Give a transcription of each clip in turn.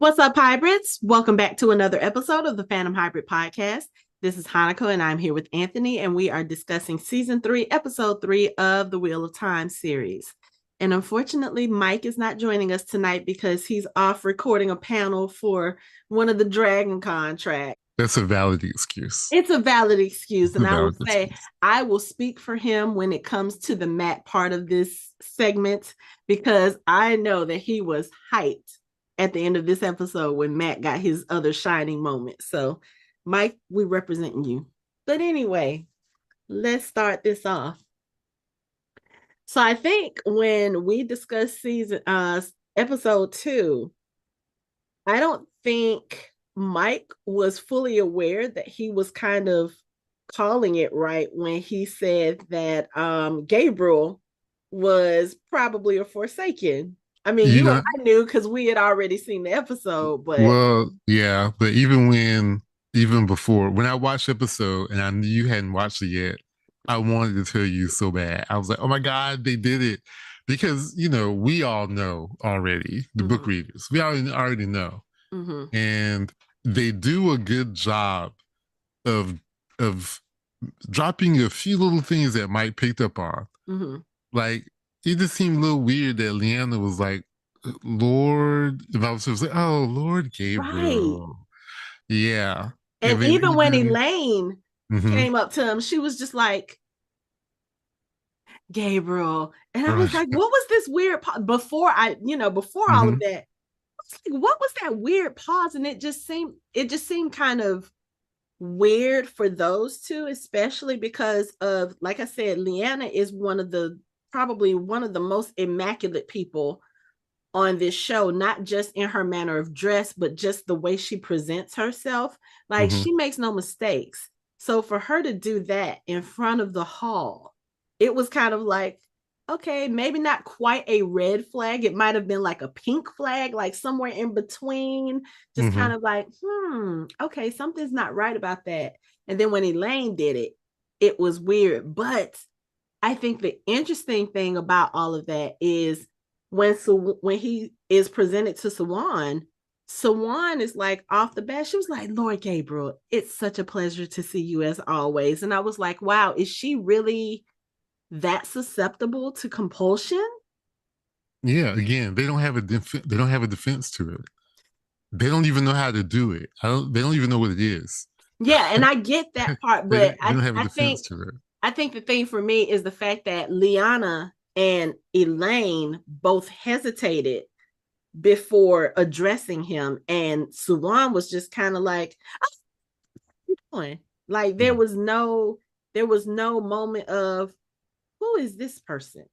What's up, hybrids? Welcome back to another episode of the Fandom Hybrid Podcast. This is Hanukkah, and I'm here with Anthony, and we are discussing Season 3, Episode 3 of the Wheel of Time series. And unfortunately, Mike is not joining us tonight because he's off recording a panel for one of the Dragon contracts. That's a valid excuse. It's a valid excuse, It's a and I will valid say excuse. I will speak for him when it comes to the Matt part of this segment because I know that he was hyped at the end of this episode when Matt got his other shining moment. So, Mike, we represent you. But anyway, let's start this off. So I think when we discussed season episode 2, I don't think Mike was fully aware that he was kind of calling it right when he said that Gabriel was probably a Forsaken. I mean, You you and know, I knew because we had already seen the episode, but well, yeah, but even before, when I watched the episode and I knew you hadn't watched it yet, I wanted to tell you so bad. I was like, oh my God, they did it. Because, we all know already, the book mm-hmm, readers, we already know. mm-hmm, And they do a good job of, of dropping a few little things that Mike picked up on. mm-hmm. Like, it just seemed a little weird that Leanna was like, Lord, and I was just like, oh, Lord Right. Gabriel. Yeah. And And we even when even, Elayne mm-hmm, came up to him, she was just like, Gabriel. And I was right. like, what was this weird before all of Mm-hmm, that, like, what was that weird pause? And it just seemed kind of weird for those two, especially because of, like I said, Leanna is probably one of the most immaculate people on this show, not just in her manner of dress, but just the way she presents herself. Like mm-hmm. she makes no mistakes. So for her to do that in front of the hall, it was kind of like, okay, maybe not quite a red flag. It might have been like a pink flag, like somewhere in between, just Mm-hmm. kind of like, okay, something's not right about that. And then when Elayne did it, it was weird. But I think the interesting thing about all of that is when he is presented to Sawan, Sawan is like off the bat. She was like, Lord Gabriel, it's such a pleasure to see you as always. And I was like, wow, is she really that susceptible to compulsion? Yeah, again, they don't have a defense to it. They don't even know how to do it. They don't even know what it is. Yeah, and I get that part, but They don't have a defense to it. I think the thing for me is the fact that Liana and Elayne both hesitated before addressing him, and Suwan was just kind of like, oh, like Yeah. there was no moment of who is this person.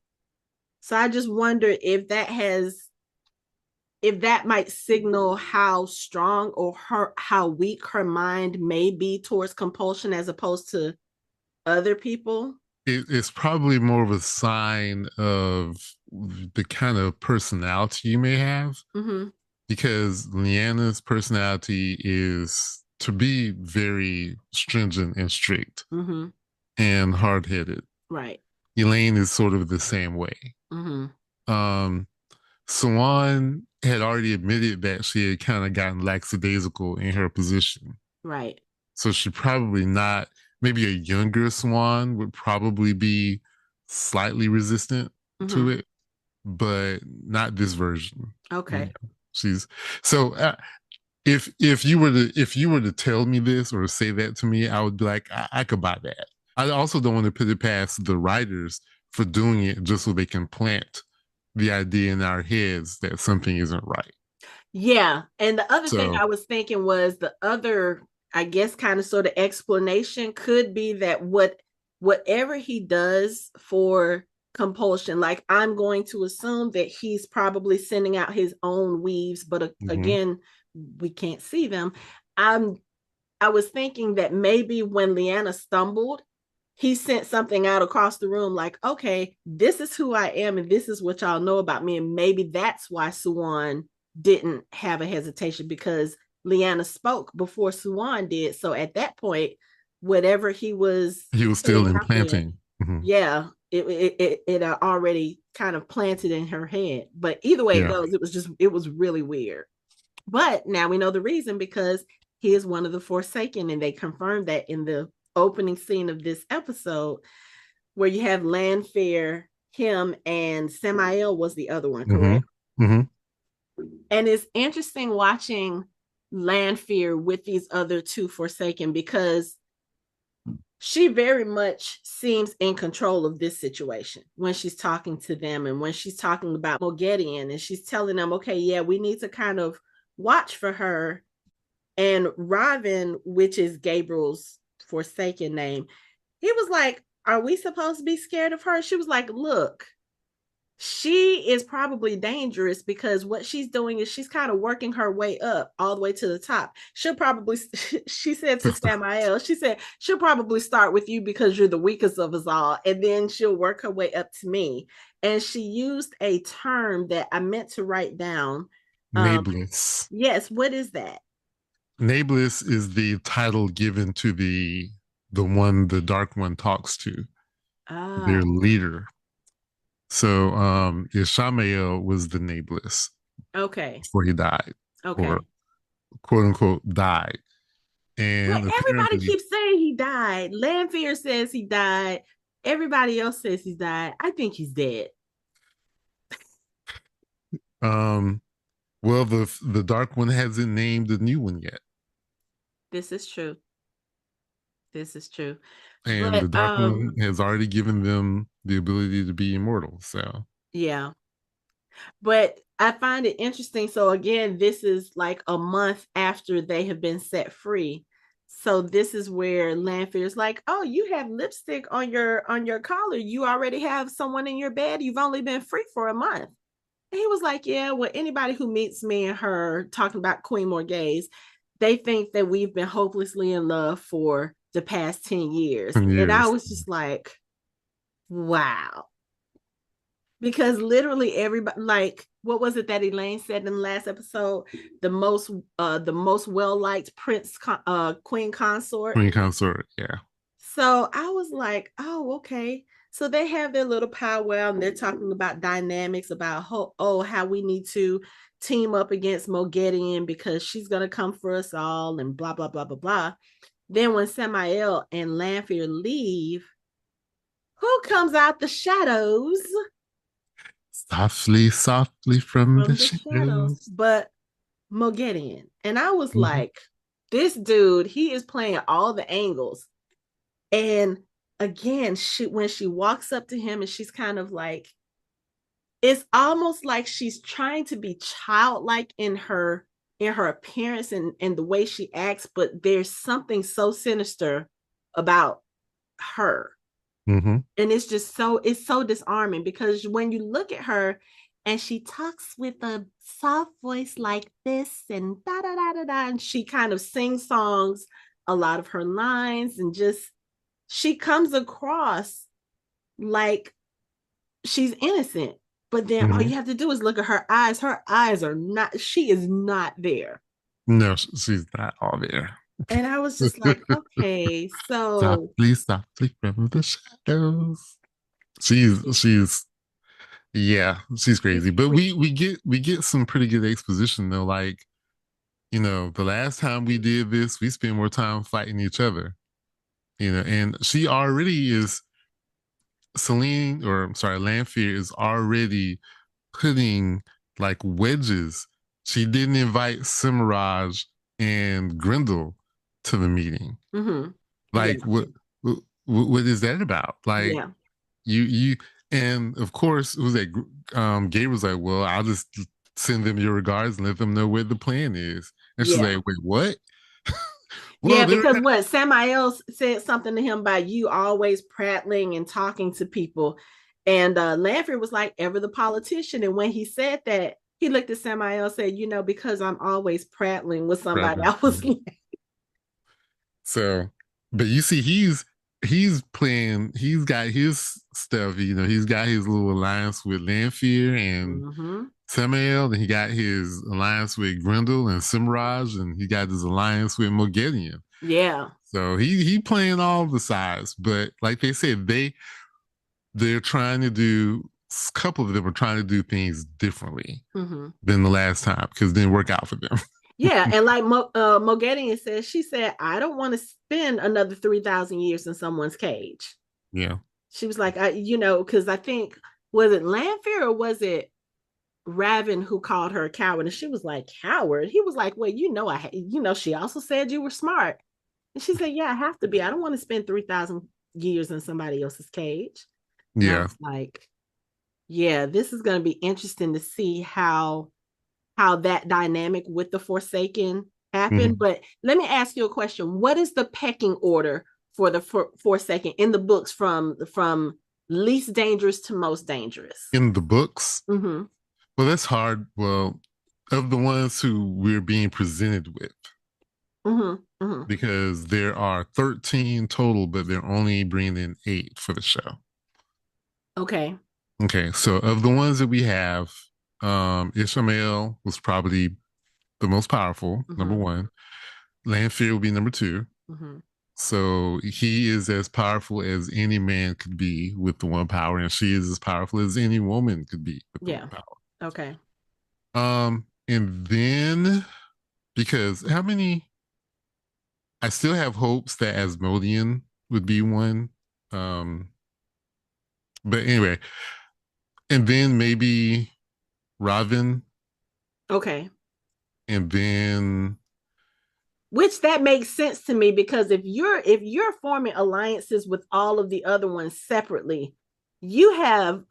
So I just wonder if that might signal how strong or how weak her mind may be towards compulsion as opposed to other people. It's probably more of a sign of the kind of personality you may have, Mm-hmm. because Leanna's personality is to be very stringent and strict Mm-hmm. and hard headed. Right. Elayne is sort of the same way. Mm-hmm. Um, Swan had already admitted that she had kind of gotten lackadaisical in her position. Right. So she probably not, maybe a younger Swan would probably be slightly resistant to Mm-hmm. it, but not this version. You Okay. know, she's so if you were to tell me this or say that to me, I would be like, I could buy that. I also don't want to put it past the writers for doing it just so they can plant the idea in our heads that something isn't right. Yeah. And the other thing So I was thinking was the other, I guess, kind of sort of explanation could be that whatever he does for compulsion, like I'm going to assume that he's probably sending out his own weaves, but mhm. again, we can't see them. I'm I was thinking that maybe when Leanna stumbled, he sent something out across the room like, okay, this is who I am and this is what y'all know about me. And maybe that's why Suwan didn't have a hesitation because Leanna spoke before Suwan did. So at that point, whatever he was He was still putting out there, implanting. Mhm. yeah, it already kind of planted in her head. But either way it Yeah. goes, it was really weird. But now we know the reason because he is one of the Forsaken, and they confirmed that in the opening scene of this episode, where you have Lanfear, him, and Samael was the other one, Mm-hmm. correct? Mm-hmm. And it's interesting watching Lanfear with these other two Forsaken because she very much seems in control of this situation when she's talking to them and when she's talking about Mogedion and she's telling them, okay, yeah, we need to kind of watch for her. And Raven, which is Gabriel's Forsaken name, he was like, are we supposed to be scared of her? She was like, look, she is probably dangerous because what she's doing is she's kind of working her way up all the way to the top. She'll probably, she said to Samael, she said, she'll probably start with you because you're the weakest of us all. And then she'll work her way up to me. And she used a term that I meant to write down. Um, Nameless. yes, what is that? Nameless is the title given to the one the Dark One talks to, their Ah, leader. So Ishamael was the Nameless okay. before he died, or Okay. quote unquote died. But And everybody apparently, keeps saying he died. Lanfear says he died. Everybody else says he's died. I think he's dead. um, well, the Dark One hasn't named the new one yet, This is true. This is true. and the But Dark One has already given them the ability to be immortal. So, yeah. But I find it interesting. So again, this is like a month after they have been set free. So this is where Lanfear is like, "Oh, you have lipstick on your collar. You already have someone in your bed. You've only been free for a month." And he was like, "Yeah, well, anybody who meets me and her talking about Queen Morgaze, they think that we've been hopelessly in love for the past 10 years." 10 And I years. was just like, wow. Because literally everybody, like, what was it that Elayne said in the last episode? The most well-liked queen consort. Queen Consort, yeah. So I was like, oh, okay. So they have their little powwow and they're talking about dynamics about how we need to team up against Mogedion because she's gonna come for us all and blah blah blah blah blah. Then when Samael and Lanfear leave, who comes out the shadows? Softly, softly from the From the shadows, shadows. but Mogedion. And I was Mm-hmm. like, this dude, he is playing all the angles. And again, when she walks up to him and she's kind of like, it's almost like she's trying to be childlike in her appearance and the way she acts, but there's something so sinister about her. Mm-hmm. And it's so disarming because when you look at her and she talks with a soft voice like this and da da da da da, and she kind of sings songs, a lot of her lines, and just she comes across like she's innocent. But then all Mm-hmm. you have to do is look at her eyes. Her eyes are not, she is not there. No, she's not all there. And I was just like, okay, so Softly, softly from the shadows. She's yeah, she's she's crazy. But freak. we get some pretty good exposition though. Like, the last time we did this, we spent more time fighting each other. And she already is Celine, or I'm sorry, Lanfear is already putting like wedges. She didn't invite Cimaraj and Grendel to the meeting. Mm-hmm. Yeah, Like what is that about? Like yeah, you and of course it was that Gabe was like, well, I'll just send them your regards and let them know what the plan is. And she's yeah. like, wait, what? Well, Yeah, they're because what Samael said something to him about you always prattling and talking to people. And Lanford was like, ever the politician. And when he said that, he looked at Samael and said, because I'm always prattling with somebody. I was like, so, but you see, he's playing. He's got his stuff. He's got his little alliance with Lanfear and mm-hmm. Samael. Then he got his alliance with Grendel and Simraj, and he got his alliance with Mogedion. Yeah. So he playing all the sides. But like they said, they're trying to do. A couple of them are trying to do things differently Mm-hmm. than the last time because it didn't work out for them. Yeah, and like Mogedion says, she said, I don't want to spend another 3,000 years in someone's cage. Yeah. She was like, because I think, was it Lanfear or was it Raven who called her a coward? And she was like, coward? He was like, well, she also said you were smart. And she said, yeah, I have to be. I don't want to spend 3,000 years in somebody else's cage. And I Yeah. was like, yeah, this is going to be interesting to see how that dynamic with the Forsaken happened. Mhm. But let me ask you a question. What is the pecking order for the Forsaken in the books from least dangerous to most dangerous? In the books, Mm-hmm. well, that's hard. Well, of the ones who we're being presented with, Mm-hmm. Mm-hmm. because there are 13 total, but they're only bringing in 8 for the show. Okay. Okay, so of the ones that we have, Ishmael was probably the most powerful, number Mm-hmm. one. Lanfear will be number two. Mm-hmm. So he is as powerful as any man could be with the one power, and she is as powerful as any woman could be with the one Yeah. power. Okay. And then because how many? I still have hopes that Asmodean would be one. Um, but anyway, and then maybe Raven, Okay. and then Which that makes sense to me because if you're forming alliances with all of the other ones separately, you have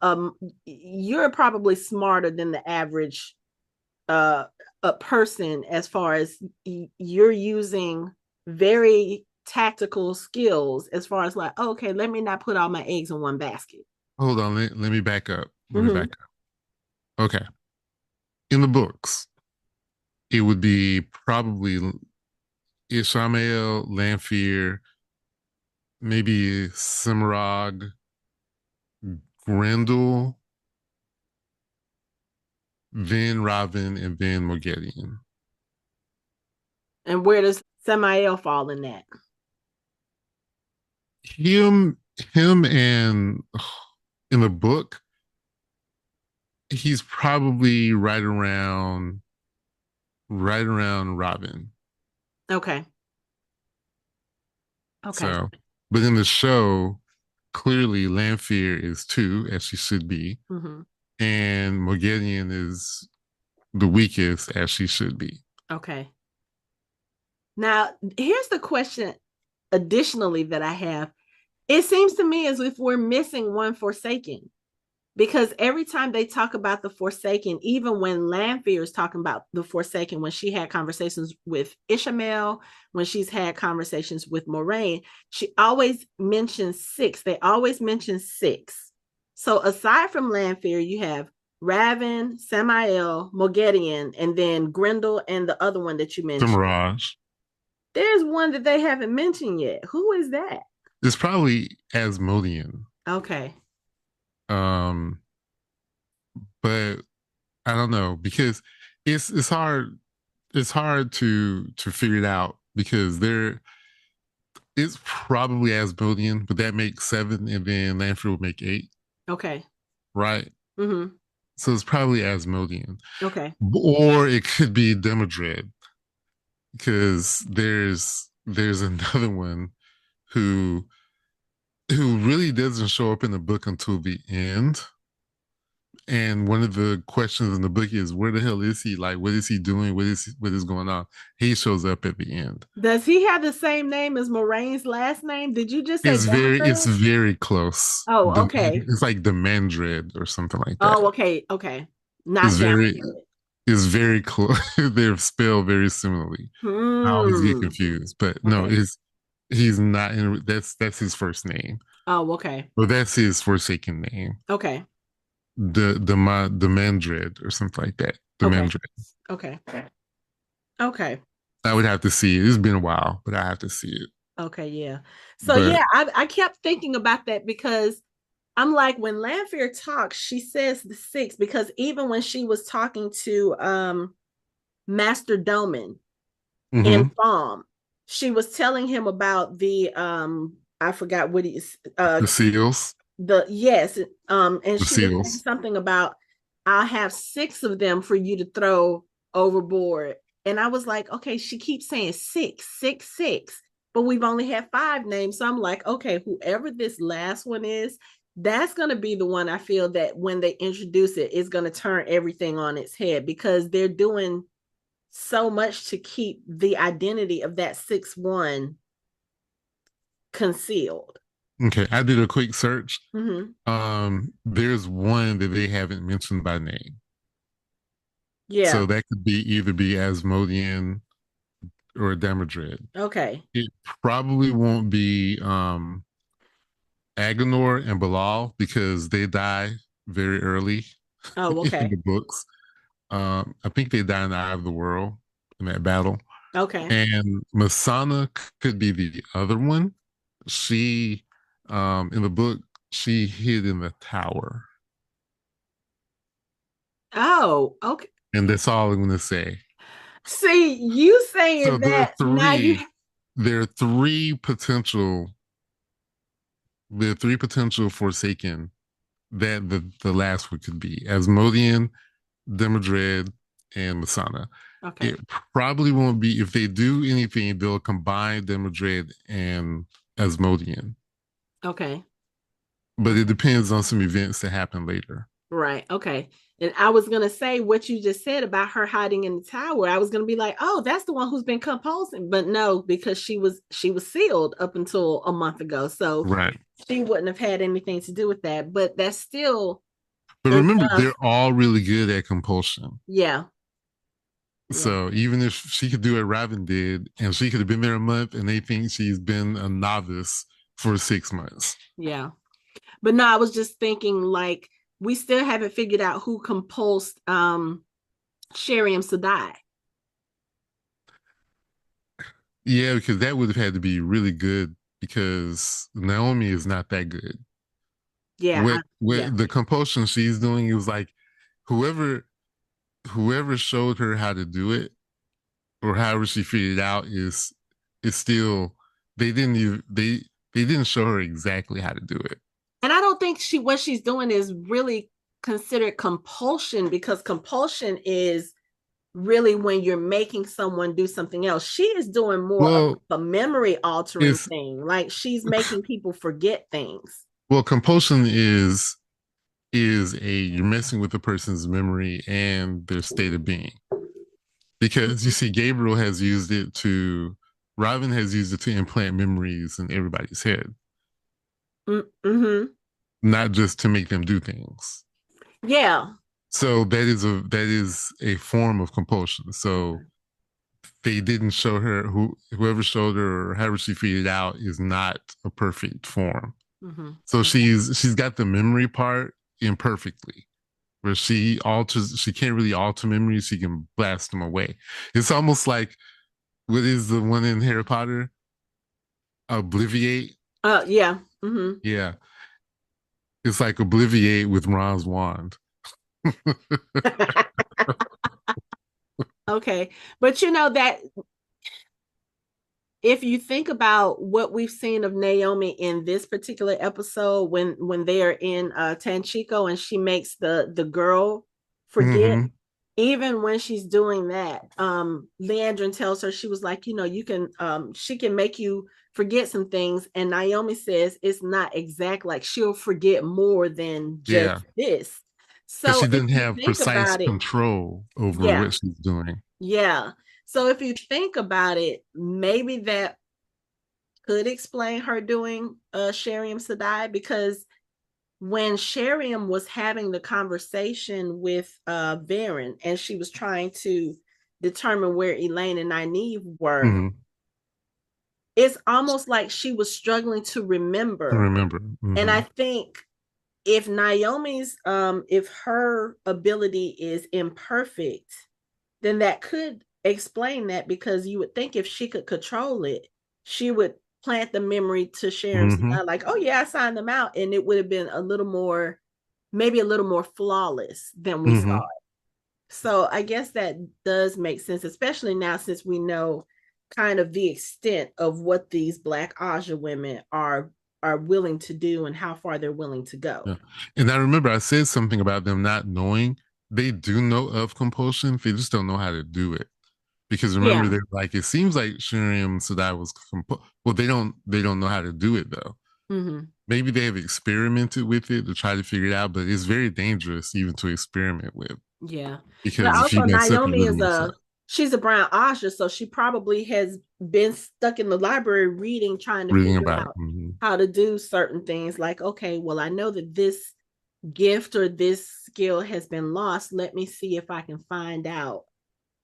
you're probably smarter than the average uh a person as far as you're using very tactical skills as far as like, oh, okay, let me not put all my eggs in one basket. hold on, let me back up. Let me Mm-hmm. back up. Okay, in the books, it would be probably Ishamael, Lanfear, maybe Simrog, Grendel, then Robin, and then Morgedian. And where does Samael fall in that? Him, him, and in the book, he's probably right around Robin. Okay. Okay. So, but in the show, clearly Lanfear is 2, as she should be, Mm-hmm. and Morgedian is the weakest, as she should be. Okay. Now, here's the question additionally that I have. It seems to me as if we're missing one Forsaken because every time they talk about the Forsaken, even when Lanfear is talking about the Forsaken, when she had conversations with Ishmael, when she's had conversations with Moraine, she always mentions 6. They always mention 6. So aside from Lanfear, you have Raven, Samael, Mogedion, and then Grendel and the other one that you mentioned. Mirage. There's one that they haven't mentioned yet. Who is that? It's probably Asmodean. Okay. Um, but I don't know because it's hard to figure it out because there it's probably Asmodean, but that makes 7, and then Lanford would make 8, Okay. right? Mm-hmm. So it's probably Asmodean, Okay. or it could be Demodred because there's another one who really doesn't show up in the book until the end. And one of the questions in the book is, where the hell is he? Like, what is he doing? What is going on? He shows up at the end. Does he have the same name as Moraine's last name? Did you just say It's Democrat? very close. Oh, okay. It's like the Mandred or something like that. Oh, okay. Okay. It's Not very Democrat. it's very close. They're spelled very similarly. I always get Hmm. confused, but no, Okay. it's he's not in. That's his first name. Oh, okay. Well, that's his Forsaken name. Okay. The Mandred or something like that. The Okay. Mandred. Okay. Okay. I would have to see it. It's been a while, but I have to see it. Okay. Yeah. So But yeah, I kept thinking about that because I'm like, when Lanfear talks, she says the 6 because even when she was talking to Master Doman in mhm, Farm, she was telling him about the I forgot what he's the seals, the yes and the she was saying seals. something about I'll have 6 of them for you to throw overboard And I was like, okay, she keeps saying six, six, six, but we've only had five names. So I'm like, okay, whoever this last one is, that's going to be the one I feel that when they introduce it, is going to turn everything on its head because they're doing so much to keep the identity of that 6-1 concealed. Okay, I did a quick search. Mm-hmm. There's one that they haven't mentioned by name. Yeah. So that could be either be Asmodean or Damodred. Okay. It probably won't be Agenor and Bilal because they die very early Oh, in okay. the books. I think they die in the Eye of the World in that battle. Okay. And Masana could be the other one. She, in the book, she hid in the tower, Oh, okay. and that's all I'm going to say. See, you So saying that now you there are three potential, there are three potential Forsaken that the last one could be Asmodean, Demodred, and Masana. okay. It probably won't be if they do anything, they'll combine Demodred and Asmodean. Okay. But it depends on some events that happen later. Right. Okay. And I was gonna say what you just said about her hiding in the tower. I was gonna be like, oh, that's the one who's been composing, but no, because she was sealed up until a month ago, so Right. she wouldn't have had anything to do with that. But that's still But remember, enough. they're all really good at compulsion. Yeah. Yeah. So even if she could do what Raven did, and she could have been there a month, and they think she's been a novice for 6 months. Yeah. But no, I was just thinking like we still haven't figured out who compulsed Shariam Sadai. Yeah, because that would have had to be really good because Naomi is not that good. Yeah. Yeah. What the compulsion she's doing, it was like whoever whoever showed her how to do it or however she figured it out is still they didn't show her exactly how to do it. And I don't think what she's doing is really considered compulsion because compulsion is really when you're making someone do something else. She is doing more of Well, a memory altering it's thing. Like she's making people forget things. well, compulsion is a you're messing with a person's memory and their state of being. Because you see, Gabriel has used it to Robin has used it to implant memories in everybody's head, Mm-hmm. not just to make them do things. Yeah. So that is a form of compulsion. So they didn't show her whoever showed her or however she figured it out is not a perfect form. Mm-hmm. So Okay. she's got the memory part imperfectly, where she can't really alter memories, she can blast them away. It's almost like what is the one in Harry Potter? Obliviate. Yeah. Mm-hmm. Yeah. It's like Obliviate with Ron's wand. Okay. But you know that if you think about what we've seen of Naomi in this particular episode, when they are in Tanchico and she makes the girl forget, Mm-hmm. even when she's doing that, Liandrin tells her she was like, you can she can make you forget some things, and Naomi says it's not exact, like she'll forget more than just Yeah. this. Because So she if didn't you have think precise about it, control over yeah, what she's doing. yeah. So if you think about it, maybe that could explain her doing Shariam Sadai because when Shariam was having the conversation with Varen and she was trying to determine where Elayne and Nynaeve were, Mm-hmm. it's almost like she was struggling to I remember. remember. And Mm-hmm. I think if her ability is imperfect, then that could explain that because you would think if she could control it, she would plant the memory to Sharon Mm-hmm. like, oh yeah, I signed them out, and it would have been a little more, maybe a little more flawless than we saw Mm-hmm. it. So I guess that does make sense, especially now since we know kind of the extent of what these Black Ajah women are willing to do and how far they're willing to go. Yeah. And I remember I said something about them not knowing. They do know of compulsion. They just don't know how to do it. Because remember, Yeah. they're like, it seems like Shuriam Sedai was well, they don't know how to do it though. Mm-hmm. Maybe they have experimented with it to try to figure it out, but it's very dangerous even to experiment with Yeah. But because if you also mess up, you Naomi really is mess up. she's a Brown Asha, so she probably has been stuck in the library reading, trying to Reading figure about it. out how to do certain things. Like, okay, well, I know that this gift or this skill has been lost. Let me see if I can find out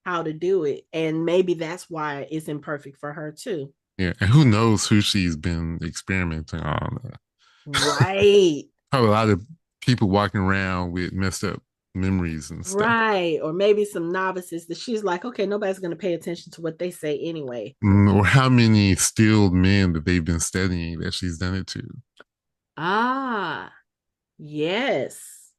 how to do it. And maybe that's why it's imperfect for her too. Yeah, and who knows who she's been experimenting on? Right. Probably a lot of people walking around with messed up memories and stuff. Right. Or maybe some novices that she's like, okay, nobody's going to pay attention to what they say anyway. Or how many skilled men that they've been studying that she's done it to. Ah, yes.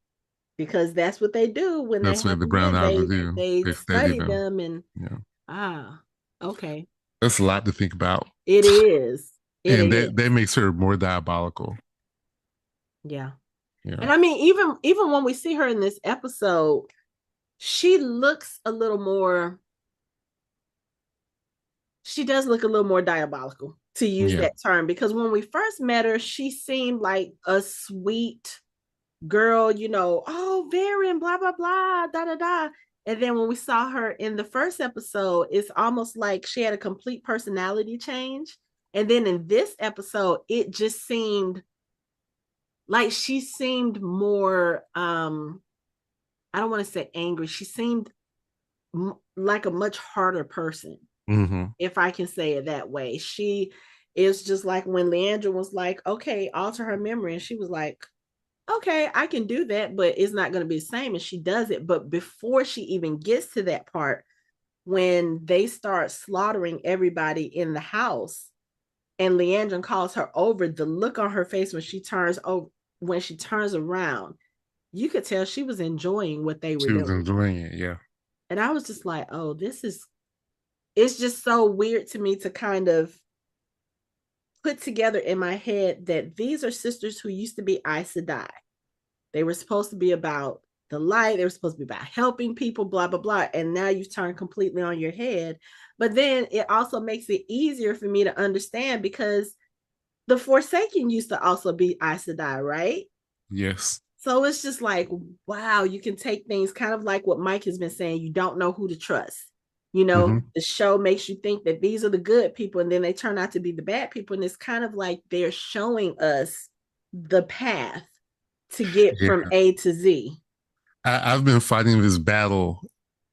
Because that's what they do when they That's what have the Brown men. Eyes do. They They study study them. them and Yeah, ah, okay. that's a lot to think about, It is. It and is. that makes her more diabolical. Yeah. Yeah, And I mean, even when we see her in this episode, she looks a little more, she does look a little more diabolical, to use yeah. that term, because when we first met her, she seemed like a sweet girl, oh, Varen, blah, blah, blah, da, da, da. And then when we saw her in the first episode, it's almost like she had a complete personality change. And then in this episode, it just seemed like she seemed more, I don't want to say angry. She seemed like a much harder person, Mm-hmm. if I can say it that way. She is just like when Liandrin was like, okay, alter her memory. And she was like, okay, I can do that, but it's not going to be the same. And she does it. But before she even gets to that part, when they start slaughtering everybody in the house and Liandrin calls her over, the look on her face when she turns around, you could tell she was enjoying what they were She was doing. enjoying it. Yeah, And I was just like, oh, it's just so weird to me to kind of put together in my head that these are sisters who used to be Aes Sedai. They were supposed to be about the light. They were supposed to be about helping people, blah, blah, blah. And now you've turned completely on your head. But then it also makes it easier for me to understand because the Forsaken used to also be Aes Sedai, right? yes. So it's just like, wow, you can take things kind of like what Mike has been saying. You don't know who to trust. Mm-hmm. The show makes you think that these are the good people, and then they turn out to be the bad people. And it's kind of like they're showing us the path to get Yeah, from A to Z. I've been fighting this battle,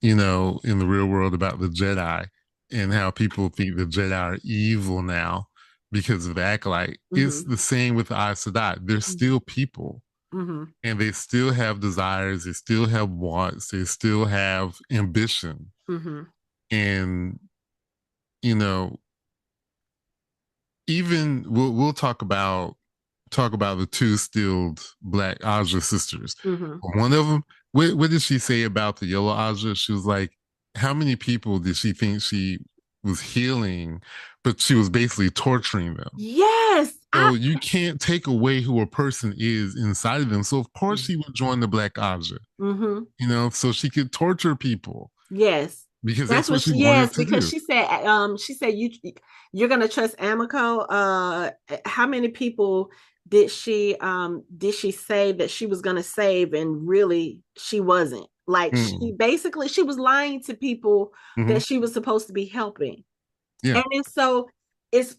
in the real world about the Jedi and how people think the Jedi are evil now because of the acolyte. It's Mm-hmm. the same with the Aes Sedai. They're still people, Mm-hmm. and they still have desires. They still have wants. They still have ambition, Mm-hmm. and you know, even we'll talk about the two stilled Black Ajah sisters. Mm-hmm. One of them, what did she say about the yellow Ajah? She was like, how many people did she think she was healing, but she was basically torturing them? Yes. So you can't take away who a person is inside of them. So of course she would join the Black Ajah, Mm-hmm. so she could torture people Yes. because That's that's what what she yes, wanted to because do. she said you're gonna trust Amico. How many people did she say that she was gonna save and really she wasn't? Like she was lying to people Mm-hmm. that she was supposed to be helping. Yeah. And then so it's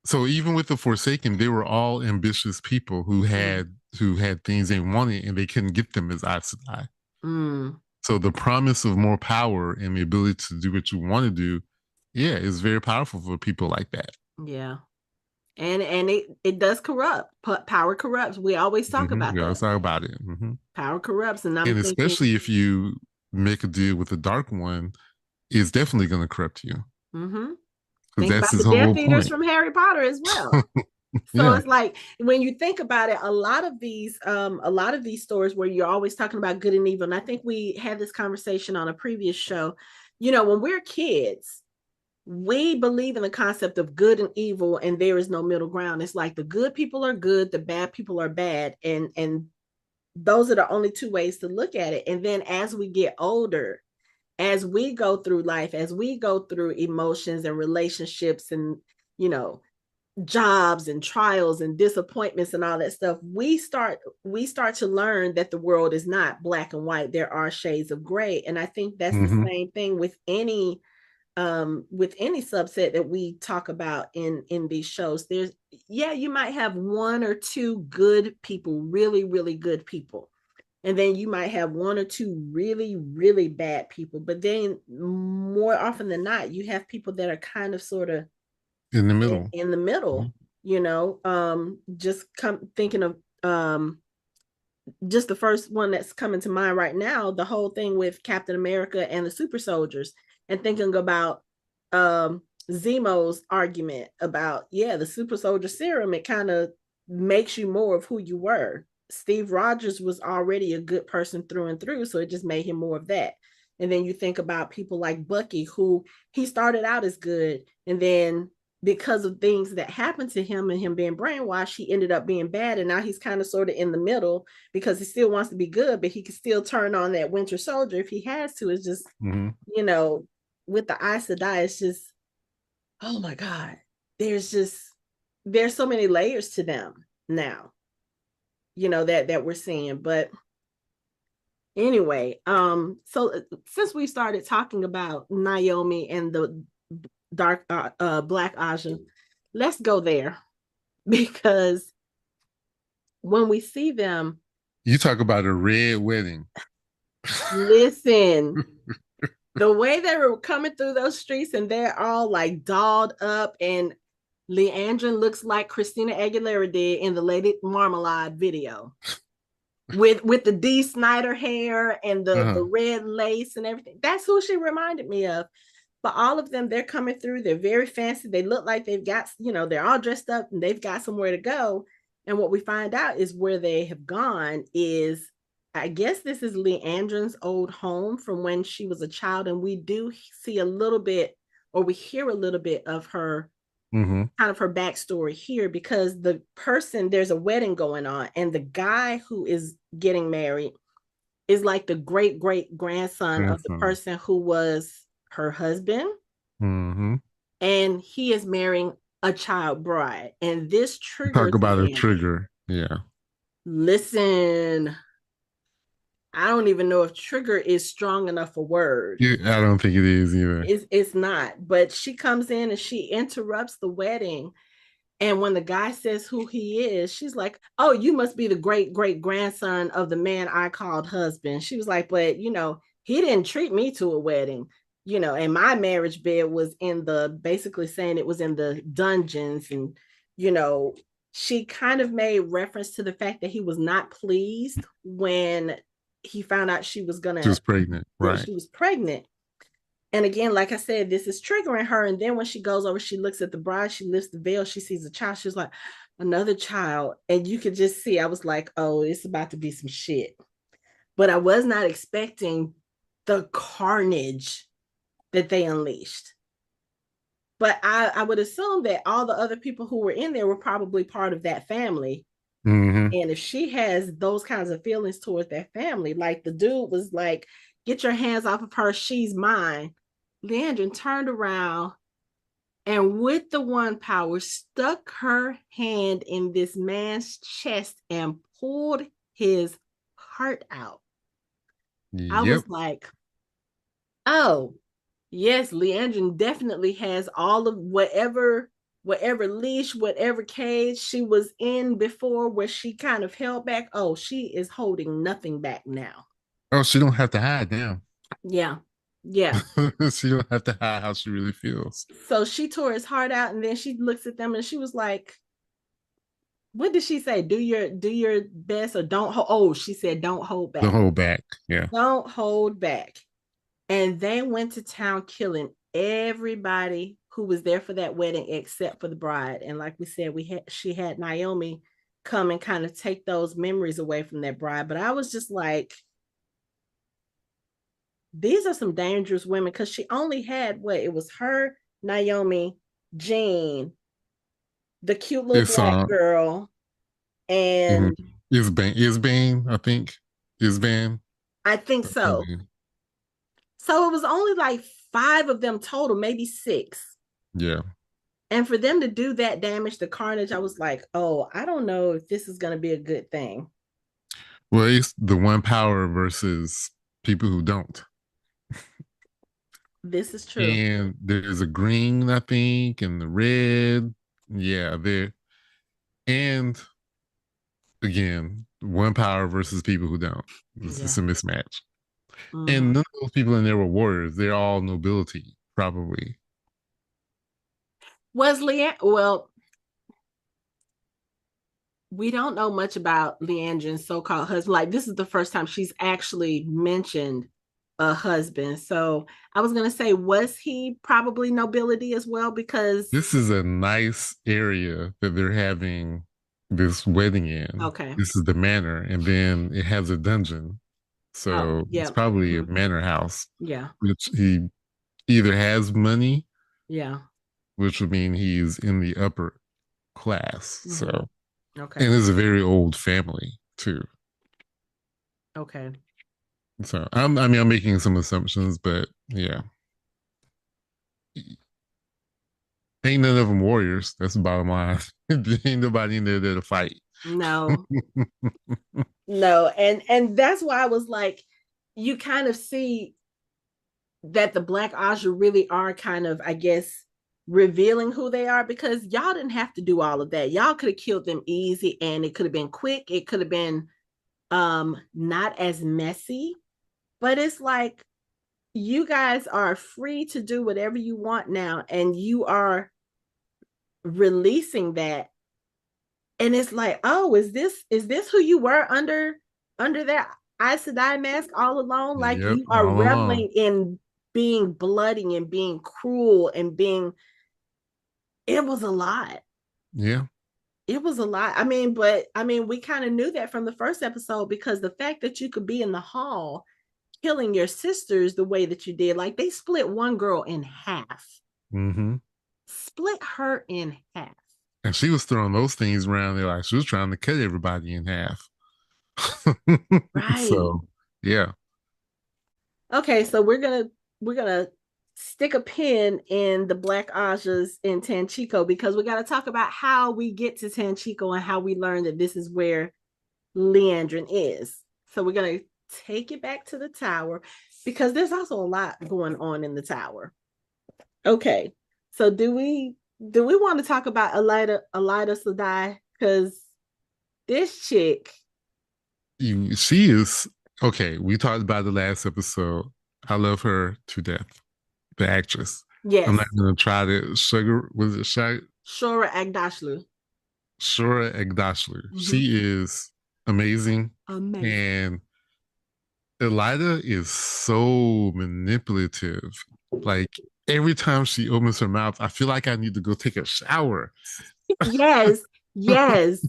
So even with the Forsaken, they were all ambitious people who had things they wanted and they couldn't get them as Aes Sedai. mm, So the promise of more power and the ability to do what you want to do, yeah, is very powerful for people like that. yeah. And it does corrupt. Power corrupts. We always talk Mm-hmm. about Yeah, that. let's talk about it. Power corrupts, and I'm And thinking, especially if you make a deal with the Dark One, it's definitely going to corrupt you mm-hmm. because Think that's about his the Death whole Eaters point. from Harry Potter as well. So Yeah. it's like when you think about it, a lot of these stories where you're always talking about good and evil. And I think we had this conversation on a previous show. When we're kids, we believe in the concept of good and evil, and there is no middle ground. It's like the good people are good, the bad people are bad, and those are the only two ways to look at it. And then as we get older, as we go through life, as we go through emotions and relationships and, you know, jobs and trials and disappointments and all that stuff, we start to learn that the world is not black and white. There are shades of gray. And I think that's the Mm-hmm. same thing with any subset that we talk about in these shows. There's, yeah, you might have one or two good people, really, really good people, and then you might have one or two really, really bad people. But then more often than not, you have people that are kind of sort of In the middle. in the Mm-hmm. middle, just come thinking of just the first one that's coming to mind right now, the whole thing with Captain America and the super soldiers, and thinking about um Zemo's argument about, yeah, the super soldier serum, it kind of makes you more of who you were. Steve Rogers was already a good person through and through, so it just made him more of that. And then you think about people like Bucky, who he started out as good, and then because of things that happened to him and him being brainwashed, he ended up being bad. And now he's kind of sort of in the middle because he still wants to be good, but he can still turn on that Winter Soldier if he has to. It's just, Mm-hmm. you know, with the Aes Sedai, it's just, oh my God, there's just, there's so many layers to them now, that we're seeing. But anyway, so since we started talking about Naomi and the Black Ajah, let's go there because when we see them, You talk about a red wedding. listen, the way they were coming through those streets and they're all like dolled up, and Liandrin looks like Christina Aguilera did in the Lady Marmalade video with the D. Snyder hair and the Uh-huh. red lace and everything. That's who she reminded me of. But all of them, they're coming through. They're very fancy. They look like they've got, they're all dressed up and they've got somewhere to go. And what we find out is where they have gone is, I guess this is Leandrin's old home from when she was a child. And we do see a little bit, or we hear a little bit of her, Mm-hmm. kind of her backstory here, because there's a wedding going on, and the guy who is getting married is like the great great grandson of the Grandson. person who was her husband, Mm-hmm. and he is marrying a child bride. And this Talk triggers about a Leandrin. trigger. Yeah. Listen, I don't even know if trigger is strong enough a word. I don't think it is either. It's not. But she comes in and she interrupts the wedding. And when the guy says who he is, she's like, "Oh, you must be the great great grandson of the man I called husband." She was like, "But he didn't treat me to a wedding, and my marriage bed was in the, basically saying it was in the dungeons." And, you know, she kind of made reference to the fact that he was not pleased when he found out She was pregnant. that Right. she was pregnant. And again, like I said, this is triggering her. And then when she goes over, she looks at the bride, she lifts the veil, she sees a child. She's like, another child. And you could just see, I was like, oh, it's about to be some shit. But I was not expecting the carnage that they unleashed. But I would assume that all the other people who were in there were probably part of that family. Mm-hmm. And if she has those kinds of feelings towards that family, like the dude was like, get your hands off of her, she's mine. Leandrin turned around and with the one power stuck her hand in this man's chest and pulled his heart out. I Yep. was like, oh, yes, Leandrin definitely has all of whatever leash, whatever cage she was in before where she kind of held back. Oh, she is holding nothing back now. Oh, she don't have to hide now. Yeah. Yeah. She don't have to hide how she really feels. So she tore his heart out, and then she looks at them and she was like, what did she say? Do your best, or don't hold. Oh, she said, don't hold The back. whole back. Yeah. Don't hold back. And they went to town killing everybody who was there for that wedding except for the bride. And like we said, she had Naomi come and kind of take those memories away from that bride. But I was just like, these are some dangerous women, because she only had what, it was her, Naomi, Jean, the cute little It's black girl, mhm. and Is Bane, I think. Is Van. I think so. So it was only like five of them total, maybe six. Yeah. And for them to do that damage, the carnage, I was like, oh, I don't know if this is going to be a good thing. Well, it's the one power versus people who don't. This is true. And there's a green, I think, and the red. Yeah, there. And again, one power versus people who don't. It's Yeah. a mismatch. And Mm-hmm. none of those people in there were warriors. They're all nobility, probably. Was Leanne, well, we don't know much about Liandrin's so-called husband. Like this is the first time she's actually mentioned a husband. So I was gonna say, was he probably nobility as well? Because This is a nice area that they're having this wedding in. okay. This is the manor, and then it has a dungeon. Oh, So it's yeah. probably a Mm-hmm. manor house, Yeah. which he either has money, Yeah. which would mean he's in the upper class. Mm-hmm. So, Okay. and it's a very old family too. Okay. So I mean, I'm making some assumptions, but yeah, ain't none of them warriors. That's the bottom line. Ain't nobody in there to fight. No, no. And that's why I was like, you kind of see that the Black Ajah really are kind of, I guess, revealing who they are because y'all didn't have to do all of that. Y'all could have killed them easy and it could have been quick. It could have been not as messy, but it's like you guys are free to do whatever you want now and you are releasing that and it's like, oh, is this who you were under that Aes Sedai mask all along? Like Yep, you are all along. reveling in being bloody and being cruel and being. It was a lot. Yeah. It was a lot. I mean, but I mean, we kind of knew that from the first episode because the fact that you could be in the hall killing your sisters the way that you did, like they split one girl in half, Mm-hmm. split her in half. And she was throwing those things around there like she was trying to cut everybody in half. Right. So yeah, Okay, so we're gonna stick a pin in the Black Ajas in Tanchico because we got to talk about how we get to Tanchico and how we learn that this is where Liandrin is. So we're gonna take it back to the tower because there's also a lot going on in the tower. Okay, so do we want to talk about Elaida Sedai because this chick, she is okay. We talked about the last episode. I love her to death, the actress. I'm not yes, gonna try to sugar. Was it Shora Agdashlu, Shura Egdashlu? mm-hmm. She is amazing, Amazing. and Elida is so manipulative. Like every time she opens her mouth, I feel like I need to go take a shower. Yes, yes.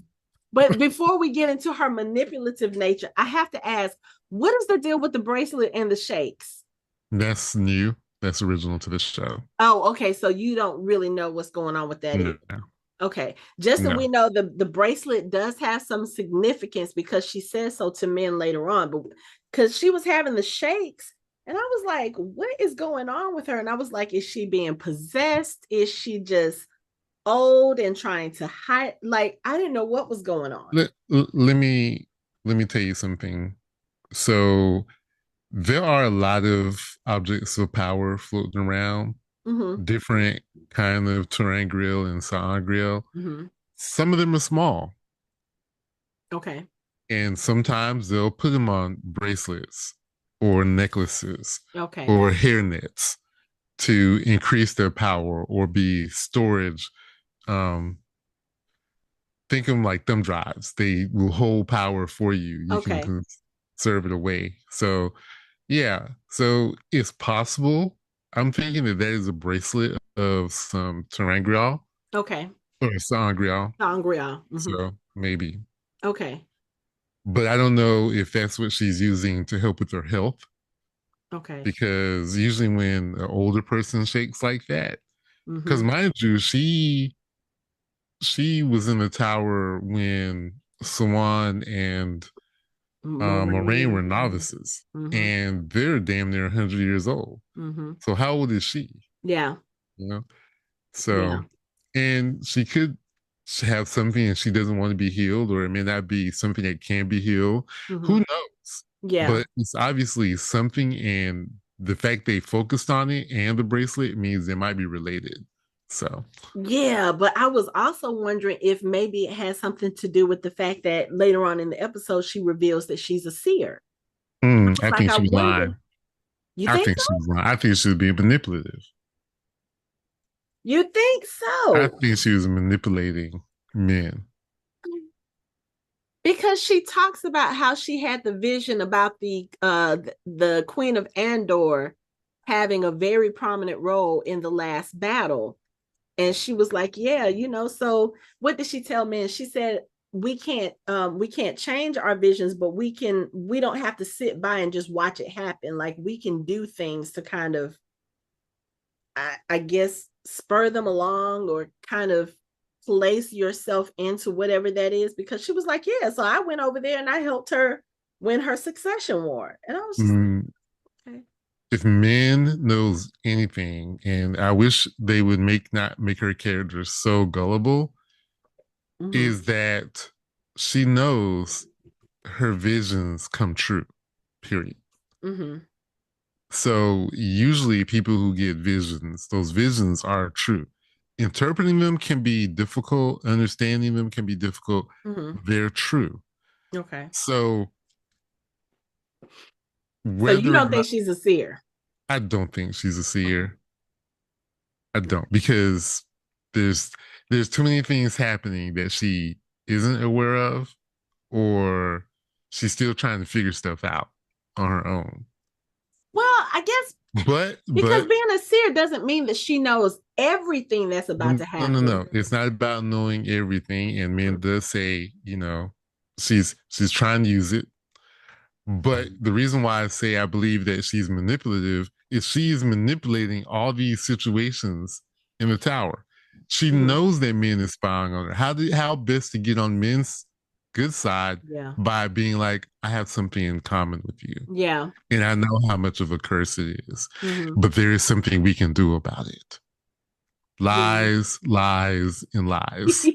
But before we get into her manipulative nature, I have to ask, what is the deal with the bracelet and the shakes? That's new. That's original to the show. Oh, okay. So you don't really know what's going on with that either. No, Okay. Just so no. we know the bracelet does have some significance because she says so to men later on, but because she was having the shakes. And I was like, what is going on with her? And I was like, is she being possessed? Is she just old and trying to hide? Like, I didn't know what was going on. Let me tell you something. So there are a lot of objects of power floating around, Mm-hmm. different kind of Terangriel and Sangriel. Mm-hmm. Some of them are small, Okay. and sometimes they'll put them on bracelets or necklaces Okay. or hairnets to increase their power or be storage. Um, think of them like thumb drives. They will hold power for you. You can Okay. conserve it away. So yeah, so it's possible. I'm thinking that that is a bracelet of some Terangrial Okay. or Sangreal. Sangria. Mm-hmm. So maybe. Okay. But I don't know if that's what she's using to help with her health Okay. because usually when an older person shakes like that, because Mm-hmm. mind you, she was in the tower when Swan and Moraine were Marine. novices, Mm-hmm. and they're damn near 100 years old. Mm-hmm. So how old is she? Yeah. You know, Yeah. so and she could have something and she doesn't want to be healed, or it may not be something that can be healed. Mm-hmm. Who knows? Yeah. But it's obviously something, and the fact they focused on it and the bracelet means they might be related. So Yeah, but I was also wondering if maybe it has something to do with the fact that later on in the episode she reveals that she's a seer. I was I like, think I she was wonder. lying. You I think think so? she was lying. I think she was being manipulative. You think I so? think she was manipulating men. Because she talks about how she had the vision about the Queen of Andor having a very prominent role in the last battle. And she was like, yeah, so what did she tell men? She said, we can't change our visions, but we don't have to sit by and just watch it happen. Like we can do things to kind of I guess spur them along or kind of place yourself into whatever that is, because she was like, yeah, so I went over there and I helped her win her succession war. And I was just Mm, like, okay. if men knows anything, and I wish they would not make her character so gullible, Mm-hmm. is that she knows her visions come true. Period. Mm-hmm. So usually people who get visions, those visions are true. Interpreting them can be difficult, understanding them can be difficult. Mm-hmm. They're true. Okay. So So you whether or don't not, think she's a seer? I don't think she's a Okay. seer. I don't, because there's there's too many things happening that she isn't aware of, or she's still trying to figure stuff out on her own. Well, I guess because But being a seer doesn't mean that she knows everything that's about to happen. no. It's not about knowing everything. And Mm-hmm. Min does say, she's trying to use it. But the reason why I say I believe that she's manipulative is she's manipulating all these situations in the tower. She Mm-hmm. knows that Min is spying on her. How best to get on Min's good side? Yeah. By being like, I have something in common with you. Yeah. And I know how much of a curse it is. Mm-hmm. But there is something we can do about it. Yeah. Lies, lies, and lies.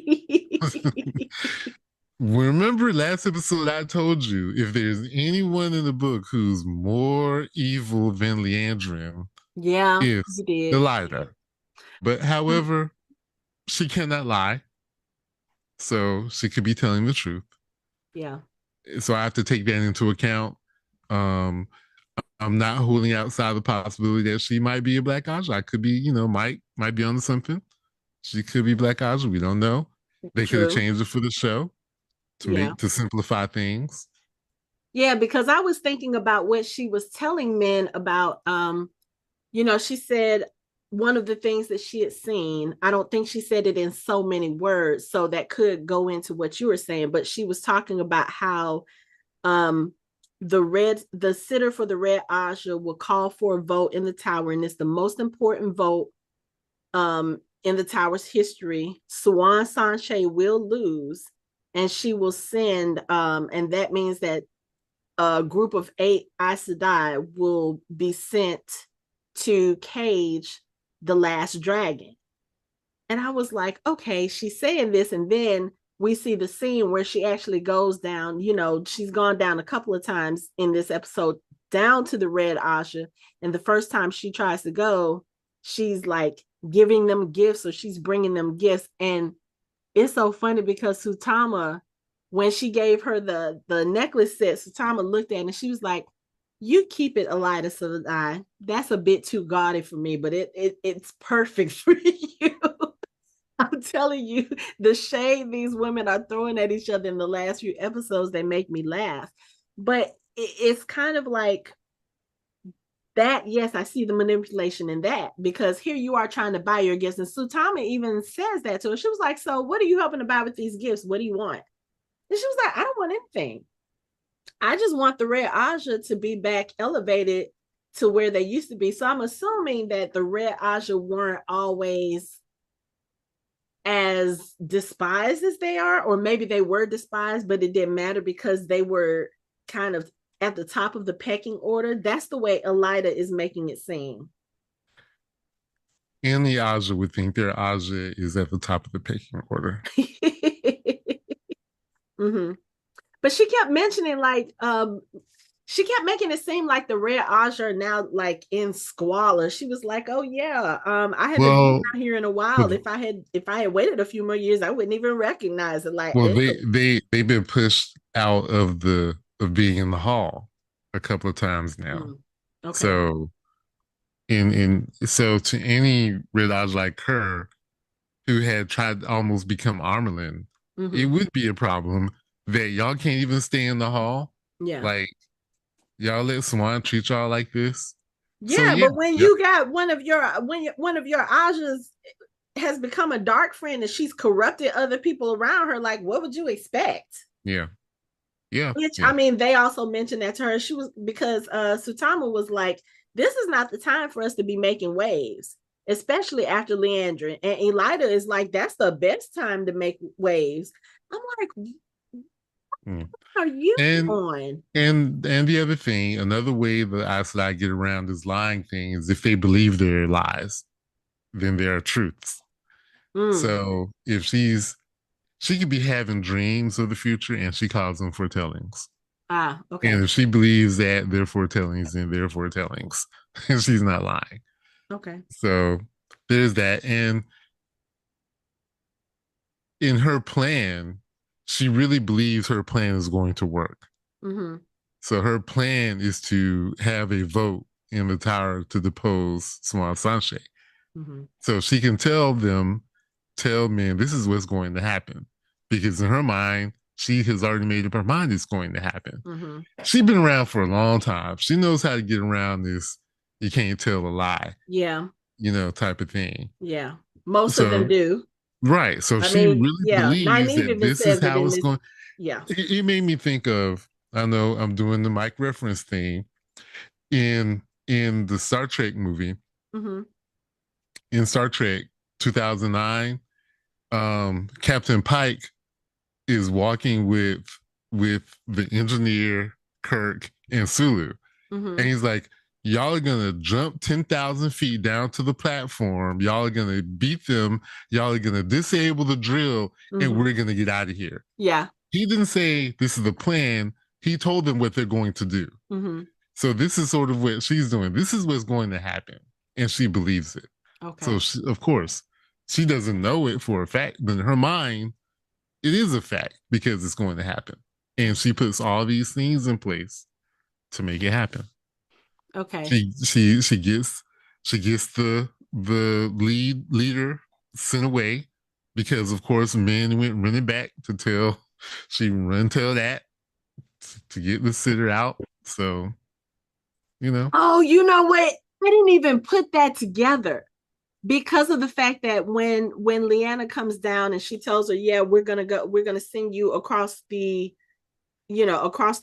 Remember last episode I told you, if there's anyone in the book who's more evil than Liandrin, Yeah, it's you did. Elaida. But however, she cannot lie, so she could be telling the truth. Yeah. So I have to take that into account. Um, I'm not holding outside the possibility that she might be a Black Ajah. I could be, might be onto something. She could be Black Ajah. We don't know. They could have True. changed it for the show Yeah. to simplify things. Yeah, because I was thinking about what she was telling men about she said one of the things that she had seen, I don't think she said it in so many words, so that could go into what you were saying, but she was talking about how um the sitter for the Red Ajah will call for a vote in the tower, and it's the most important vote in the tower's history. Swan Sanche will lose, and she will send and that means that a group of 8 Aes Sedai will be sent to cage the last dragon. And I was like, okay, she's saying this. And then we see the scene where she actually goes down. She's gone down a couple of times in this episode down to the Red Ajah. And the first time she tries to go, she's like giving them gifts, or she's bringing them gifts. And it's so funny because Sutama, when she gave her the necklace set, Sutama looked at it and she was like, "You keep it, Elaida Sedai. That's a bit too gaudy for me, but it's perfect for you." I'm telling you, the shade these women are throwing at each other in the last few episodes, they make me laugh. But it's kind of like that. Yes, I see the manipulation in that, because here you are trying to buy your gifts, and Sutama even says that to her. She was like, "So what are you hoping to buy with these gifts? What do you want?" And she was like, "I don't want anything. I just want the Red Ajah to be back elevated to where they used to be." So I'm assuming that the Red Ajah weren't always as despised as they are, or maybe they were despised, but it didn't matter because they were kind of at the top of the pecking order. That's the way Elaida is making it seem. Any Ajah would think their Ajah is at the top of the pecking order. Mm-hmm. But she kept mentioning like she kept making it seem like the Red Ajah are now like in squalor. She was like, "Oh yeah, I haven't been Well, out here in a while. but If I had waited a few more years, I wouldn't even recognize it. Like, well, ew. they've been pushed out of the of being in the hall a couple of times now. Mm. Okay. So in so to any Red Eye like her who had tried to almost become Armelin, it Mm-hmm. would be a problem that y'all can't even stay in the hall. Yeah. Like y'all let Swan treat y'all like this. So Yeah, yeah, but when yeah, you got one of your Ajas has become a dark friend and she's corrupted other people around her, like what would you expect? yeah, yeah, Which I yeah. mean, they also mentioned that to her. She was because Sutama was like, "This is not the time for us to be making waves, especially after Liandrin." And Elaida is like, "That's the best time to make waves." I'm like, Mm. "What are you And on?" and the other thing, another way that I said I get around this lying thing is if they believe their lies, then there are truths. Mm. So if she could be having dreams of the future and she calls them foretellings. Ah, And okay, if she believes that they're foretellings, then they're foretellings. And she's not lying. okay. So there's that. And in her plan, she really believes her plan is going to work. Mm-hmm. So her plan is to have a vote in the tower to depose Swan Sanche. Mm-hmm. So she can tell men this is what's going to happen. Because in her mind, she has already made up her mind it's going to happen. Mm-hmm. She's been around for a long time. She knows how to get around this you can't tell a lie, Yeah, type of thing. yeah. Most of them So do. right. So I she mean, really yeah. believes Nynaeve that even this is says it how in it's this. going. Yeah. It made me think of I know I'm doing the mic reference thing in the Star Trek movie Mm-hmm. in Star Trek 2009. Captain Pike is walking with the engineer Kirk and Sulu, and Mm-hmm. he's like, "Y'all are gonna jump 10,000 feet down to the platform. Y'all are gonna beat them. Y'all are gonna disable the drill, and Mm-hmm. we're gonna get out of here." Yeah. He didn't say this is the plan. He told them what they're going to do. Mm-hmm. So this is sort of what she's doing. This is what's going to happen, and she believes it. So Okay. she, of course, she doesn't know it for a fact, but in her mind, it is a fact because it's going to happen, and she puts all these things in place to make it happen. Okay. She gets the leader sent away because, of course, men went running back to tell. She run tell that to get the sitter out. So you know, Oh, you know what? I didn't even put that together because of the fact that when Leanna comes down and she tells her, "Yeah, we're gonna send you across the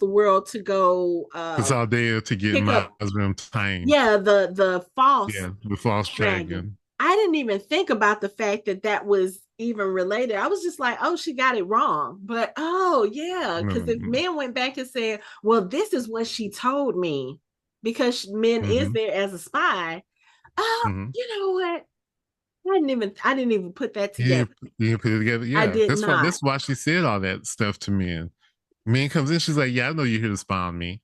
world to go it's all there to get pick up Masrim tamed. yeah the false Yeah, the false dragon." dragon. I didn't even think about the fact that that was even related. I was just like, "Oh, she got it wrong." But oh yeah, because if Mm-hmm. men went back and said, "Well, this is what she told me," because men is Mm-hmm. there as a spy. Oh, Mm-hmm. you know what? I didn't even put that You together. you didn't put it together. I Yeah, did that's why. not. That's why she said all that stuff to men. Man comes in, she's like, "Yeah, I know you're here to spy on me,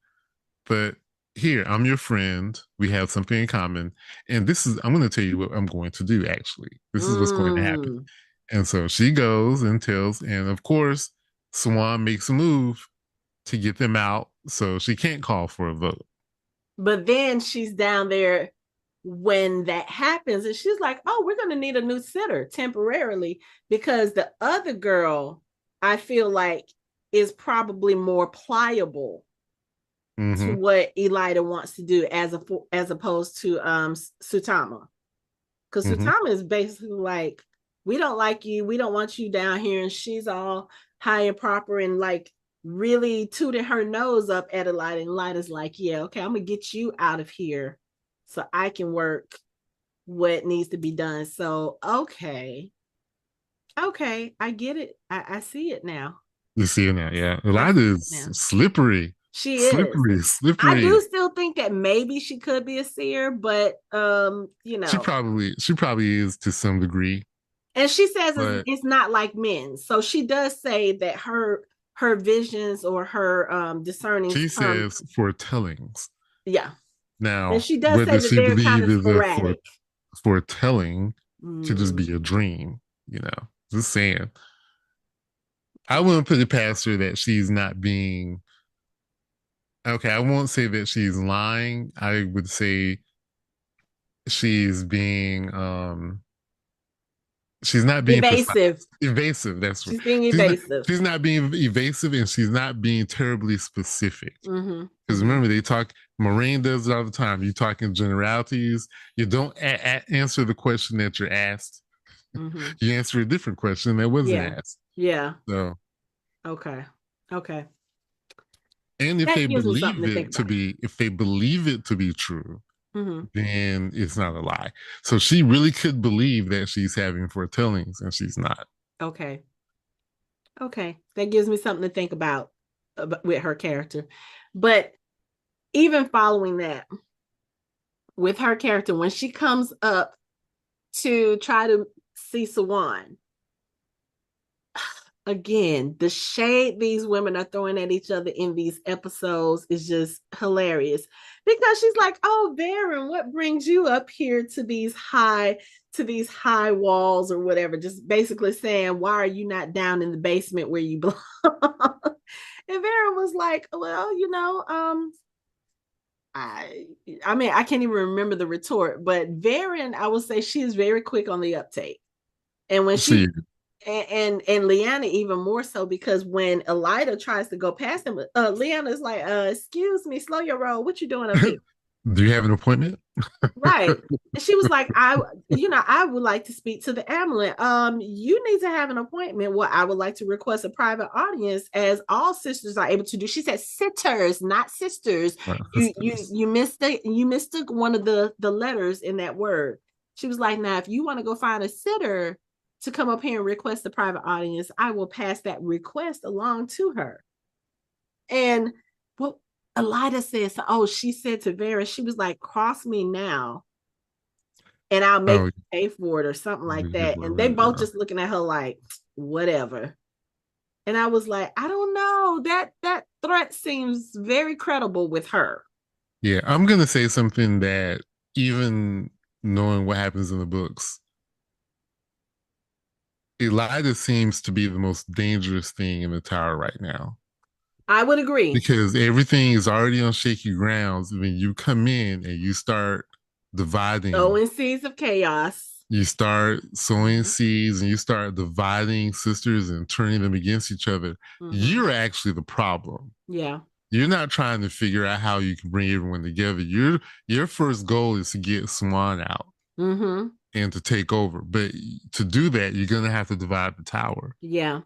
but here, I'm your friend. We have something in common, and this is. I'm going to tell you what I'm going to do. Actually, this is what's going to happen." Mm. And so she goes and tells, and of course, Swan makes a move to get them out, so she can't call for a vote. But then she's down there when that happens, and she's like, "Oh, we're going to need a new sitter temporarily because the other girl, I feel like, is probably more pliable to Mm-hmm. what Elaida wants to do as opposed to Sutama. Because Mm-hmm. Sutama is basically like, we don't like you, we don't want you down here, and she's all high and proper and like really tooting her nose up at Elaida. And Elaida's like, "Yeah, okay, I'm gonna get you out of here so I can work what needs to be done." So okay, I get it. I see it now. You see it now, yeah. I see Elaida it is now. slippery. She is. Slippery, I do slippery. still think that maybe she could be a seer, but She probably is to some degree, and she says but it's not like men. So she does say that her visions or her discernings she come, says foretellings. yeah. And Now, she does say whether that she they're kind believe of is a sporadic. foretelling could just Mm, be a dream, you know. Just saying. I wouldn't put it past her that she's not being okay. I won't say that she's lying. I would say she's being she's not being precise. evasive. Evasive, that's right. She's being She's not evasive. she's not being evasive and she's not being terribly specific. Mm-hmm. Because Mm-hmm. remember, they talk, Moraine does it all the time. You talk in generalities. You don't answer the question that you're asked. Mm-hmm. You answer a different question that wasn't Yeah. asked. Yeah. So, Okay. Okay. and if That they gives me something believe to think it to about. be, if they believe it to be true, Mm-hmm. then it's not a lie. So she really could believe that she's having foretellings and she's not. Okay. Okay. That gives me something to think about with her character. But even following that, with her character, when she comes up to try to see Sawan, again, the shade these women are throwing at each other in these episodes is just hilarious because she's like, "Oh, Baron, what brings you up here to these high walls or whatever?" Just basically saying, "Why are you not down in the basement where you belong?" And Baron was like, "Well, I I mean, I can't even remember the retort, but Varen, I would say she is very quick on the uptake. And when See, and Lyanna even more so because when Elaida tries to go past him, Lyanna's like, excuse me, slow your roll. What you doing up here? do you have an appointment? Right. And she was like, I would like to speak to the amulet. You need to have an appointment. Well, I would like to request a private audience, as all sisters are able to do. She said sitters, not sisters. You missed one of the letters in that word. She was like, now if you want to go find a sitter to come up here and request a private audience, I will pass that request along to her. And what Elaida says, oh, she said to Vera, she was like, cross me now and I'll make Oh, you pay for it or something like you that. blow And they it both down. just looking at her like, whatever. And I was like, I don't know. That threat seems very credible with her. Yeah, I'm gonna say something that even knowing what happens in the books, Elaida seems to be the most dangerous thing in the tower right now I would agree. because everything is already on shaky grounds. When you come in and you start dividing, Sowing seeds of chaos. you start sowing Mm-hmm. seeds and you start dividing sisters and turning them against each other, Mm-hmm. you're actually the problem. Yeah. You're not trying to figure out how you can bring everyone together. Your first goal is to get Swan out Mm-hmm. and to take over. But to do that, you're gonna have to divide the tower. Yeah.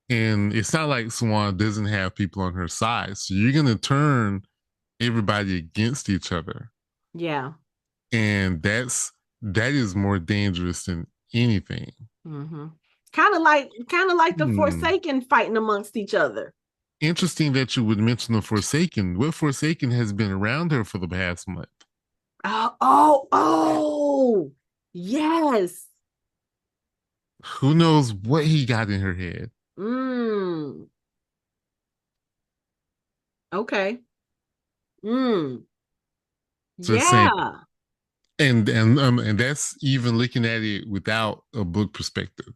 And it's not like Swan doesn't have people on her side. So you're gonna turn everybody against each other. Yeah. And that is more dangerous than anything. Mm-hmm. Kind of like the Hmm. Forsaken fighting amongst each other. Interesting that you would mention the Forsaken. What Forsaken has been around her for the past month? Oh, yes. Who knows what he got in her head? Mm, okay. Mm, Just saying. yeah. And that's even looking at it without a book perspective.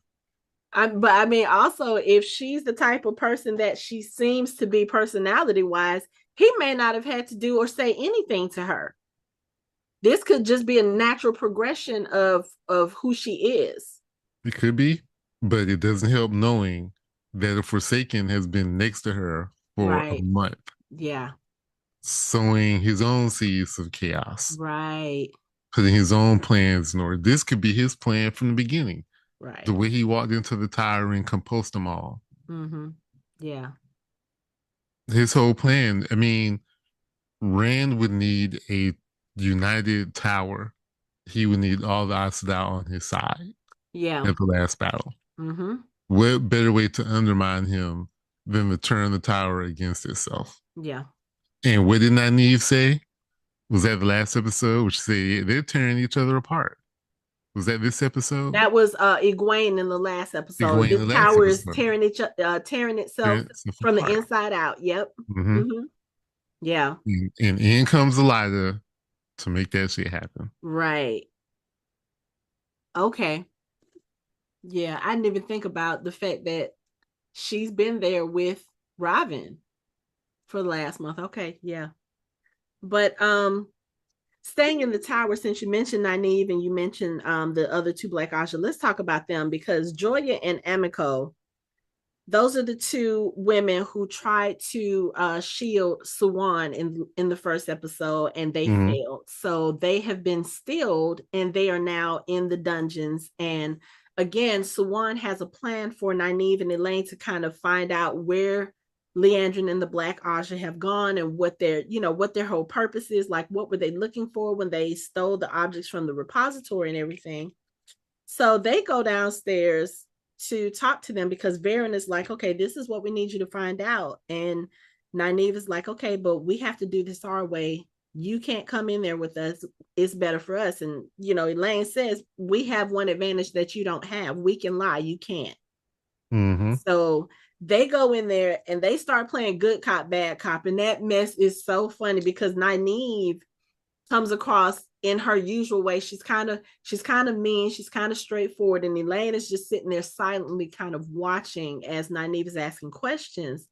But I mean, also, if she's the type of person that she seems to be personality wise, he may not have had to do or say anything to her. This could just be a natural progression of who she is. It could be, but it doesn't help knowing that a Forsaken has been next to her for a Right. month, Yeah. sowing his own seeds of chaos, Right. putting his own plans in order. This could be his plan from the beginning. The Right. way he walked into the tower and composed them all. Mm-hmm. Yeah. His whole plan. I mean, Rand would need a united tower. He would need all the Aes Sedai on his side Yeah. at the last battle. Mm-hmm. What better way to undermine him than to turn the tower against itself? Yeah. And what did Nynaeve say? Was that the last episode? Which said yeah, they're tearing each other apart. Was that this episode? That was Egwene in the last episode. Egwene in This the last tower is episode. tearing itself Tearing itself from the apart. inside out. Yep. Mm-hmm. Mm-hmm. Yeah. And in comes Elaida to make that shit happen. Right. Okay. Yeah, I didn't even think about the fact that she's been there with Robin for the last month. Okay, yeah. But staying in the tower, since you mentioned Nynaeve and you mentioned the other two Black Ajah, let's talk about them because Joya and Amiko, those are the two women who tried to shield Suwan in the first episode and they Mm-hmm. failed. So they have been stilled and they are now in the dungeons. And again, Suwan has a plan for Nynaeve and Elayne to kind of find out where Liandrin and the Black Ajah have gone and what their whole purpose is. Like, what were they looking for when they stole the objects from the repository and everything? So they go downstairs to talk to them because Varen is like, okay, this is what we need you to find out. And Nynaeve is like, okay, but we have to do this our way. You can't come in there with us. It's better for us. And, Elayne says, we have one advantage that you don't have. We can lie. You can't. Mm-hmm. So they go in there and they start playing good cop, bad cop. And that mess is so funny because Nynaeve comes across in her usual way. She's kind of mean, she's kind of straightforward, and Elayne is just sitting there silently kind of watching as Nynaeve is asking questions.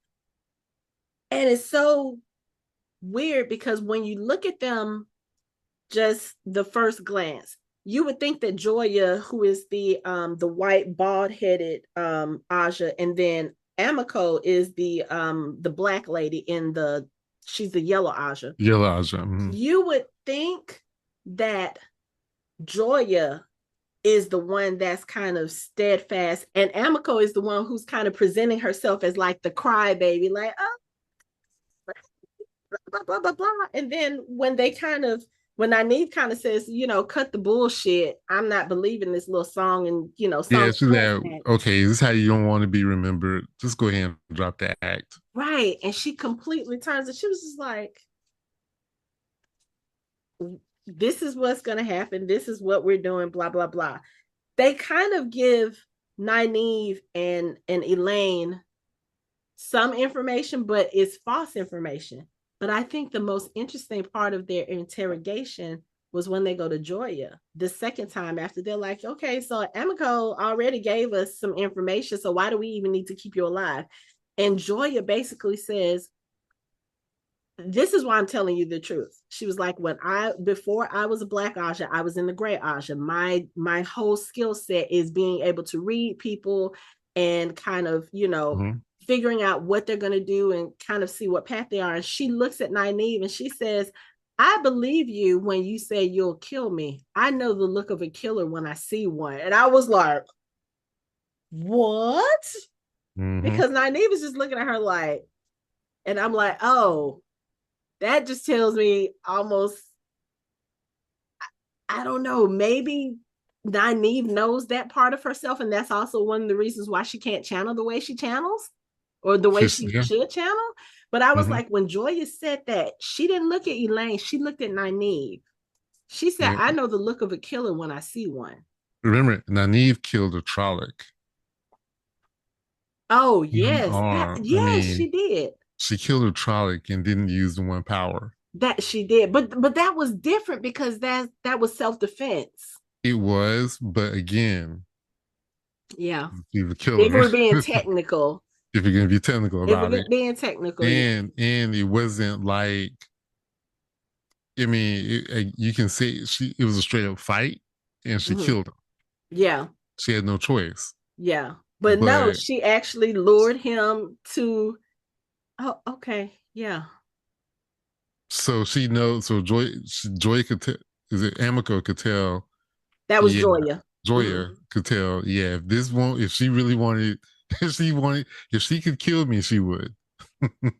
And it's so weird because when you look at them just the first glance, you would think that Joya, who is the white bald-headed Aja, and then Amiko is the black lady she's the yellow Aja. Yelaja. Mm-hmm. You would think that Joya is the one that's kind of steadfast, and Amiko is the one who's kind of presenting herself as like the crybaby, like, oh, blah, blah, blah, blah. And then when Nynaeve kind of says, cut the bullshit, I'm not believing this little song, and, Yeah, song she's that. Okay, this is how you don't want to be remembered. Just go ahead and drop that act. right. And she completely turns it. She was just like, this is what's going to happen. This is what we're doing, blah, blah, blah. They kind of give Nynaeve and Elayne some information, but it's false information. But I think the most interesting part of their interrogation was when they go to Joya the second time after they're like, okay, so Amiko already gave us some information, so why do we even need to keep you alive? And Joya basically says, this is why I'm telling you the truth. She was like, before I was a Black Ajah, I was in the Gray Ajah. My whole skill set is being able to read people and kind of, Mm-hmm. figuring out what they're going to do and kind of see what path they are. And she looks at Nynaeve and she says, I believe you when you say you'll kill me. I know the look of a killer when I see one. And I was like, what? Mm-hmm. Because Nynaeve is just looking at her like, and I'm like, oh, that just tells me almost, I don't know, maybe Nynaeve knows that part of herself, and that's also one of the reasons why she can't channel the way she channels or the way she Yeah. should channel. But I was Mm-hmm. like, when Joya said that, she didn't look at Elayne, she looked at Nynaeve. She said, Yeah. I know the look of a killer when I see one. Remember, Nynaeve killed a Trolloc Oh, in yes. arm. I Yes, she mean, did. she killed a Trolloc and didn't use the one power. That she did. But that was different because that was self-defense. It was, but again, Yeah. she's a If killer. we're being technical, If you're gonna be technical if about we're it, being technical, yeah. and it wasn't like I mean, you can say it was a straight up fight, and she Mm-hmm. killed him. Yeah. She had no choice. Yeah. But no, But she actually lured him to, oh, okay. Yeah. so she knows. So Joy could tell. Is it Amiko could tell? That was Yeah, Joya. Joya Mm-hmm. could tell. Yeah, if she really wanted, if she could kill me, she would.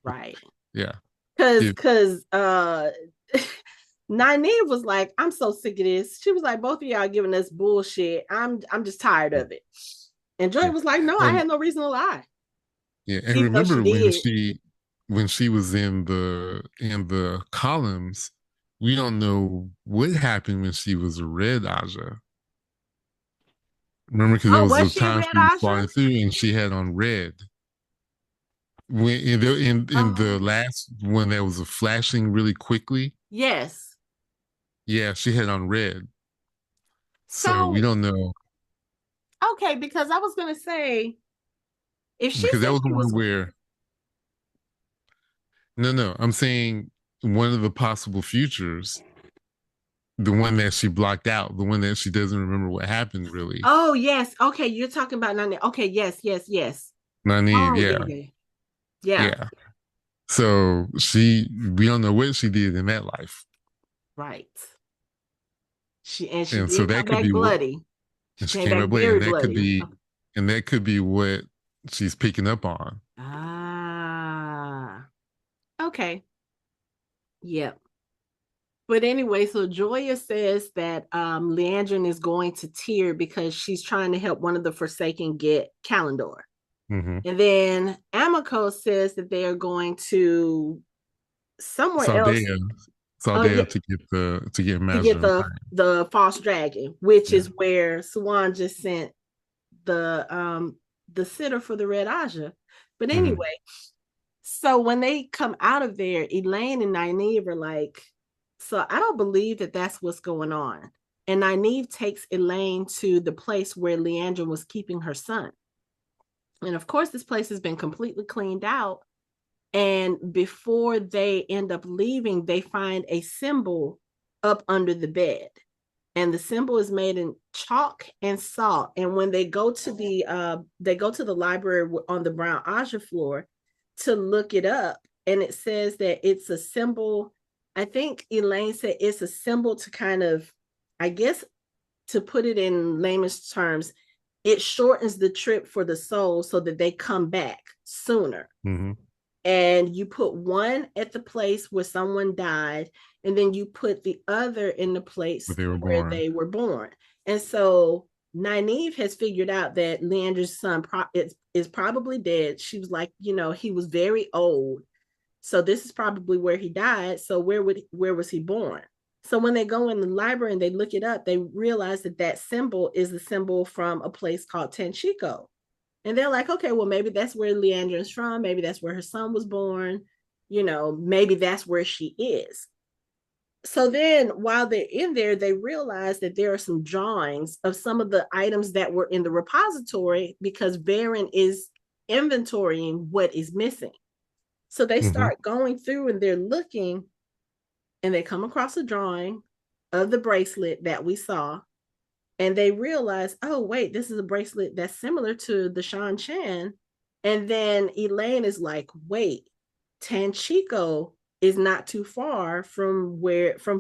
Right. Yeah. Cause If, cause Nynaeve was like, I'm so sick of this. She was like, both of y'all giving us bullshit. I'm just tired yeah. of it. And Joy Yeah. was like, no, I And had no reason to lie. yeah, and Even though she remember when did. she when she was in the columns, we don't know what happened when she was a red Aja. Remember, because there Oh, was a was she a time Red she was Ajah? flying through and she had on red. When in the Oh, last one that was a flashing really quickly, yes. yeah, she had on red. So we So, don't know okay, because I was gonna say, if she because said that was the she one was, where no, I'm saying one of the possible futures, the one that she blocked out, the one that she doesn't remember what happened really. oh yes, okay, you're talking about Nanya. Okay, yes, yes, yes. Nynaeve, Oh yeah, yeah, yeah, yeah. yeah. So we don't know what she did in that life, Right. She and so did that come could back be what, bloody. and She she came came back up late, very bloody. and that could be what she's picking up on. Ah, okay. Yep. But anyway, so Joya says that Liandrin is going to Tyr because she's trying to help one of the Forsaken get Kalendor. Mm-hmm. And then Amako says that they are going to somewhere else. Saldea, Oh yeah, Saldea to get to get Master and the false dragon, which yeah. is where Swan just sent the sitter for the Red Aja. But Mm-hmm. anyway, so when they come out of there, Elayne and Nynaeve are like, so I don't believe that that's what's going on. And Nynaeve takes Elayne to the place where Liandrin was keeping her son. And of course, this place has been completely cleaned out. And before they end up leaving, they find a symbol up under the bed. And the symbol is made in chalk and salt. And when they go to the library on the brown Aja floor to look it up, and it says that it's a symbol. I think Elayne said it's a symbol to kind of, I guess, to put it in layman's terms, it shortens the trip for the soul so that they come back sooner. Mm-hmm. And you put one at the place where someone died, and then you put the other in the Where place they were where born. they were born. And so Nynaeve has figured out that Leandra's son is probably dead. She was like, he was very old, so this is probably where he died. So where was he born? So when they go in the library and they look it up, they realize that that symbol is the symbol from a place called Tenchiko. And they're like, okay, well, maybe that's where Leandrin's from. Maybe that's where her son was born. Maybe that's where she is. So then while they're in there, they realize that there are some drawings of some of the items that were in the repository because Baron is inventorying what is missing. So they Mm-hmm. start going through and they're looking, and they come across a drawing of the bracelet that we saw, and they realize, oh wait, this is a bracelet that's similar to the Shan Chan. And then Elayne is like, wait, Tanchico is not too far from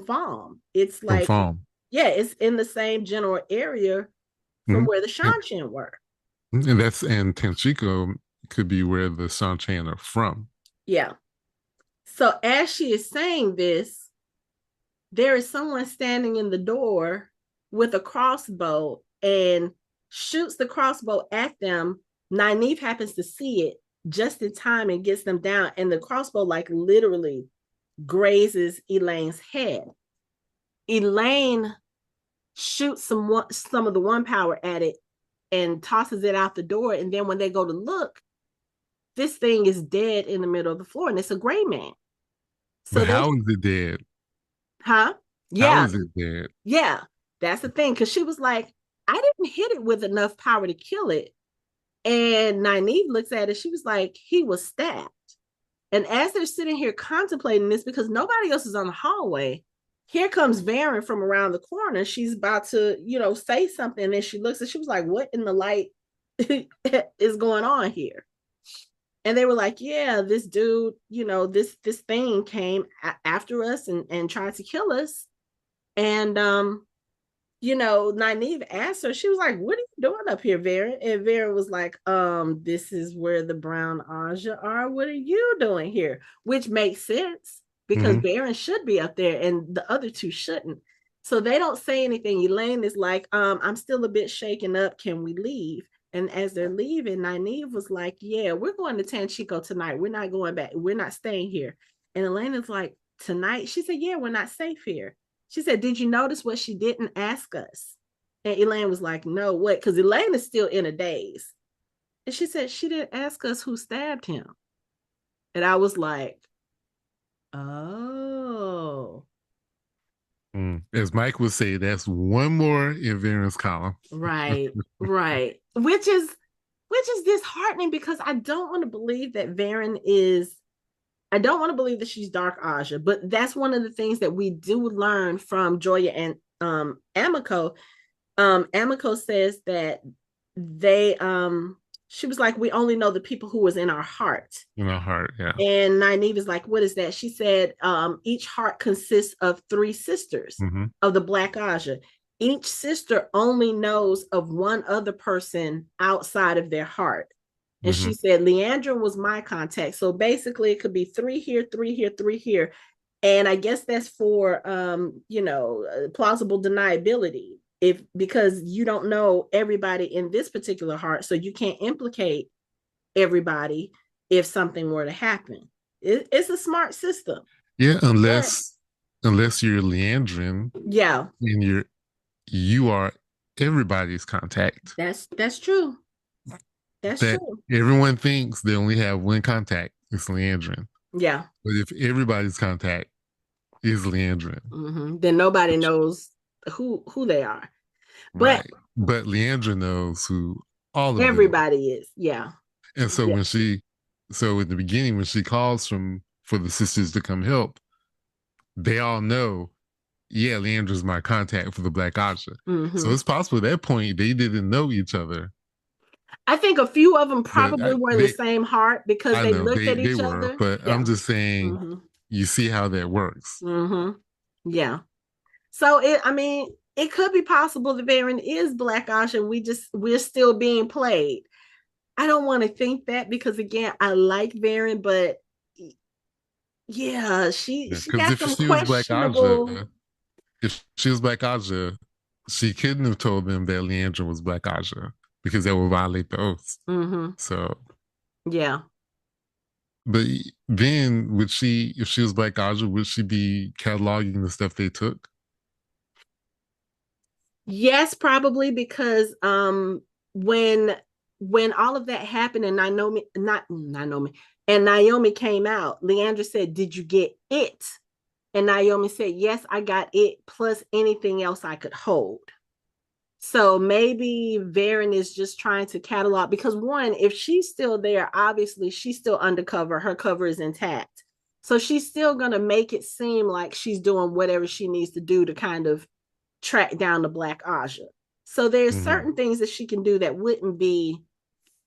Farm. It's From like, Farm. yeah, it's in the same general area from Mm-hmm. where the And, Shan Chan were. and Tenchiko could be where the Sanchan are from. Yeah. So as she is saying this, there is someone standing in the door with a crossbow and shoots the crossbow at them. Nynaeve happens to see it just in time and gets them down. And the crossbow, like, literally grazes Elayne's head. Elayne shoots some of the one power at it and tosses it out the door. And then when they go to look, this thing is dead in the middle of the floor, and it's a gray man. So But they, how is it dead? huh? How Yeah, is it dead? yeah, that's the thing. Because she was like, I didn't hit it with enough power to kill it. And Nynaeve looks at it. She was like, he was stabbed. And as they're sitting here contemplating this, because nobody else is on the hallway, here comes Varen from around the corner. She's about to, say something. And she looks and she was like, what in the light is going on here? And they were like, yeah, this dude, this thing came after us and tried to kill us. And Nynaeve asked her, she was like, what are you doing up here, Varen? And Varen was like, this is where the brown Aja are. What are you doing here? Which makes sense because Mm-hmm. Varen should be up there and the other two shouldn't. So they don't say anything. Elayne is like, I'm still a bit shaken up. Can we leave? And as they're leaving, Nynaeve was like, yeah, we're going to Tanchico tonight. We're not going back. We're not staying here. And Elena's like, tonight? She said, yeah, we're not safe here. She said, did you notice what she didn't ask us? And Elayne was like, no, what? Because Elayne is still in a daze. And she said, she didn't ask us who stabbed him. And I was like, oh. As Mike would say, that's one more in Varen's column. Right, right. Which is disheartening because I don't want to believe that Varen is I don't want to believe that she's Dark Aja, but that's one of the things that we do learn from Joya and Amiko. Amiko says that they she was like, we only know the people who was in our heart. In our heart, yeah. And Nynaeve is like, what is that? She said, each heart consists of 3 sisters of the Black Ajah. Each sister only knows of one other person outside of their heart. And she said, Liandrin was my contact. So basically it could be 3 here, 3 here, 3 here. And I guess that's for, plausible deniability. Because you don't know everybody in this particular heart, so you can't implicate everybody if something were to happen. It's a smart system. Yeah, unless you're Liandrin, yeah, and you are everybody's contact. That's true. That's that true. Everyone thinks they only have one contact. It's Liandrin. Yeah. But if everybody's contact is Liandrin, then nobody knows who they are. Right. But Liandrin knows who all of everybody is. Yeah. And so when so in the beginning, when she calls for the sisters to come help, they all know, yeah, Liandrin's my contact for the Black Ajah. So it's possible at that point they didn't know each other. I think a few of them probably were in the same heart because they looked at each other. But I'm just saying, you see how that works. Yeah. So it could be possible that Varen is Black Ajah and we're still being played. I don't want to think that because again, I like Varen, but yeah, she got some questionable. If she was Black Ajah, she couldn't have told them that Liandrin was Black Ajah because that would violate the oaths. So yeah. But then if she was Black Ajah, would she be cataloging the stuff they took? Yes, probably because when all of that happened and Naomi came out, Liandra said, "Did you get it?" And Naomi said, "Yes, I got it plus anything else I could hold." So maybe Varen is just trying to catalog because one, if she's still there, obviously she's still undercover. Her cover is intact. So she's still going to make it seem like she's doing whatever she needs to do to kind of track down the Black Ajah. So there's certain things that she can do that wouldn't be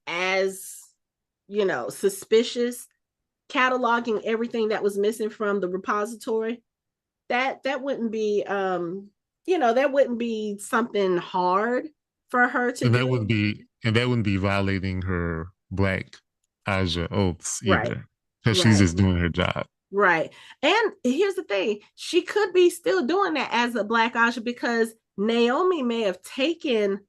as, suspicious. Cataloging everything that was missing from the repository, that wouldn't be that wouldn't be something hard for her to and do. That wouldn't be violating her Black Ajah oaths either. Because she's just doing her job. Right. And here's the thing, she could be still doing that as a Black Ajah because Naomi may have taken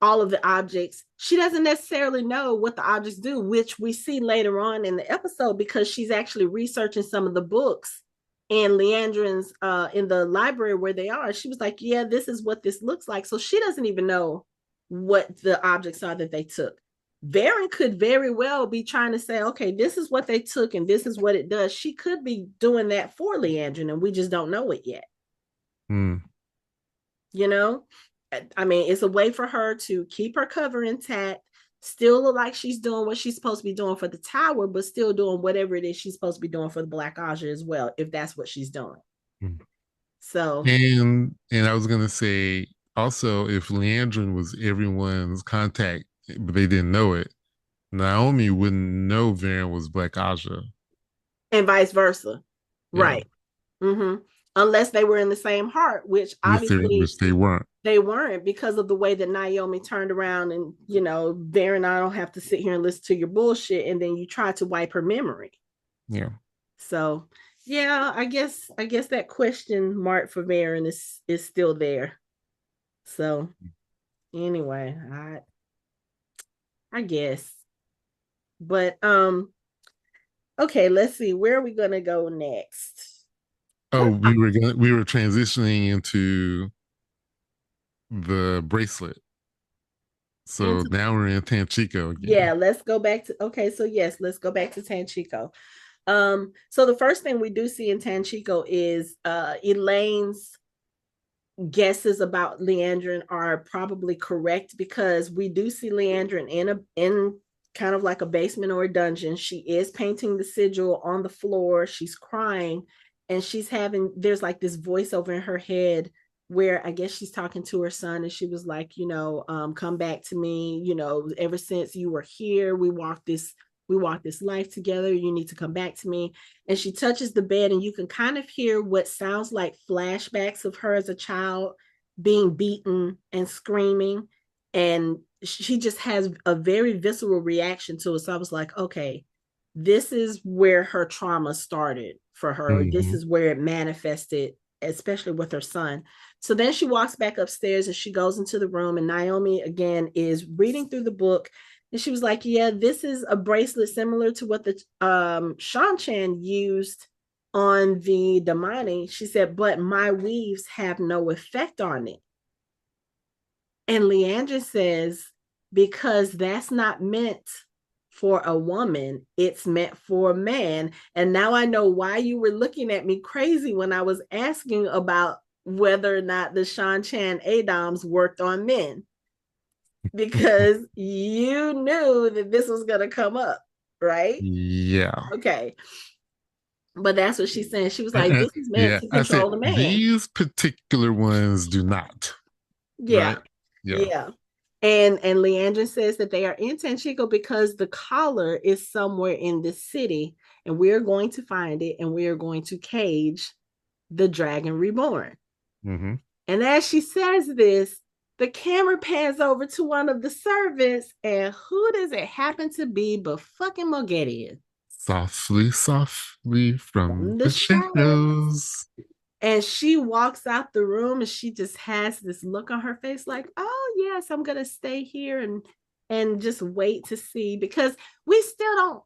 all of the objects. She doesn't necessarily know what the objects do, which we see later on in the episode because she's actually researching some of the books in Liandrin's in the library where they are. She was like, yeah, this is what this looks like. So she doesn't even know what the objects are that they took. Varen could very well be trying to say, okay, this is what they took and this is what it does. She could be doing that for Liandrin and we just don't know it yet. It's a way for her to keep her cover intact, still look like she's doing what she's supposed to be doing for the tower, but still doing whatever it is she's supposed to be doing for the Black Ajah as well, if that's what she's doing. So and I was gonna say also, if Liandrin was everyone's contact, but they didn't know it, Naomi wouldn't know Varen was Black Ajah. And vice versa. Yeah. Right. Unless they were in the same heart, which obviously they weren't. They weren't because of the way that Naomi turned around and, Varen, I don't have to sit here and listen to your bullshit. And then you try to wipe her memory. Yeah. So, yeah, I guess that question mark for Varen is still there. So, anyway, I guess. But okay, let's see. Where are we gonna go next? Oh, we were transitioning into the bracelet. So Into now we're in Tanchico again. yeah, let's go back to okay, so yes, let's go back to Tanchico. So the first thing we do see in Tanchico is Elayne's guesses about Liandrin are probably correct because we do see Liandrin in kind of like a basement or a dungeon. She is painting the sigil on the floor. She's crying, and she's having there's like this voice over in her head where I guess she's talking to her son, and she was like, come back to me. Ever since you were here, we walked this life together. You need to come back to me. And she touches the bed, and you can kind of hear what sounds like flashbacks of her as a child being beaten and screaming. And she just has a very visceral reaction to it. So I was like, okay, this is where her trauma started for her. This Mm-hmm. is where it manifested, especially with her son. So then she walks back upstairs and she goes into the room, and Naomi again is reading through the book. And she was like, yeah, this is a bracelet similar to what the Shan Chan used on the Damani. She said, but my weaves have no effect on it. And Leandra says, because that's not meant for a woman, it's meant for a man. And now I know why you were looking at me crazy when I was asking about whether or not the Shan Chan Adams worked on men, because you knew that this was going to come up, right? Yeah. Okay. But that's what she's saying. She was like, this is meant Yeah. to I said control the man. these particular ones do not. Yeah. Right? Yeah. Yeah. And Leandrin says that they are in Tanchico because the collar is somewhere in the city, and we're going to find it, and we are going to cage the Dragon Reborn. Mm-hmm. And as she says this, the camera pans over to one of the servants, and who does it happen to be but fucking Mogedion Softly, softly from from the the shadows? shadows. And she walks out the room, and she just has this look on her face like, oh yes, I'm gonna stay here and just wait to see, because we still don't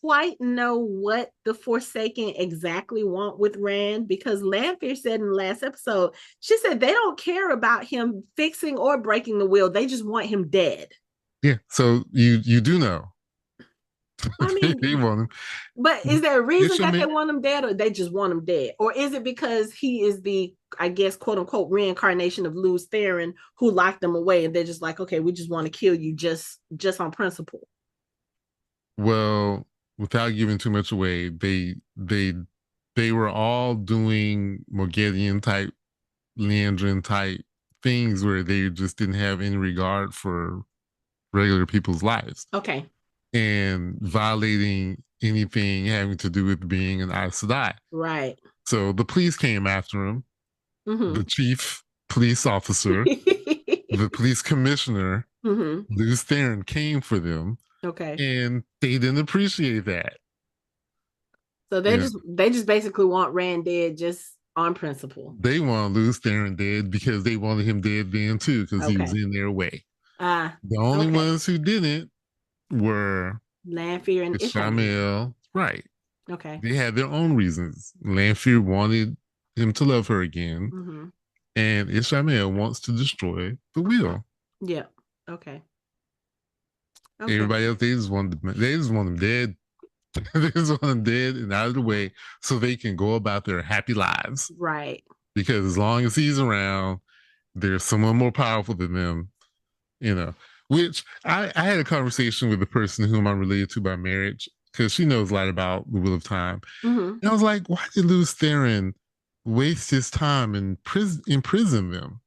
quite know what the Forsaken exactly want with Rand, because Lanfear said in the last episode, she said they don't care about him fixing or breaking the will, they just want him dead. Yeah. So you do know. I They mean, want but is him. there a reason It's your that they man. want him dead, or they just want him dead? Or is it because he is the, I guess, quote unquote, reincarnation of Luz Theron who locked them away, and they're just like, okay, we just want to kill you just on principle? Well, without giving too much away, they were all doing Morgedian type, Liandrin type things where they just didn't have any regard for regular people's lives Okay. and violating anything having to do with being an Aes Sedai. Right. So the police came after him. Mm-hmm. The chief police officer, the police commissioner, Mm-hmm. Luz Theron came for them, Okay. and they didn't appreciate that. So they You know, just they just basically want Rand dead just on principle. they want to lose Theron dead because they wanted him dead then too, because he was Okay. in their way. Ah, The only okay. ones who didn't were Lanfear and Ishamael. Shamel. Right. Okay. They had their own reasons. Lanfear wanted him to love her again, Mm-hmm. and Ishamael wants to destroy the wheel. Yeah. Okay. Okay. Everybody else, they just want him dead. They just want him dead and out of the way so they can go about their happy lives. Right. Because as long as he's around, there's someone more powerful than them, you know. Which I had a conversation with the person whom I'm related to by marriage because she knows a lot about the Wheel of Time. Mm-hmm. And I was like, why did Luz Theron waste his time and imprison them?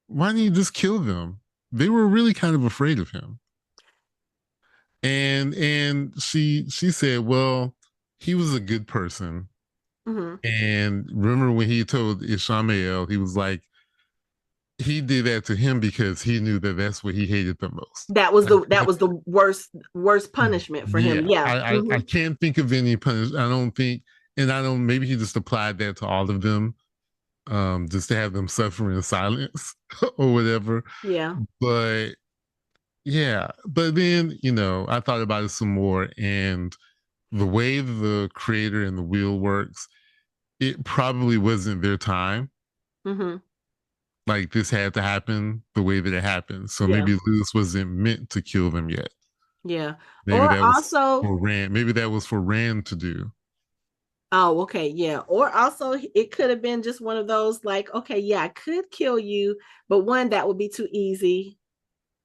Why didn't he just kill them? They were really kind of afraid of him. And she said, well, he was a good person. Mm-hmm. And remember when he told Ishamael, he was like, he did that to him because he knew that that's what he hated the most. That was the worst punishment for him. Yeah, Yeah. I Mm-hmm. can't think of any punishment. I don't think, and I don't. Maybe he just applied that to all of them, just to have them suffer in silence or whatever. Yeah. But yeah. But then, I thought about it some more, and the way the creator and the wheel works, it probably wasn't their time. Mm-hmm. Like this had to happen the way that it happened. So Yeah. maybe Lewis wasn't meant to kill them yet. Yeah. Maybe Or that was also, for Rand. Maybe that was for Rand to do. oh, okay, yeah. Or also, it could have been just one of those like, okay, yeah, I could kill you, but one, that would be too easy.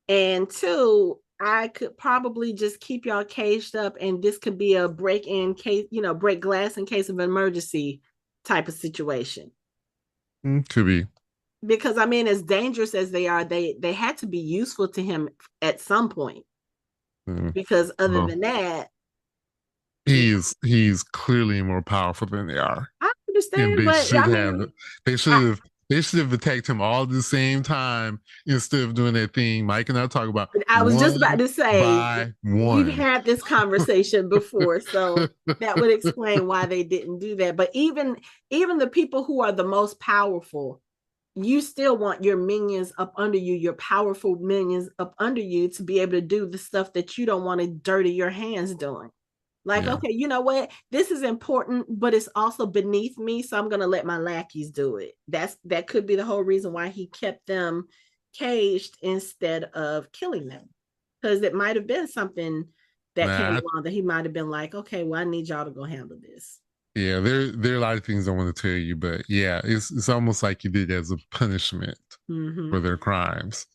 And two, I could probably just keep y'all caged up, and this could be a break in case, break glass in case of emergency type of situation. Could be. Because I mean, as dangerous as they are, they had to be useful to him at some point. Mm. Because other Well, than that, he's clearly more powerful than they are. I And understand, but I mean, they I, should have they should have attacked him all at the same time instead of doing that thing Mike and I talk about I was one just about to say by we've one. had this conversation before, so that would explain why they didn't do that. But even the people who are the most powerful, you still want your minions up under you, your powerful minions up under you, to be able to do the stuff that you don't want to dirty your hands doing. Like, Yeah. okay, you know what? This is important, but it's also beneath me, so I'm gonna let my lackeys do it. That could be the whole reason why he kept them caged instead of killing them, because it might have been something that came Nah, along that he might have been like, okay, well, I need y'all to go handle this. yeah, there are a lot of things I want to tell you, but yeah, it's almost like you did as a punishment Mm-hmm. for their crimes.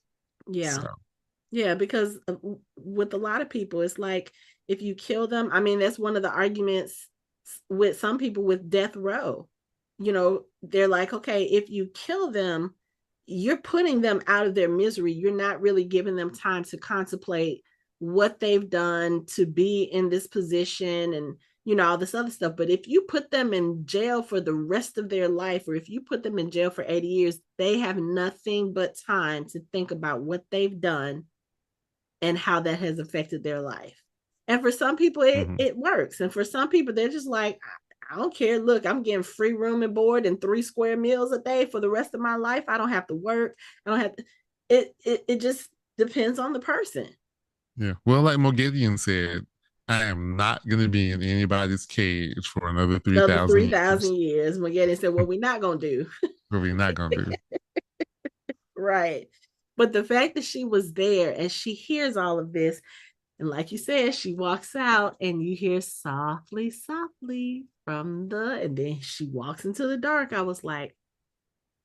Yeah. So Yeah, because with a lot of people, it's like if you kill them, I mean, that's one of the arguments with some people with death row. They're like, okay, if you kill them, you're putting them out of their misery. You're not really giving them time to contemplate what they've done to be in this position and, all this other stuff. But if you put them in jail for the rest of their life, or if you put them in jail for 80 years, they have nothing but time to think about what they've done and how that has affected their life. And for some people, mhm. it works. And for some people, they're just like, I don't care. Look, I'm getting free room and board and 3 square meals a day for the rest of my life. I don't have to work. I don't have to. It just depends on the person. Yeah. Well, like Moghedien said, I am not gonna be in anybody's cage for another three Another thousand 3,000 years. years. Magnetti said, what we're not going to do. What we're not gonna do. Right. But the fact that she was there and she hears all of this, and like you said, she walks out and you hear softly, softly and then she walks into the dark. I was like,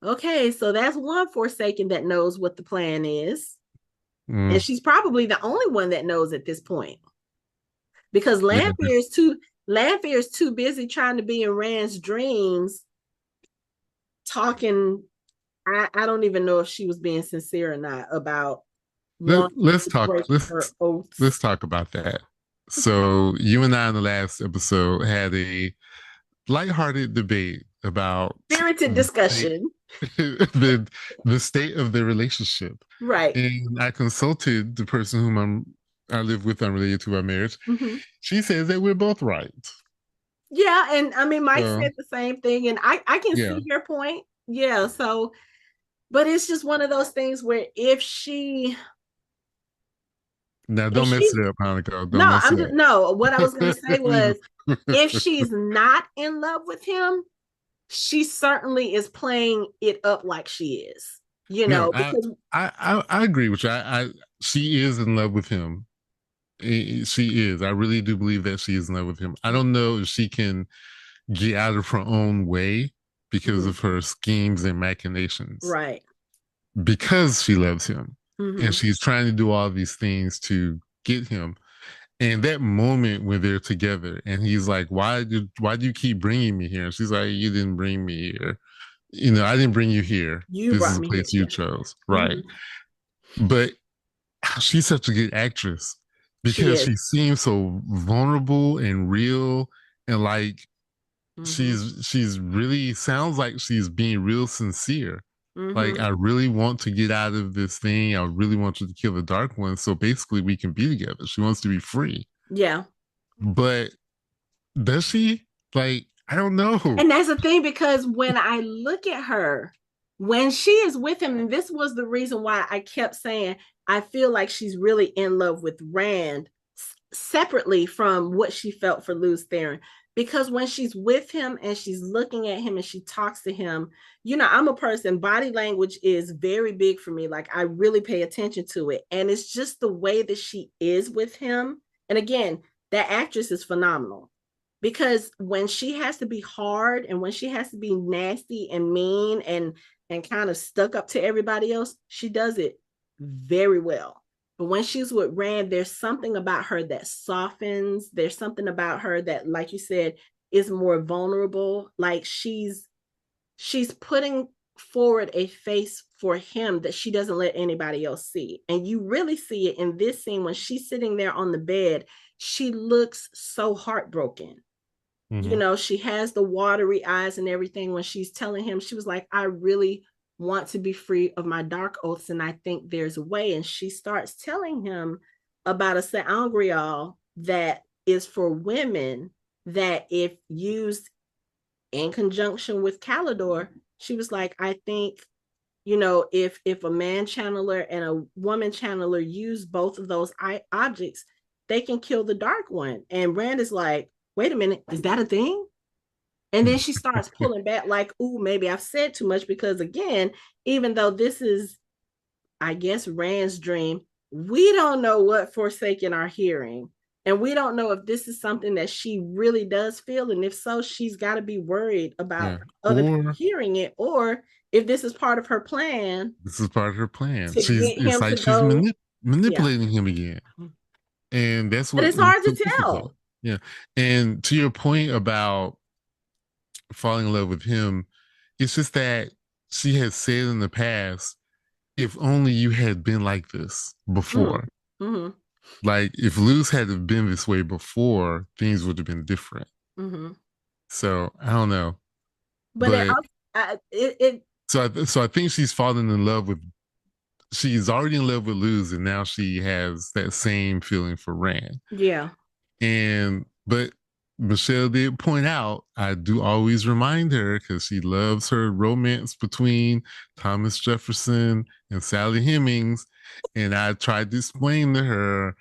okay, so that's one Forsaken that knows what the plan is. And Mm, she's probably the only one that knows at this point, because yeah. Lanfear is too busy trying to be in Rand's dreams, talking. I don't even know if she was being sincere or not about wanting Let's to talk. break her oaths. Let's talk about that. So you and I in the last episode had a lighthearted debate about Spirited the state, discussion. the state of the relationship, Right. and I consulted the person whom I live with, unrelated to our marriage. Mm-hmm. She says that we're both right. Yeah, and I mean, Mike So said the same thing, and I can yeah. see your point. Yeah, so, but it's just one of those things where Now if don't mess she's it up, Hanukkah. Don't no, mess I'm it just no. What I was gonna say was, up. if she's not in love with him, she certainly is playing it up like she is. No, Because I agree with you. She is in love with him. She is. I really do believe that she is in love with him. I don't know if she can get out of her own way because mm-hmm, of her schemes and machinations. right. Because she loves him, and Mm-hmm. she's trying to do all these things to get him. And that moment when they're together, and he's like, why do you keep bringing me here?" And she's like, "You didn't bring me here. I didn't bring you here. You This is brought a me here. place you Yeah. chose, right?" Mm-hmm. But she's such a good actress She because is. she seems so vulnerable and real, and like Mm-hmm. she's really sounds like she's being real sincere. Like, Mm-hmm. I really want to get out of this thing. I really want you to kill the Dark One, so basically we can be together. She wants to be free. Yeah. But does she? Like, I don't know. And that's the thing, because when I look at her, when she is with him, and this was the reason why I kept saying, I feel like she's really in love with Rand separately from what she felt for Lews Therin. Because when she's with him and she's looking at him and she talks to him, I'm a person, body language is very big for me. Like, I really pay attention to it. And it's just the way that she is with him. And again, that actress is phenomenal, because when she has to be hard and when she has to be nasty and mean and kind of stuck up to everybody else, she does it very well. But when she's with Rand, there's something about her that softens. There's something about her that, like you said, is more vulnerable. Like, she's putting forward a face for him that she doesn't let anybody else see. And you really see it in this scene when she's sitting there on the bed. She looks so heartbroken. Mm-hmm. She has the watery eyes and everything. When she's telling him, she was like, I really want to be free of my dark oaths, and I think there's a way. And she starts telling him about a sangreal that is for women, that if used in conjunction with Calidor, she was like, I think, if a man channeler and a woman channeler use both of those objects, they can kill the dark one. And Rand is like, wait a minute, is that a thing? And then she starts pulling back, like, ooh, maybe I've said too much, because again, even though this is, I guess, Rand's dream, we don't know what Forsaken are hearing. And we don't know if this is something that she really does feel. And if so, she's got to be worried about Yeah. other people Or hearing it, or if this is part of her plan this is part of her plan. to get It's him like to she's go. Yeah. manipulating him again. And that's But what it's was hard so to difficult. tell. Yeah. And to your point about falling in love with him, it's just that she has said in the past, if only you had been like this Mm. before. Mm-hmm. Like if Luz had been this way before, things would have been different. Mm-hmm. So I don't know, But but it so I think she's fallen in love with. She's already in love with Luz, and now she has that same feeling for Rand. yeah. And but Michelle did point out, I do always remind her because she loves her romance between Thomas Jefferson and Sally Hemings. And I tried to explain to her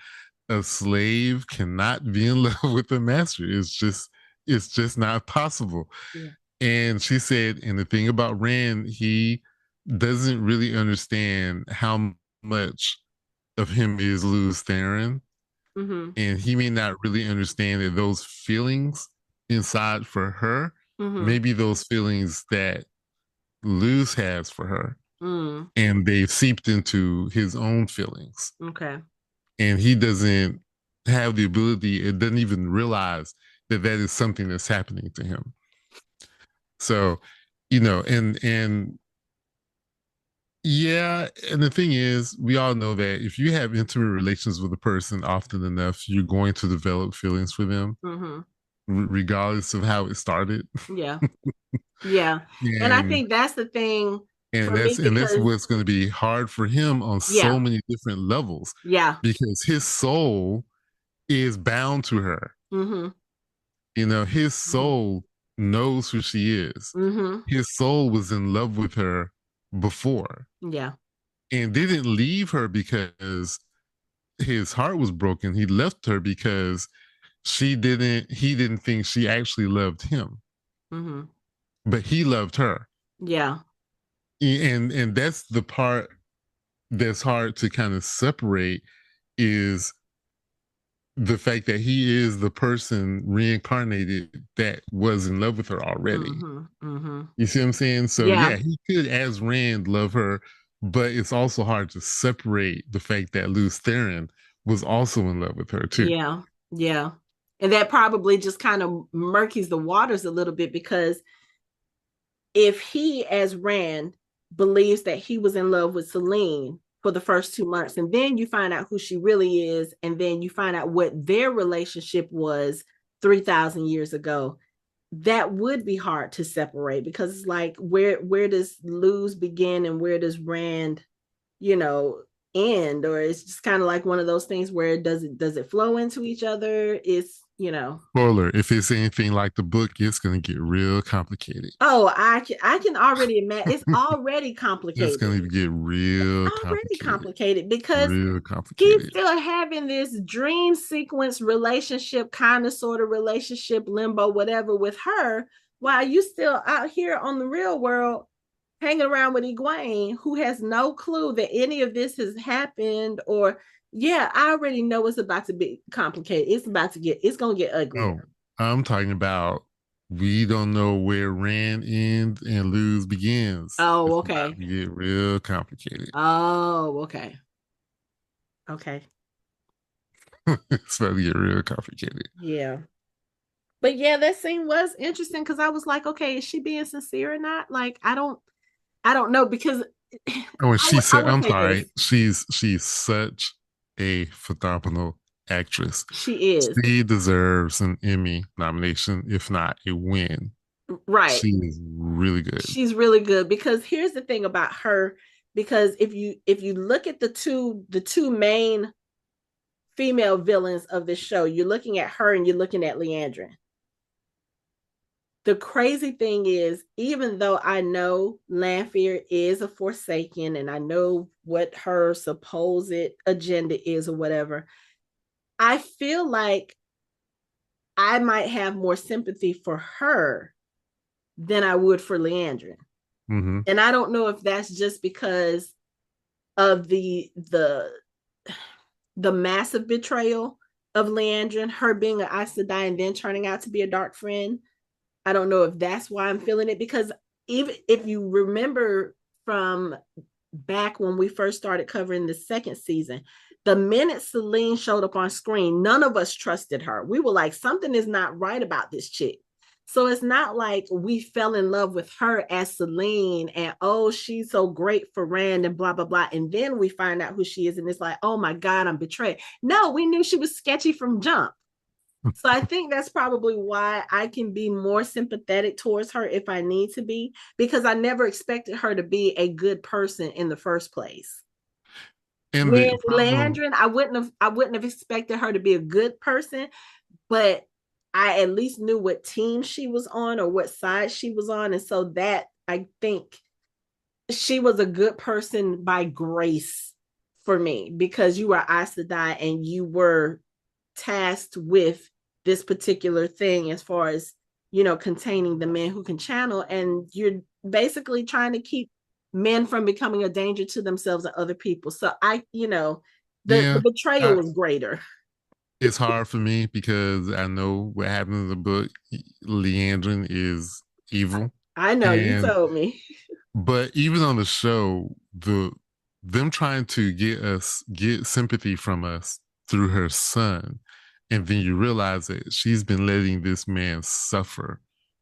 a slave cannot be in love with a master. It's just not possible. Yeah. And she said, and the thing about Rand, he doesn't really understand how much of him is Luz Theron, Mm-hmm. and he may not really understand that those feelings inside for her, Mm-hmm. maybe those feelings that Luz has for her, Mm. and they've seeped into his own feelings, Okay. and he doesn't have the ability, it doesn't even realize that that is something that's happening to him. So, and yeah, and the thing is, we all know that if you have intimate relations with a person often enough, you're going to develop feelings for them, Mm-hmm. regardless of how it started. Yeah. Yeah. And I and think that's the thing and for me, that's because what's going to be hard for him on so yeah. many different levels, Yeah. because his soul is bound to her. Mm-hmm. His Mm-hmm. soul knows who she is. Mm-hmm. His soul was in love with her before Yeah. and didn't leave her because his heart was broken. He left her because he didn't think she actually loved him, Mm-hmm. but he loved her. Yeah. And that's the part that's hard to kind of separate, is the fact that he is the person reincarnated that was in love with her already. Mm-hmm. Mm-hmm. You see what I'm saying? So Yeah. yeah, he could, as Rand, love her, but it's also hard to separate the fact that Lews Therin was also in love with her too. Yeah. Yeah. And that probably just kind of murkies the waters a little bit, because if he, as Rand, believes that he was in love with Selene for the first 2 months, and then you find out who she really is, and then you find out what their relationship was 3,000 years ago, that would be hard to separate, because it's like, where does Luz begin and where does Rand, you know, end, or it's just kind of like one of those things where does it flow into each other? It's, Spoiler, if it's anything like the book, it's going to get real complicated. oh, I can already imagine it's already It's complicated. going to get It's real already complicated. complicated because Real he's complicated. still having this dream sequence relationship, kind of sort of relationship, limbo, whatever, with her, while you still out here on the real world hanging around with Egwene, who has no clue that any of this has happened. Or, yeah, I already know it's about to be complicated. It's gonna get Oh, uglier. I'm talking about we don't know where Rand ends and Luz begins. Oh, It's about okay. to get real complicated. Oh, okay. Okay. It's about to get real complicated. Yeah. But yeah, that scene was interesting because I was like, okay, is she being sincere or not? Like, I don't know, because Oh, and she I said, would I'm say this. sorry, she's such a phenomenal actress. She is. She deserves an Emmy nomination, if not a win. Right. She is really good. She's really good, because here's the thing about her, because if you look at the two main female villains of this show, you're looking at her and you're looking at Liandrin. The crazy thing is, even though I know Lanfear is a Forsaken and I know what her supposed agenda is or whatever, I feel like I might have more sympathy for her than I would for Liandrin. Mm-hmm. And I don't know if that's just because of the massive betrayal of Liandrin, her being an Aes Sedai and then turning out to be a dark friend. I don't know if that's why I'm feeling it, because even if you remember from back when we first started covering the second season, the minute Selene showed up on screen, none of us trusted her. We were like, something is not right about this chick. So it's not like we fell in love with her as Selene and, oh, she's so great for Rand and blah, blah, blah. And then we find out who she is. And it's like, oh my God, I'm betrayed. No, we knew she was sketchy from jump. So I think that's probably why I can be more sympathetic towards her if I need to be, because I never expected her to be a good person in the first place. And the With problem, Landrin, I wouldn't have expected her to be a good person, but I at least knew what team she was on or what side she was on. And so that, I think, she was a good person by grace for me, because you were Aes Sedai and you were tasked with this particular thing, as far as, containing the men who can channel, and you're basically trying to keep men from becoming a danger to themselves and other people. So the yeah, betrayal I, was greater. it's hard for me because I know what happened in the book. Leandrin is evil, I know, you and told me. but even on the show, them trying to get sympathy from us through her son, and then you realize that she's been letting this man suffer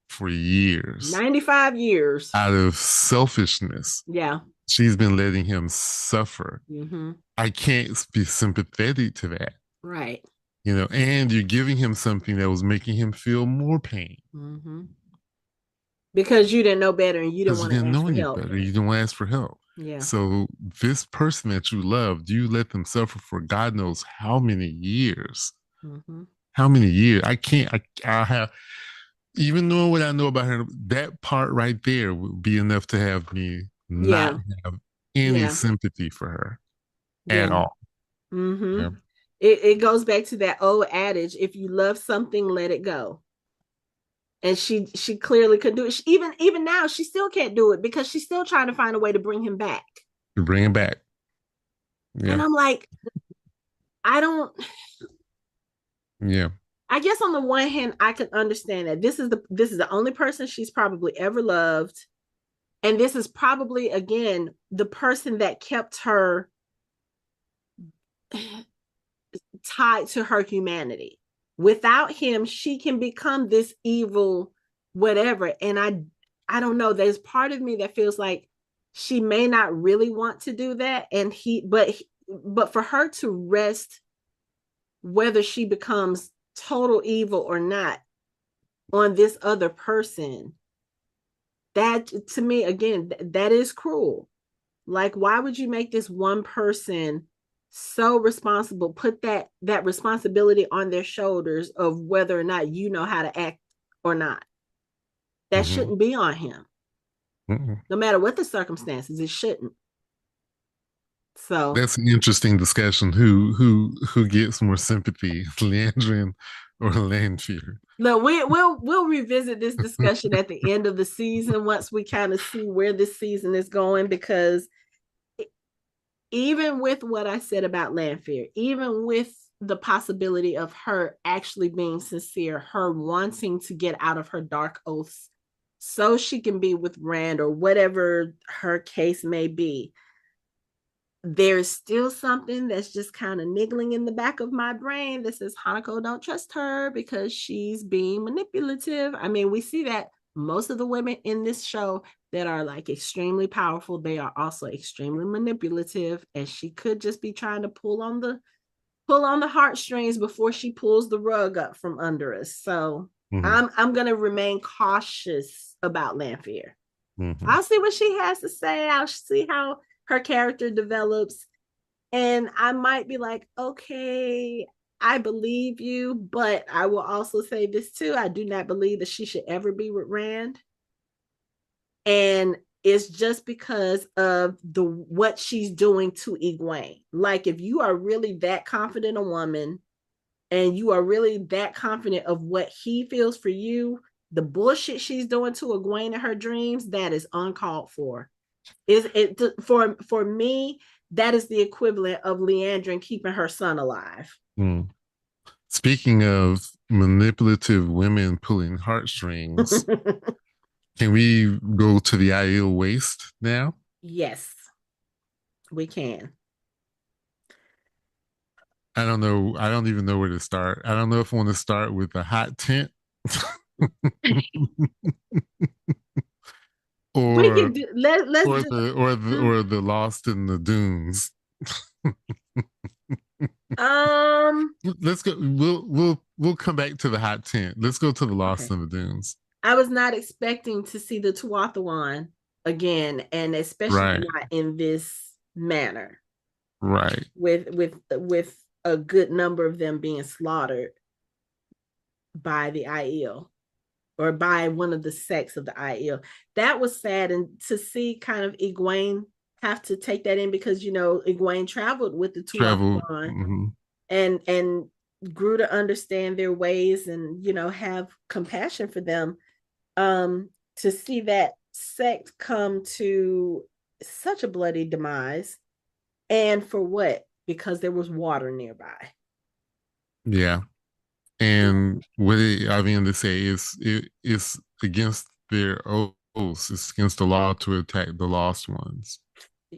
for years 95 years. out of selfishness. Yeah. She's been letting him suffer. Mm-hmm. I can't be sympathetic to that, Right. and you're giving him something that was making him feel more pain Mm-hmm. Because you didn't know better and you didn't because you want to didn't ask know for any help. better. You didn't want to ask for help. Yeah. So this person that you loved, you let them suffer for God knows how many years. Mm-hmm. How many years? I can't. I have even knowing what I know about her. That part right there would be enough to have me not Yeah. have any Yeah. sympathy for her at Yeah. all. Mm-hmm. Yeah. It goes back to that old adage: if you love something, let it go. And she clearly could do it. Even now, she still can't do it because she's still trying to find a way to bring him back. To bring it back. And Yeah. I'm like, I don't. Yeah. I guess on the one hand, I can understand that this is the only person she's probably ever loved, and this is probably, again, the person that kept her tied to her humanity. Without him, she can become this evil whatever. And I don't know. There's part of me that feels like she may not really want to do that. And but for her to rest, whether she becomes total evil or not, on this other person, that, to me, again, that is cruel. Like, why would you make this one person so responsible, put that responsibility on their shoulders of whether or not you know how to act or not? That Mm-hmm. shouldn't be on him. Mm-hmm. No matter what the circumstances, it shouldn't. So That's an interesting discussion. Who gets more sympathy, Liandrin or Lanfear? look, we'll revisit this discussion at the end of the season once we kind of see where this season is going, because even with what I said about Lanfear, even with the possibility of her actually being sincere, her wanting to get out of her dark oaths so she can be with Rand or whatever her case may be, there's still something that's just kind of niggling in the back of my brain that says Hanako don't trust her because she's being manipulative. I mean, we see that most of the women in this show that are like extremely powerful, they are also extremely manipulative, and she could just be trying to pull on the heartstrings before she pulls the rug up from under us. So Mm-hmm. I'm gonna remain cautious about Lanfear. Mm-hmm. I'll see what she has to say. I'll see how her character develops. And I might be like, okay, I believe you, but I will also say this too. I do not believe that she should ever be with Rand. And it's just because of the what she's doing to Egwene. Like, if you are really that confident a woman and you are really that confident of what he feels for you, the bullshit she's doing to Egwene in her dreams, that is uncalled for. Is it for me? That is the equivalent of Liandrin keeping her son alive. Mm. Speaking of manipulative women pulling heartstrings, can we go to the ideal waist now? Yes, we can. I don't know. I don't even know where to start. I don't know if I want to start with a hot tent We can or do. Let's do. the Lost in the Dunes. Um. Let's go. We'll come back to the hot tent. Let's go to the Lost Okay. in the Dunes. I was not expecting to see the Tuathawan again, and especially Right. not in this manner, Right. with a good number of them being slaughtered by the Aiel, or by one of the sects of the Aiel. That was sad, and to see kind of Egwene have to take that in, because Egwene traveled with the Travel. Tuathawan Mm-hmm. and grew to understand their ways, and have compassion for them. To see that sect come to such a bloody demise, and for what? Because there was water nearby. Yeah. And what Aviendha say is it's against their oaths. It's against the law to attack the lost ones.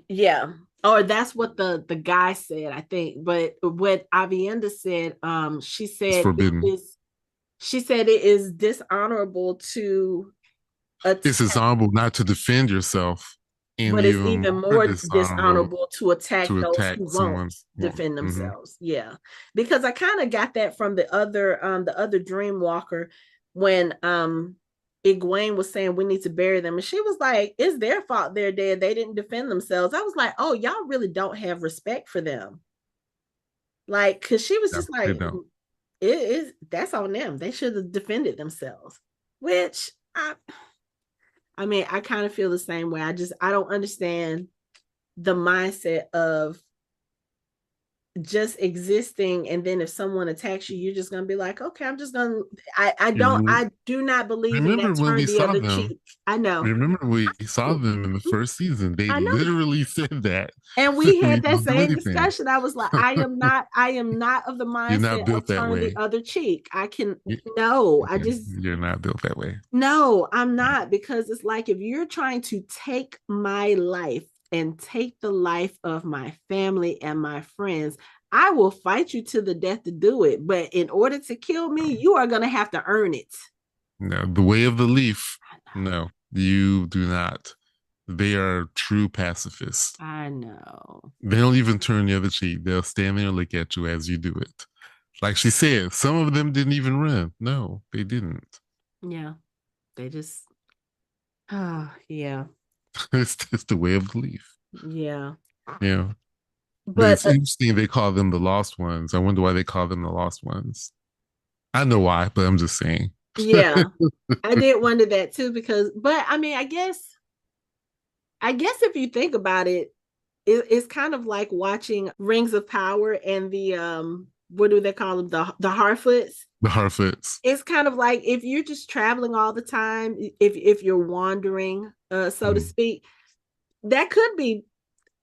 Yeah. Or that's what the guy said, I think. But what Avienda said, It's forbidden. she said it is dishonorable to It's attack, dishonorable not to defend yourself, and but it's even even more more dishonorable dishonorable to attack to those who attack won't someone. defend Mm-hmm. themselves. Yeah. Because I kind of got that from the other dream walker, when Egwene was saying we need to bury them, and she was like, it's their fault they're dead, they didn't defend themselves. I was like, oh, y'all really don't have respect for them. Like, because she was Yeah, just they like, don't. it is, that's on them, they should have defended themselves. Which I mean, I kind of feel the same way. I don't understand the mindset of just existing, and then if someone attacks you, you're just gonna be like, okay, I'm just gonna. I do not believe in that Remember when turn we the saw other them? cheek. I know. Remember we saw them in the first season. They I know. literally said that And we we had that don't do same anything. discussion. I was like, I am not of the You're mindset not of built that turn the way. other cheek. I can You, no, I just you're not built that way. no, I'm not, because it's like, if you're trying to take my life and take the life of my family and my friends, I will fight you to the death to do it. But in order to kill me, you are going to have to earn it. No, the way of the leaf. No, you do not. They are true pacifists. I know. They don't even turn the other cheek. They'll stand there and look at you as you do it. Like she said, some of them didn't even run. No, they didn't. Yeah. They just, oh, yeah. It's just the way of the leaf. Yeah. Yeah. But But it's interesting they call them the lost ones. I wonder why they call them the lost ones. I know why, but I'm just saying. yeah, I did wonder that too because but I mean, I guess if you think about it, it's kind of like watching Rings of Power and the what do they call them? The Harfoots. The Harfoots. It's kind of like if you're just traveling all the time, if you're wandering, so to Mm. speak, that could be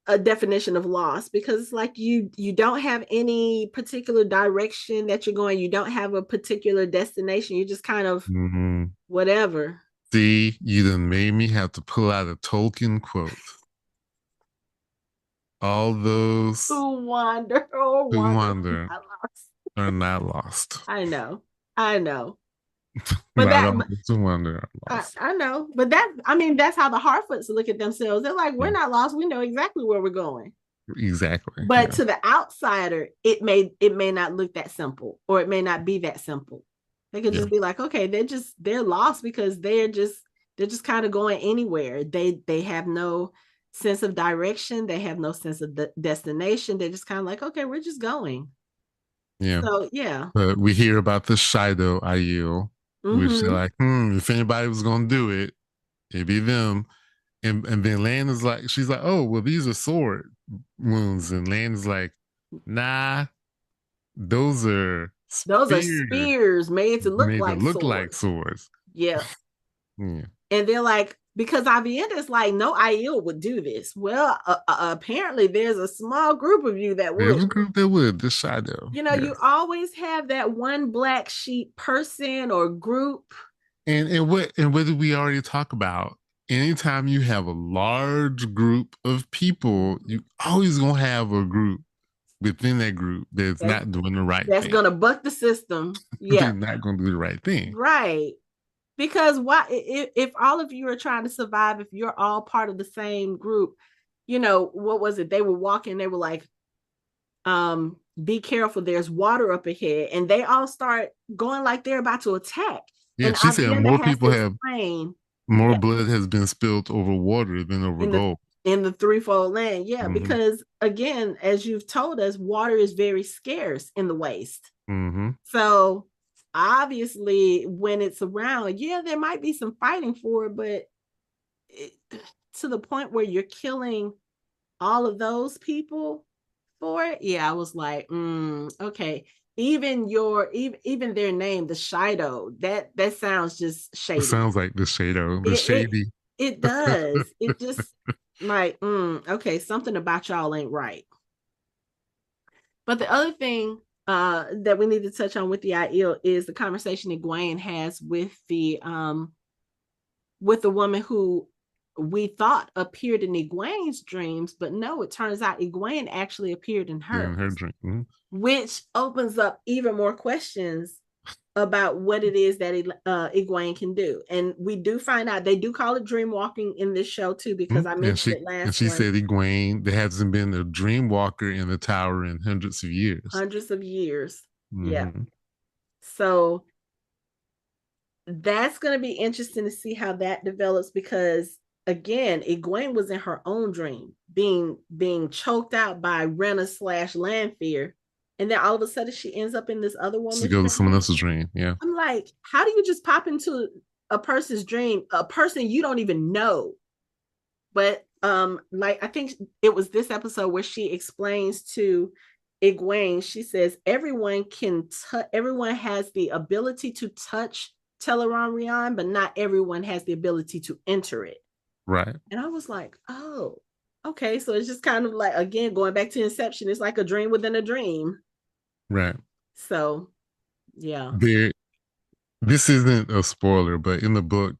a definition of loss because it's like you don't have any particular direction that you're going. You don't have a particular destination. You're just kind of Mm-hmm. whatever. See, you done made me have to pull out a Tolkien quote. All those Who wander or who wander wander not lost. are not lost. I know, I know, but Not that all those who wander are lost. I know, but that I mean that's how the Harfoots look at themselves. They're like, we're Yeah, not lost. We know exactly where we're going. exactly. But Yeah, to the outsider, it may not look that simple, or it may not be that simple. They could yeah, just be like, okay, they're lost because they're just kind of going anywhere. They have no sense of direction. They have no sense of the destination. They're just kind of like, okay, we're just going. yeah. So yeah. But we hear about the Shido Aiel, which they're Mm-hmm. like, if anybody was gonna do it, it'd be them. And then Lan is like, she's like, oh, well, these are sword wounds. And Lan is like, nah, those are Those are spears spears made to look made to like look like swords. swords. Yeah. Yeah. And they're like, because Aviendha is like, no Aiel would do this. Well, apparently there's a small group of you that There's would. a group that would, this Shido. You know, you Yes. always have that one black sheep person or group. And what did we already talk about? Anytime you have a large group of people, you always gonna have a group within that group that's That's not doing the right that's thing. gonna buck the system. They're Yeah, not gonna do the right thing. right. Because why if all of you are trying to survive, if you're all part of the same group, you know, what was it? They were walking, they were like, be careful, there's water up ahead, and they all start going like they're about to attack. Yeah, And she said Avienda more has to people have explain, more yeah, blood has been spilled over water than over in the gold. threefold land, yeah, Mm-hmm. because again, as you've told us, water is very scarce in the waste. Mm-hmm. So obviously, when it's around, yeah, there might be some fighting for it, but it, to the point where you're killing all of those people for it, yeah, I was like, okay. Even their name, the Shido, that sounds just It shady. sounds like the Shado, the It it shady. it does. It just like, okay, something about y'all ain't right. But the other thing that we need to touch on with the IEL is the conversation that Egwene has with the woman who we thought appeared in Egwene's dreams, but no, it turns out Egwene actually appeared in Yeah, hers, in her drink. Mm-hmm. which opens up even more questions about what it is that Egwene can do. And we do find out they do call it dream walking in this show too, because I And mentioned she it and last she one. said, Egwene, there hasn't been a dream walker in the tower in hundreds of years. Hundreds of years. Yeah. Mm-hmm. So that's going to be interesting to see how that develops because again, Egwene was in her own dream, being choked out by Rena slash Lanfear, and then all of a sudden she ends up in this other To woman's go to someone dream. else's dream. Yeah. I'm like, how do you just pop into a person's dream, a person you don't even know? But like I think it was this episode where she explains to Egwene, she says everyone has the ability to touch Teleron Rion, but not everyone has the ability to enter it. Right. And I was like, oh, okay. So it's just kind of like again going back to Inception, it's like a dream within a dream. Right. So yeah. There this isn't a spoiler, but in the book,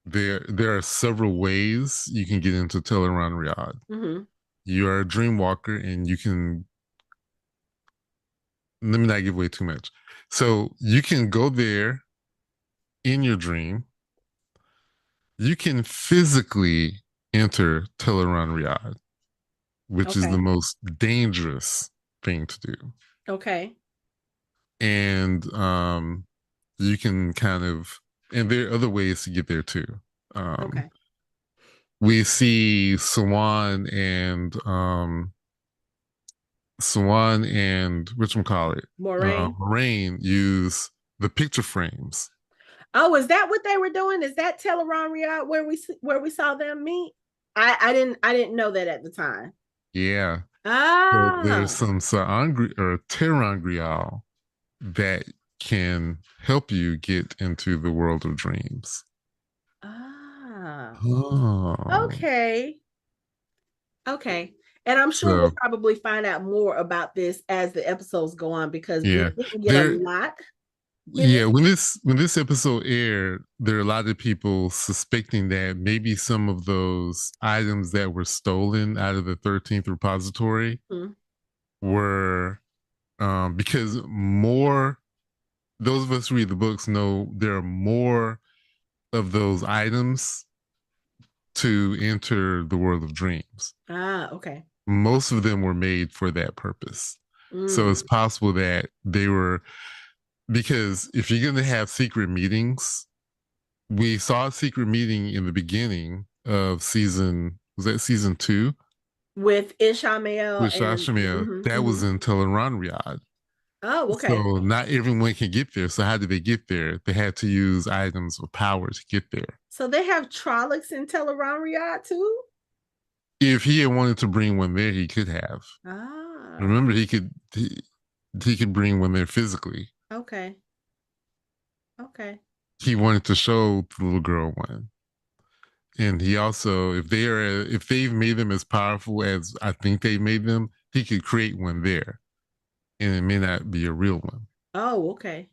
there are several ways you can get into Teleron Riyadh. Mm-hmm. You are a dream walker and you can let me not give away too much. So you can go there in your dream. You can physically enter Teleron Riyadh, which is the Okay. most dangerous thing to do. Okay. And you can kind of and there are other ways to get there too. Um, Okay. we see Swan and whatchamacallit, Moraine. Moraine use the picture frames. Oh, is that what they were doing? Is that Teleron Riyadh where we saw them meet? I didn't know that at the time. Yeah. So there's Ah, some Sa'angri or Terangrial that can help you get into the world of dreams. ah, Oh. okay, okay. And I'm sure we'll So probably find out more about this as the episodes go on because we yeah. didn't get a There lot in yeah, this. when this episode aired, there are a lot of people suspecting that maybe some of those items that were stolen out of the 13th repository Hmm. were because more those of us who read the books know there are more of those items to enter the world of dreams. Ah, okay. Most of them were made for that purpose. So it's Mm. possible that they were because if you're going to have secret meetings, we saw a secret meeting in the beginning of was that season 2 With Ishamel with and Shashmir? That was in Teleron Riyadh. oh, okay. So not everyone can get there. So how did they get there? They had to use items of power to get there. So they have Trollocs in Teleron Riyadh too? If he had wanted to bring one there, he could have. Ah, Remember, he could bring one there physically. okay. Okay. He wanted to show the little girl one, and he also, if they've made them as powerful as I think they made them, he could create one there, and it may not be a real one. Oh, okay.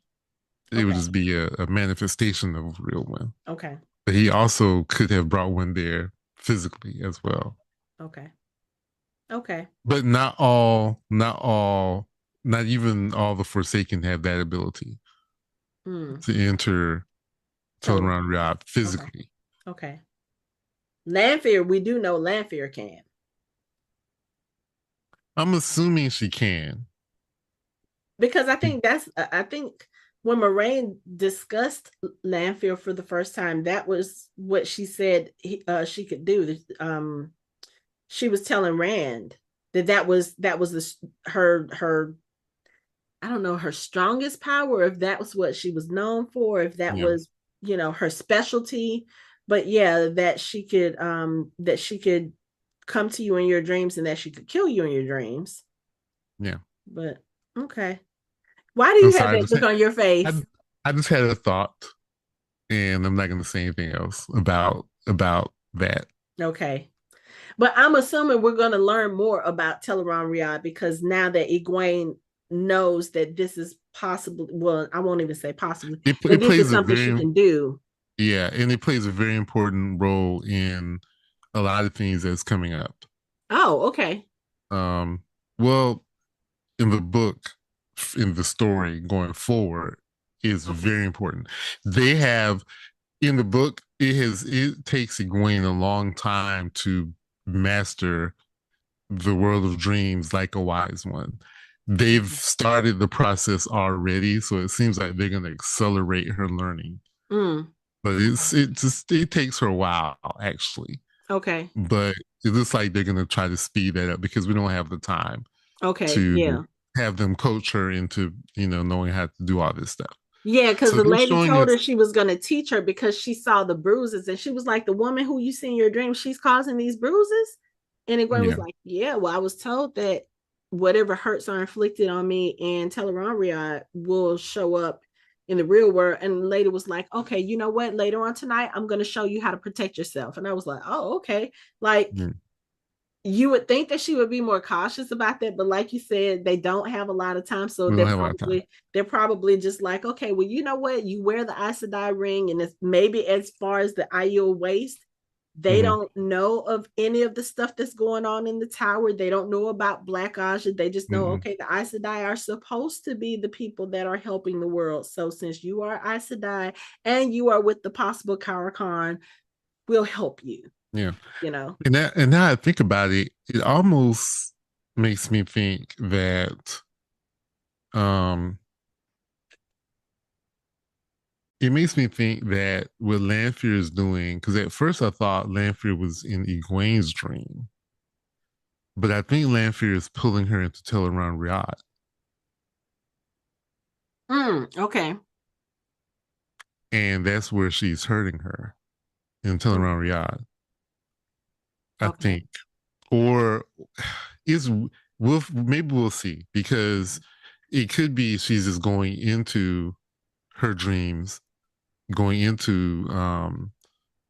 It would Okay. just be a manifestation of a real one. Okay. But he also could have brought one there physically as well. Okay. Okay. But not even all the Forsaken have that ability Hmm. to enter Teleron. Teleron Riyadh Okay. physically. Okay. Lanfear, we do know Lanfear can. I'm assuming she can. Because I think when Moraine discussed Lanfear for the first time, that was what she said she could do. She was telling Rand that was her I don't know her strongest power, if that was what she was known for, if that Yeah, was her specialty. But yeah, that she could come to you in your dreams and that she could kill you in your dreams. yeah. But okay. Why do I'm you have sorry. that look on your face? I, I just had a thought, and I'm not going to say anything else about that. Okay. But I'm assuming we're going to learn more about Teleron Riyadh because now that Egwene knows that this is possible, well, I won't even say possibly, that It this is plays a something she very can do. yeah, and it plays a very important role in a lot of things that's coming up. Oh, okay. Um, well, in the book, in the story going forward, is Okay. very important. They have in the book, it takes Egwene a long time to master the world of dreams like a wise one. They've started the process already, so it seems like they're going to accelerate her learning. Mm, But it takes her a while actually. okay. But it looks like they're going to try to speed that up because we don't have the time Okay. to Yeah. have them coach her into knowing how to do all this stuff. Yeah, because So the they're lady showing told us, her she was going to teach her because she saw the bruises and she was like, the woman who you see in your dream, she's causing these bruises. And Egwene was yeah, like, yeah, well, I was told that whatever hurts are inflicted on me in Teleron will show up in the real world. And the lady was like, okay, you know what? Later on tonight, I'm going to show you how to protect yourself. And I was like, oh, okay. Like, yeah, you would think that she would be more cautious about that, but like you said, they don't have a lot of time, so we don't have a lot of time. they're probably just like, okay, well, you know what, you wear the Aes Sedai ring, and it's maybe as far as the Aiel waist, they Mm-hmm. don't know of any of the stuff that's going on in the tower. They don't know about Black Ajah. They just know, Mm-hmm. okay, the Aes Sedai are supposed to be the people that are helping the world. So since you are Aes Sedai and you are with the possible Karakan, we'll help you. Yeah, You know. and now I think about it, it almost makes me think that um it makes me think that what Lanfear is doing, because at first I thought Lanfear was in Egwene's dream, but I think Lanfear is pulling her into Teleron Riyadh, Okay. and that's where she's hurting her in Teleron Riyadh. I Okay. think, or is maybe we'll see because it could be she's just going into her dreams, going into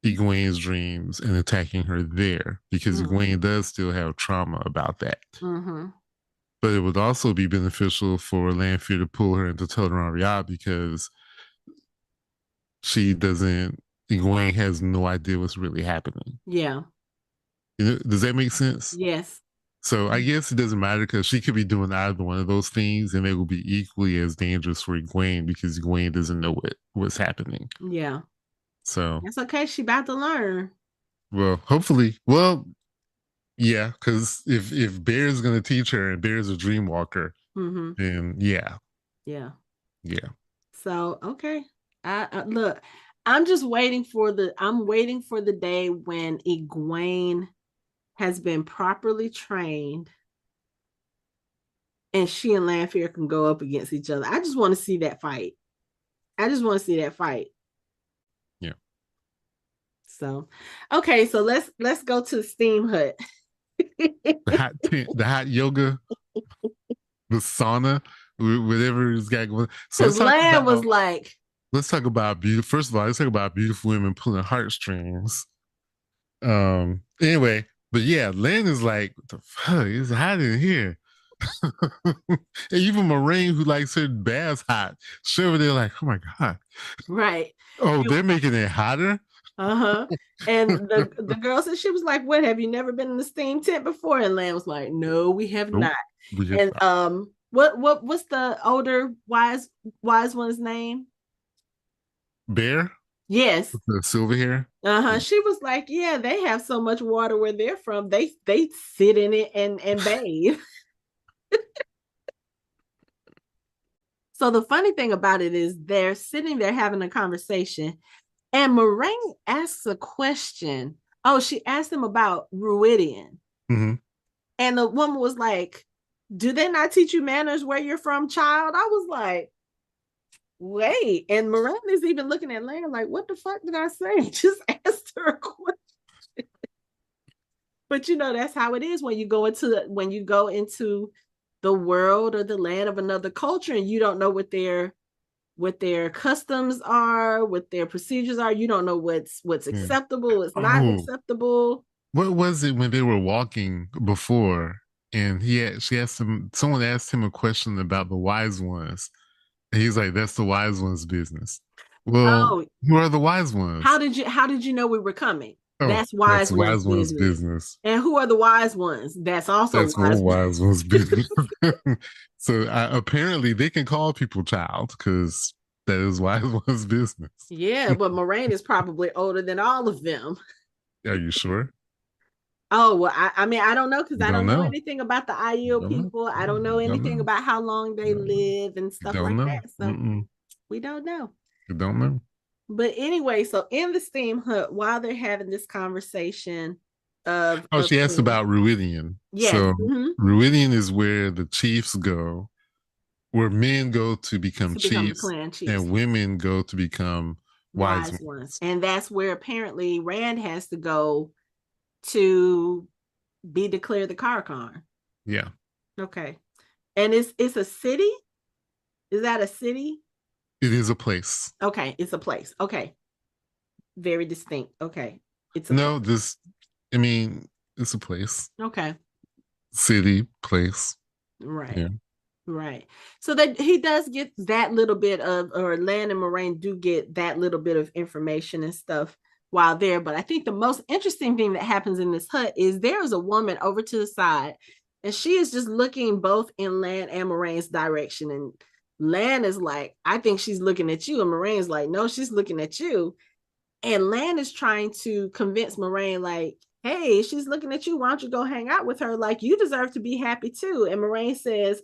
Egwene's dreams and attacking her there because Mm-hmm. Egwene does still have trauma about that. Mm-hmm. But it would also be beneficial for Lanfear to pull her into Teleron Riyadh because she doesn't, Egwene has no idea what's really happening. Yeah. You know, does that make sense? Yes. So I guess it doesn't matter because she could be doing either one of those things and they will be equally as dangerous for Egwene because Egwene doesn't know what's happening. Yeah. So, That's okay. She about to learn. well, hopefully, well, yeah, because if Bear is going to teach her and Bear is a dream walker, Mm-hmm. then yeah, Yeah. yeah. So okay. I look, I'm waiting for the day when Egwene has been properly trained and she and Lanfear can go up against each other. I just want to see that fight. I just want to see that fight. Yeah. So, okay, so let's go to the steam hut. The hot tent, the hot yoga, the sauna, whatever is got going. So Because Lan was like, let's talk about beautiful. First of all, let's talk about beautiful women pulling heartstrings. Anyway, but yeah, Lan is like, what the fuck? It's hot in here. And even Moraine, who likes her baths hot, she over there like, oh my god. right. Oh, they're making it hotter. Uh-huh. And the girl said, she was like, what, have you never been in the steam tent before? And Lan was like, no, we have Nope. not. We have And what's the older wise one's name? Bear, Yes. the silver hair. Uh-huh. She was like, yeah, they have so much water where they're from. They sit in it and bathe. So the funny thing about it is they're sitting there having a conversation, and Moraine asks a question. Oh, she asked him about Ruidian. Mm-hmm. And the woman was like, do they not teach you manners where you're from, child? I was like, wait. And Moraine is even looking at Lan like, what the fuck did I say? Just asked her a question. But you know, that's how it is when you go into the world or the land of another culture and you don't know what their customs are, what their procedures are. You don't know what's Yeah. acceptable, what's not Oh, acceptable. what was it when they were walking before? And someone asked him a question about the wise ones. And he's like, that's the wise ones' business. Well, Oh, who are the wise ones? how did you know we were coming? Oh, That's that's wise the one's wise ones' business. business. And who are the wise ones? That's also That's wise. more wise ones' business. So apparently they can call people child because that is wise ones' business. Yeah, but Moraine is probably older than all of them. Are you sure? Oh, well, I mean, I don't know because You I don't don't know know. anything about the You IEL don't know. people. I don't know You don't anything know. about how long You they don't know. live and You stuff don't like know. that. So Mm-mm. we don't know. You don't know. But anyway, so in the steam hut, while they're having this conversation Oh, of she asked things, about Ruidian. yes, So Ruidian is where the chiefs go, where men go to become to become the chiefs, clan chiefs, and women go to become wise wise ones, ones. and that's where apparently Rand has to go to be declared the Karakan. Yeah, Okay, and it's a city. Is that a city? it is a place. Okay, it's a place. Okay, very distinct. Okay, it's a place. No, this. I mean, it's a place, Okay, city, place. right. Yeah. Right. So that he does get that little bit of, or Lan and Moraine do get that little bit of information and stuff while there. But I think the most interesting thing that happens in this hut is there is a woman over to the side, and she is just looking both in Lan and Moraine's direction. And Lan is like, I think she's looking at you. And Moraine's like, no, she's looking at you. And Lan is trying to convince Moraine, like, hey, she's looking at you. Why don't you go hang out with her? Like, you deserve to be happy too. And Moraine says,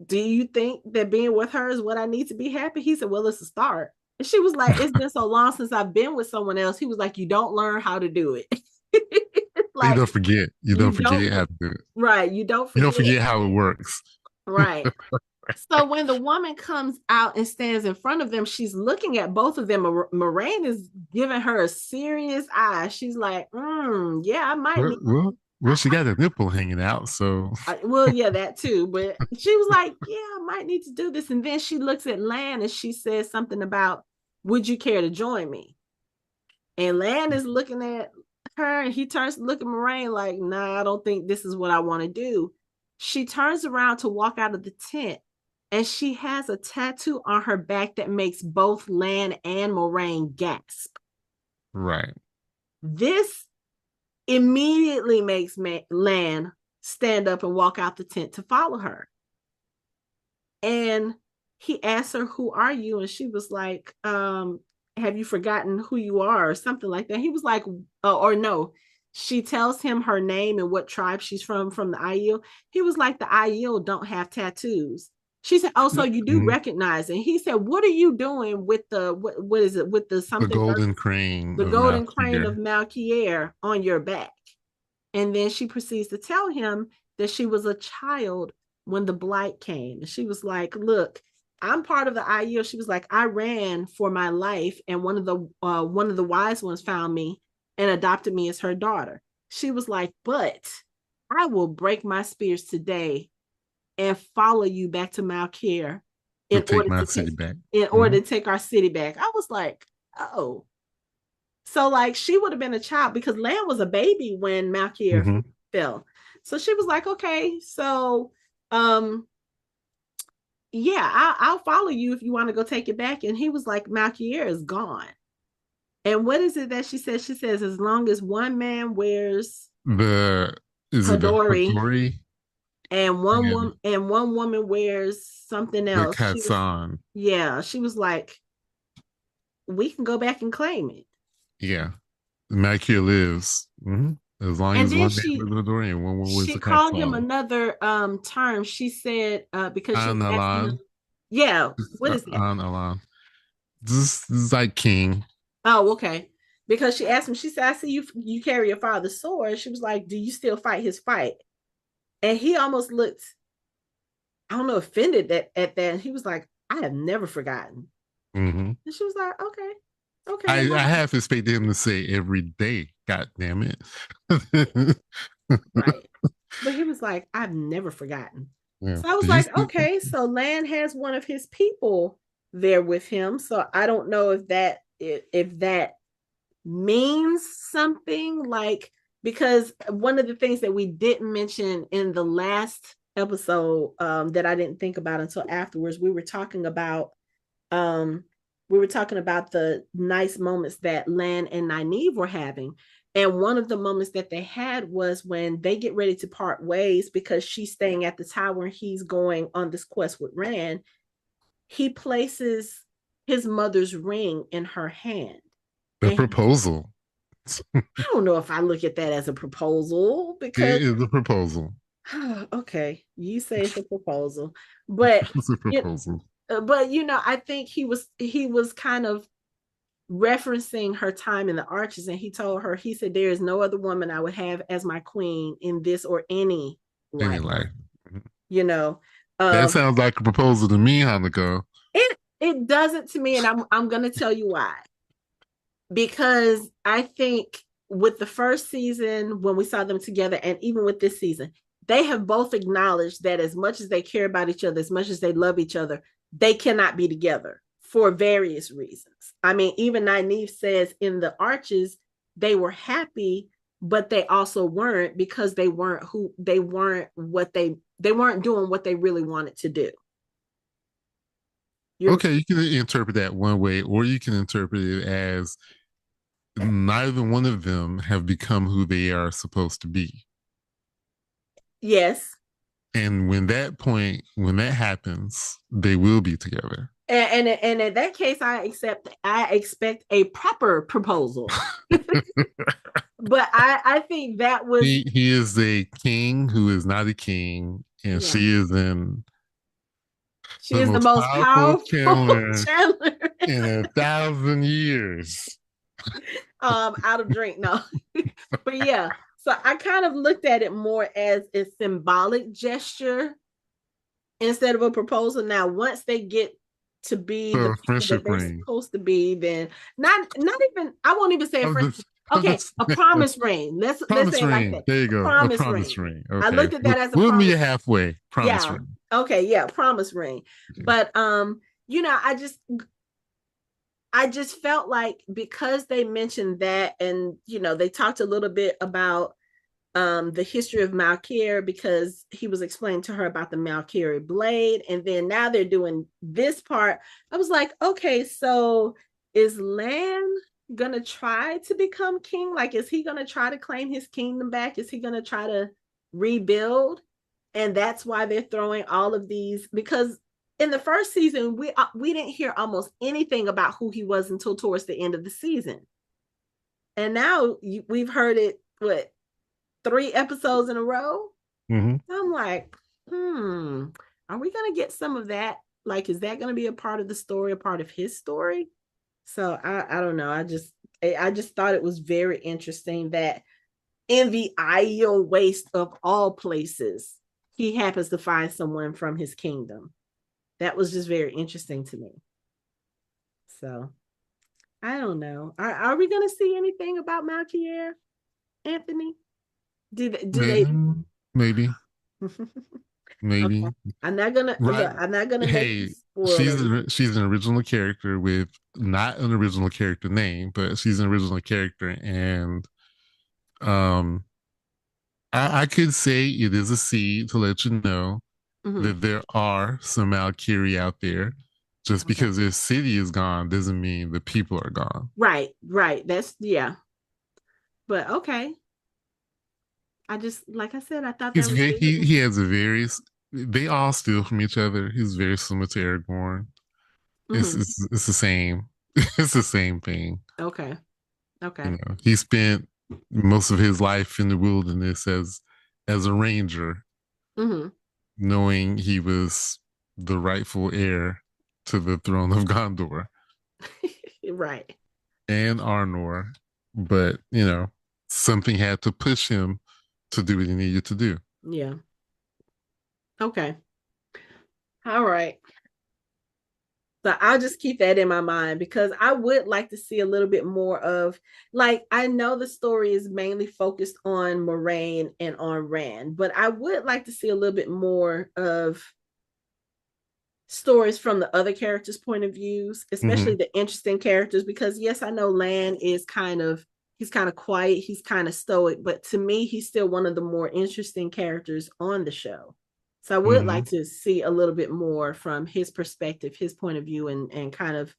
do you think that being with her is what I need to be happy? He said, well, it's a start. And she was like, it's been so long since I've been with someone else. He was like, you don't learn how to do it. You Like, don't forget. You don't you forget don't, how to do it. right. You don't You don't forget. forget how it works. Right. So when the woman comes out and stands in front of them, she's looking at both of them. Moraine is giving her a serious eye. She's like, yeah, I might well, need. well, I, well, she got a nipple hanging out, so well, yeah, that too. But she was like, yeah, I might need to do this. And then she looks at Lan and she says something about, would you care to join me? And Lan is looking at her and he turns to look at Moraine like, nah, I don't think this is what I want to do. She turns around to walk out of the tent and she has a tattoo on her back that makes both Lan and Moraine gasp. right. This immediately makes Lan stand up and walk out the tent to follow her. And he asked her, who are you? And she was like, have you forgotten who you are, or something like that? He was like, or no. She tells him her name and what tribe she's from the Aiel. He was like, the Aiel don't have tattoos. She said, oh, so you do Mhm. recognize it. He said, what are you doing with the, what is it, with the The something, golden crane the of golden crane of Malkier. Malkier on your back? And then she proceeds to tell him that she was a child when the blight came. And she was like, look, I'm part of the IU. She was like, I ran for my life, and one of the wise ones found me and adopted me as her daughter. She was like, but I will break my spears today and follow you back to Malkier To in take order my to city take back. in Mm-hmm. order to take our city back. I was like, oh, so like she would have been a child because Lan was a baby when Malkier Mm-hmm. fell. So she was like, okay, so um yeah, I'll follow you if you want to go take it back. And he was like, Malkier is gone. And what is it that she says? She says, as long as one man wears The is it the Hadori Hattori and and one woman wears something the else. She was, Katsan? yeah, she was like, we can go back and claim it. Yeah, Malkier lives. Mm-hmm. As long And as then one man was a Hattori and one was she a called him Katsan. another term. She said because she was An asking Alan. him, yeah, what is that? An Alan. This is like king. Oh, okay. Because she asked him, she said, I see you carry your father's sword. She was like, do you still fight his fight? And he almost looked, I don't know, offended at that. And he was like, I have never forgotten. Mm-hmm. And she was like, okay, okay, I well, half expected him to say every day. God damn it. right. But he was like, I've never forgotten. Yeah. So I was Did you like, see? okay, so Lan has one of his people there with him. So I don't know if that means something, like, because one of the things that we didn't mention in the last episode, that I didn't think about until afterwards, um we were talking about the nice moments that Lan and Nynaeve were having. And one of the moments that they had was when they get ready to part ways because she's staying at the tower and he's going on this quest with Rand. He places his mother's ring in her hand. The And proposal. I don't know if I look at that as a proposal because, It is a proposal. okay, you say it's a proposal, but It's a you, proposal. I think he was kind of referencing her time in the Arches, and he told her, he said, there is no other woman I would have as my queen in this or any life, Anyway, you know. that Um, sounds like a proposal to me, Hanako. it doesn't to me, and I'm gonna tell you why. Because I think with the first season, when we saw them together, and even with this season, they have both acknowledged that as much as they care about each other, as much as they love each other, they cannot be together for various reasons. I mean, even Nynaeve says in the Arches, they were happy, but they also weren't, because they weren't what they weren't doing what they really wanted to do. You're Okay, you can interpret that one way, or you can interpret it as neither one of them have become who they are supposed to be. Yes. And when that happens, they will be together. And in that case, I expect a proper proposal. But I think that was, He is a king who is not a king, and yeah. she is in She the is the most most powerful powerful channeler Chandler. in 1,000 years. Out of drink. No. But yeah, so I kind of looked at it more as a symbolic gesture instead of a proposal. Now, once they get to be the So people that friendship they're ring. supposed to be, then not even I won't even say a I'm friend. just, I'm Okay, just a promise ring. Let's promise say it like ring. that. There you A go. A promise promise ring. ring. I Okay. looked at that as a We'll meet promise. you halfway. Promise Yeah. ring. Okay. Yeah. Promise ring. Okay. But I just felt like because they mentioned that, and they talked a little bit about the history of Malkir because he was explaining to her about the Malkiri blade, and then now they're doing this part. I was like, okay, so is Lan gonna try to become king? Like, is he gonna try to claim his kingdom back? Is he gonna try to rebuild? And that's why they're throwing all of these, because in the first season we didn't hear almost anything about who he was until towards the end of the season, and now we've heard it what 3 episodes in a row. Mm-hmm. I'm like, are we gonna get some of that? Like, is that gonna be a part of the story, a part of his story? So I don't know. I just thought it was very interesting that in the ideal waste of all places, he happens to find someone from his kingdom. That was just very interesting to me. So I don't know. Are we gonna see anything about Malkier, Anthony? Do they Maybe. Maybe. Okay. Maybe. I'm not gonna Right. look. I'm not gonna make you Hey, spoil anything. she's an original character with not an original character name, but she's an original character, and um, I could say it is a seed to let you know Mm-hmm. that there are some Valkyrie out there. Just Okay. because their city is gone doesn't mean the people are gone. Right. Right. That's yeah. But okay. I just like I said, I thought that was very He interesting. has a very they all steal from each other. He's very similar to Aragorn. Mm-hmm. It's the same. It's the same thing. Okay. You Okay. know, he spent most of his life in the wilderness as a ranger, Mm-hmm. knowing he was the rightful heir to the throne of Gondor Right. and Arnor, but something had to push him to do what he needed to do. Yeah. Okay. All right. So I'll just keep that in my mind because I would like to see a little bit more of, like, I know the story is mainly focused on Moraine and on Rand, but I would like to see a little bit more of stories from the other characters' point of views, especially Mm-hmm. the interesting characters. Because yes, I know Lan is he's kind of quiet, he's kind of stoic, but to me, he's still one of the more interesting characters on the show. So I would Mm-hmm. like to see a little bit more from his perspective, his point of view, and kind of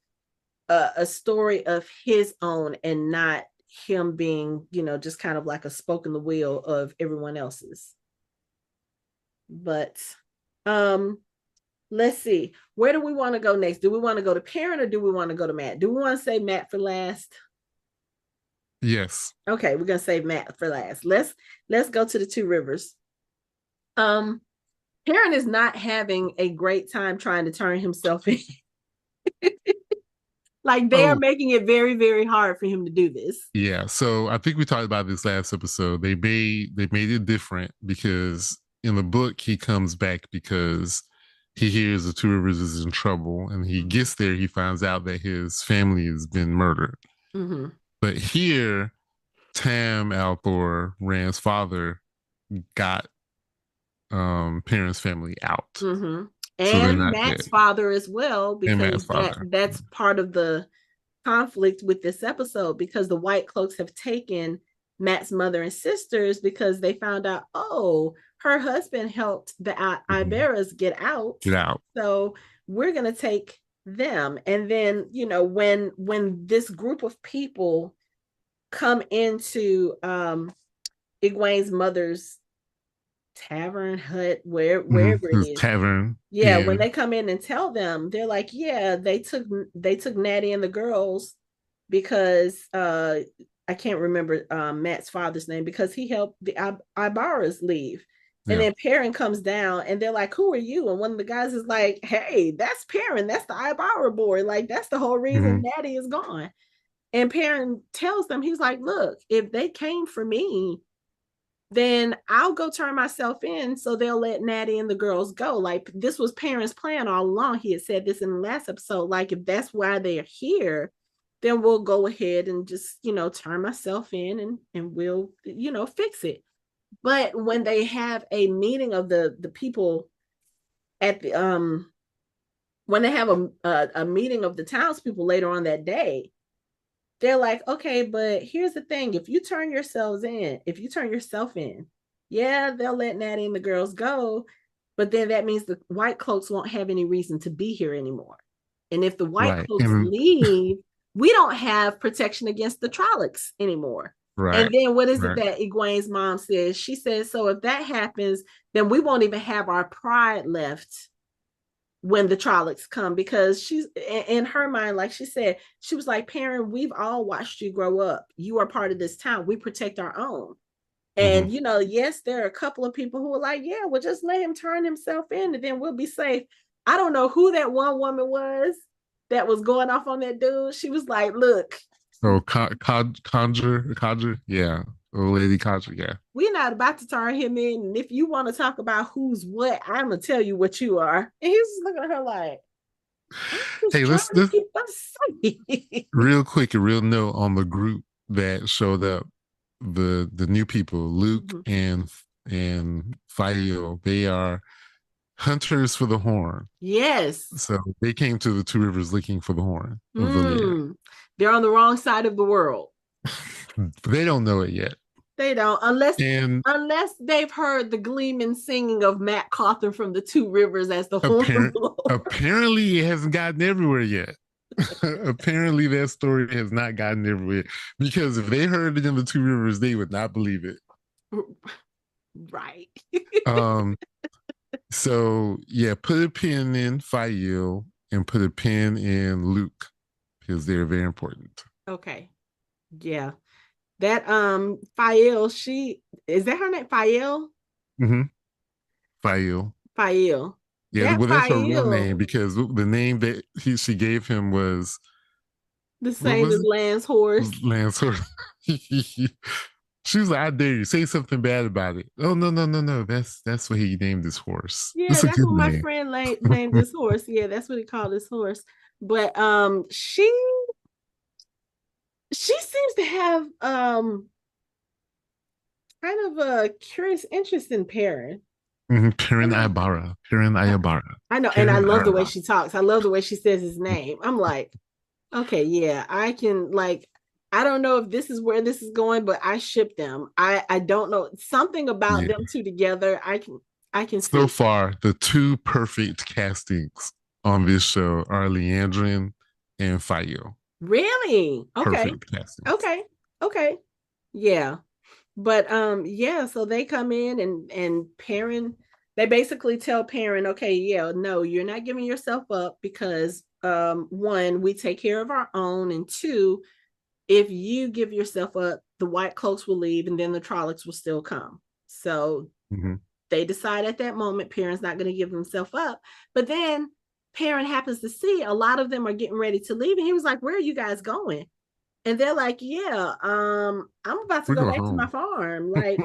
a story of his own, and not him being, just kind of like a spoke in the wheel of everyone else's. But um let's see. Where do we want to go next? Do we want to go to Perrin or do we want to go to Matt? Do we want to say Matt for last? Yes. Okay, we're gonna save Matt for last. Let's go to the Two Rivers. Um, Perrin is not having a great time trying to turn himself in. Like they are Oh, making it very, very hard for him to do this. yeah. So I think we talked about this last episode. They made it different because in the book he comes back because he hears the Two Rivers is in trouble, and he Mm-hmm. gets there. He finds out that his family has been murdered. Mm-hmm. But here, Tam Althor, Rand's father, got Perrin's family out, Mm-hmm. so they're And not dead. Matt's father as well, And Matt's because father. that's part of the conflict with this episode, because the White Cloaks have taken Matt's mother and sisters because they found out, oh, her husband helped the Mhm. Iberas get out. Get out. So we're going to take them. And then, when this group of people come into Egwene's mother's tavern, hut, wherever it His is. tavern. Yeah, Yeah. when they come in and tell them, they're like, yeah, they took Natty and the girls because I can't remember Matt's father's name, because he helped the Ibaras leave. And Yeah. then Perrin comes down and they're like, "Who are you?" And one of the guys is like, "Hey, that's Perrin. That's the eyebrow boy. Like, that's the whole reason Hmm. Natty is gone." And Perrin tells them, he's like, "Look, if they came for me, then I'll go turn myself in so they'll let Natty and the girls go." Like, this was Perrin's plan all along. He had said this in the last episode. Like, if that's why they're here, then we'll go ahead and just, turn myself in and we'll, fix it. But when they have a meeting of the people at the when they have a meeting of the townspeople later on that day, they're like, "Okay, but here's the thing: if you turn yourself in, yeah, they'll let Natty and the girls go, but then that means the white cloaks won't have any reason to be here anymore. And if the white Right. cloaks And leave, we don't have protection against the Trollocs anymore." And right. then what is it Right. that Egwene's mom says? She says, "So if that happens, then we won't even have our pride left when the Trollocs come," because she's in her mind, like she said, she was like, "Perrin, we've all watched you grow up. You are part of this town. We protect our own." Hmm. And yes, there are a couple of people who are like, "Yeah, well, just let him turn himself in and then we'll be safe." I don't know who that one woman was that was going off on that dude. She was like, "Look, Oh, Conjure, yeah. Oh, Lady Conjure, yeah. we're not about to turn him in. And if you want to talk about who's what, I'm gonna tell you what you are." And he's just looking at her like, "I'm just Hey, trying to let's keep us safe." real quick, a real note on the group that showed up. The new people, Luke Mhm. and Fayo, they are hunters for the horn. Yes. So they came to the Two Rivers looking for the horn of Valia. Mm. They're on the wrong side of the world. They don't know it yet. They don't, unless And they've heard the gleaming singing of Matt Cawthon from the Two Rivers as the horn apparent blower. apparently it hasn't gotten everywhere yet. Apparently that story has not gotten everywhere. Because if they heard it in the Two Rivers, they would not believe it. Right. Um so yeah, put a pin in Fail and put a pin in Luke because they're very important. Okay. Yeah. That Fael, she is that her name? Fael? Mm-hmm. Fail. Fael. Yeah, That well, that's her real name Fael, because the name that she gave him was the what same was as it? Lance Horse. Lance. She was like, "I dare you say something bad about it." Oh no, no, no, no. That's what he named his horse. Yeah, It's a that's good what my name. friend named his horse. Yeah, that's what he called his horse. But she seems to have kind of a curious interest in Perrin. Mm-hmm. I Perrin know. Ibarra. Perrin I, Ibarra. I know, and I Perrin love the way Ibarra. she talks. I love the way she says his name. I'm like, okay, yeah, I can like. I don't know if this is where this is going, but I ship them. I don't know, something about Yeah. them two together. I can So see. far, the two perfect castings on this show are Liandrin and Fayo. Really? Okay. Perfect castings. Okay. Okay. Yeah. But yeah, so they come in and Perrin, they basically tell Perrin, "Okay, yeah, no, you're not giving yourself up because one, we take care of our own, and two, if you give yourself up, the white cloaks will leave and then the Trollocs will still come." So Mm-hmm. they decide at that moment Perrin's not going to give himself up. But then Perrin happens to see a lot of them are getting ready to leave, and he was like, "Where are you guys going?" And they're like, "Yeah, I'm about to We're go going back to my home. farm." Like,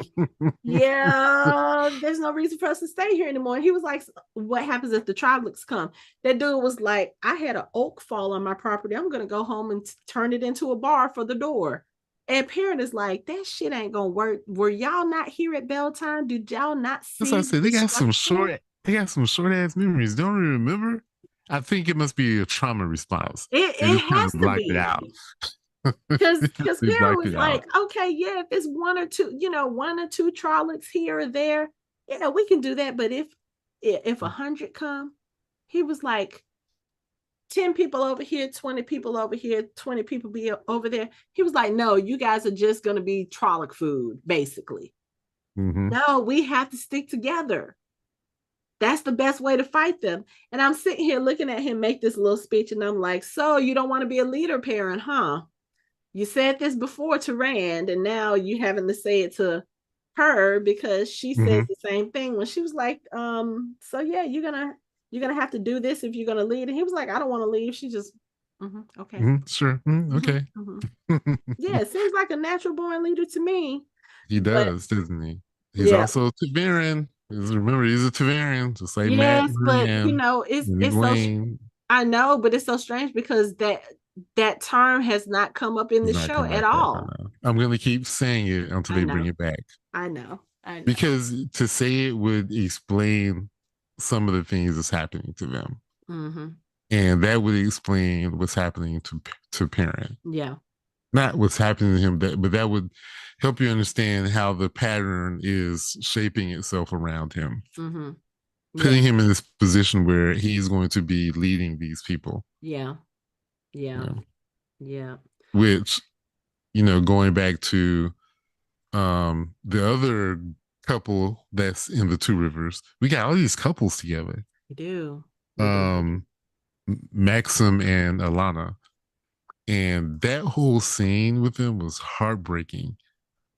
yeah, there's no reason for us to stay here anymore. And he was like, "What happens if the Troglocs come?" That dude was like, "I had an oak fall on my property. I'm gonna go home and turn it into a bar for the door." And Parent is like, "That shit ain't gonna work. Were y'all not here at bell time? Did y'all not That's what I see the said. destruction?" They got some short ass memories. Don't you remember? I think it must be a trauma response. They It just kind has of to blacked it out. be. Because They Perrin blacked was it out. like, "Okay, yeah, if it's one or two Trollocs here or there, yeah, we can do that. But if 100 come," he was like, 10 people over here, 20 people over here, 20 people be over there. He was like, "No, you guys are just gonna be Trolloc food, basically. Mm-hmm. No, we have to stick together. That's the best way to fight them." And I'm sitting here looking at him make this little speech, and I'm like, "So you don't want to be a leader, Perrin, huh? You said this before to Rand, and now you having to say it to her because she says Mm-hmm. the same thing when she was like, so yeah, you're gonna have to do this if you're gonna leave. And he was like, I don't want to leave. She just, okay. Mm-hmm. Sure. Mm, Mm-hmm, okay. mm-hmm. Yeah, it seems like a natural born leader to me. He But does, doesn't he? He's yeah, also a Tavarian. Remember, he's a Tavarian, just like Matt yes, and but Brienne and it's so Egwene. I know, but it's so strange because that term has not come up in the He's not show come at back up. I all. know. I'm gonna keep saying it until I they bring know, it back. I know, I know. Because to say it would explain some of the things that's happening to them. Mm-hmm. And that would explain what's happening to Perrin. Yeah. Not what's happening to him, but that would help you understand how the pattern is shaping itself around him, Mm-hmm. Yeah. putting him in this position where he's going to be leading these people. Yeah. You Yeah. know, Yeah. which, going back to the other couple that's in the Two Rivers, we got all these couples together. We do. We do. We do. Um Maksim and Alanna. And that whole scene with them was heartbreaking.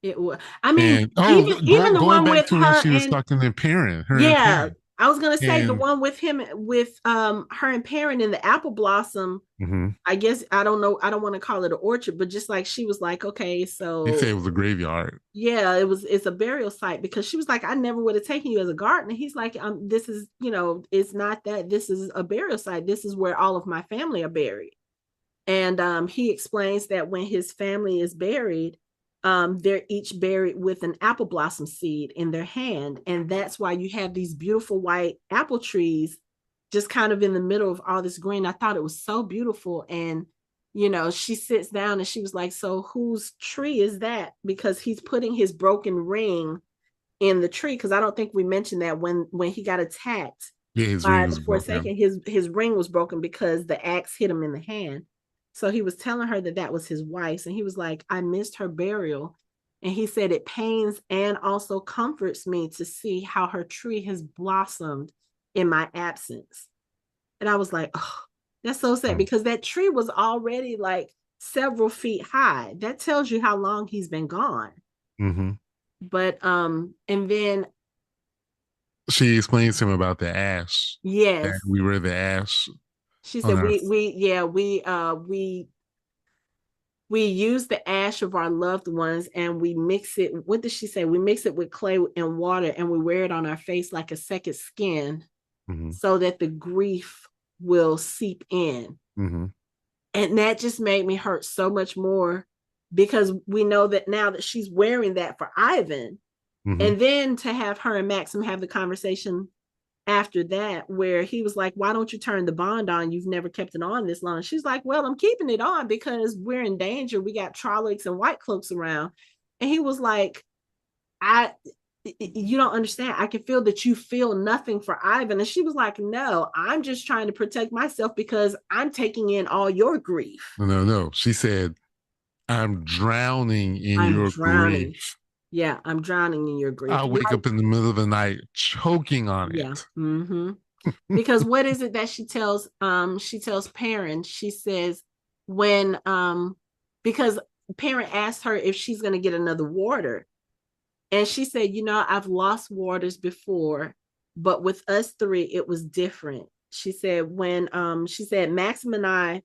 It was. I mean, And oh, even the going one back with to when her she was and talking to Perrin, her and yeah, Perrin, I was gonna say the and one with him with her and Perrin in the apple blossom. mm-hmm. I guess I don't know. I don't want to call it an orchard, but just like she was like, okay, They said so it was a graveyard. yeah, it's a burial site because she was like, I never would have taken you as a gardener. He's like, this is, it's not that. This is a burial site. This is where all of my family are buried. And he explains that when his family is buried, they're each buried with an apple blossom seed in their hand. And that's why you have these beautiful white apple trees just kind of in the middle of all this green. I thought it was so beautiful. And, she sits down and she was like, so whose tree is that? Because he's putting his broken ring in the tree. Because I don't think we mentioned that when he got attacked Yeah, his ring by was the broken. Forsaken, his ring was broken because the axe hit him in the hand. So he was telling her that was his wife's, and he was like, I missed her burial. And he said, it pains and also comforts me to see how her tree has blossomed in my absence. And I was like, oh, that's so sad because that tree was already like several feet high. That tells you how long he's been gone. Mm-hmm. But and then She explains to him about the ash, that yes, we wear the ash she on said our. we use the ash of our loved ones and we mix it. What did she say? We mix it with clay and water and we wear it on our face like a second skin Mm-hmm. so that the grief will seep in. Mm-hmm. And that just made me hurt so much more because we know that now that she's wearing that for Ivan. Mm-hmm. And then to have her and Maxim have the conversation after that where he was like, why don't you turn the bond on? You've never kept it on this long. She's like, well, I'm keeping it on because we're in danger. We got Trollocs and White Cloaks around. And he was like, you don't understand. I can feel that you feel nothing for Ivan. And she was like, no, I'm just trying to protect myself because I'm taking in all your grief. No, no. She said, I'm drowning in I'm your drowning. grief. Yeah, I'm drowning in your grief. I wake up in the middle of the night choking on Yeah. it. Mm-hmm. Because what is it that she tells Perrin? She says when because Perrin asked her if she's going to get another warder, and she said, I've lost warders before, but with us three it was different. She said when she said Maxim and I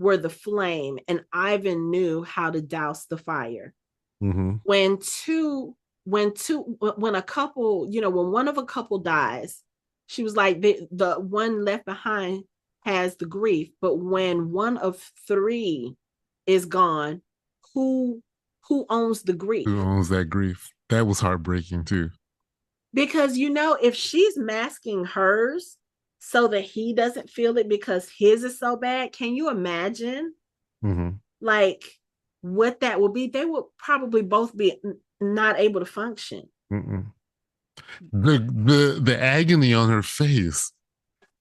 were the flame and Ivan knew how to douse the fire. Mm-hmm. When a couple, when one of a couple dies, she was like, the one left behind has the grief, but when one of three is gone, who who owns the Who grief? owns that grief? That was heartbreaking too. Because if she's masking hers so that he doesn't feel it because his is so bad, can you imagine Mm-hmm. like what that would be? They would probably both be not able to function. Mm-mm. The agony on her face.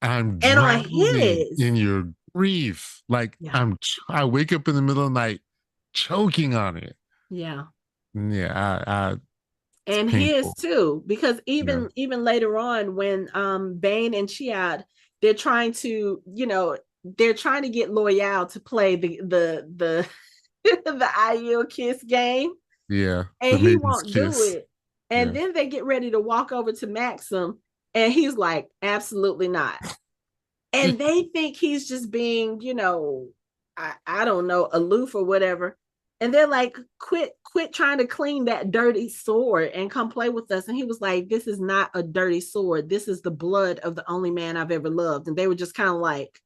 I'm And on drowning his, in your grief. Like yeah, I wake up in the middle of the night choking on it. yeah, Yeah, it's and his painful. too, because Yeah, even later on when Bane and Chiad, they're trying to, they're trying to get Loyal to play the the IEL kiss game, yeah. The and he maiden's won't do kiss. it. And Yeah. then they get ready to walk over to Maksim, and he's like, absolutely not. And they think he's just being, I don't know, aloof or whatever. And they're like, quit trying to clean that dirty sword and come play with us. And he was like, this is not a dirty sword. This is the blood of the only man I've ever loved. And they were just kind of like,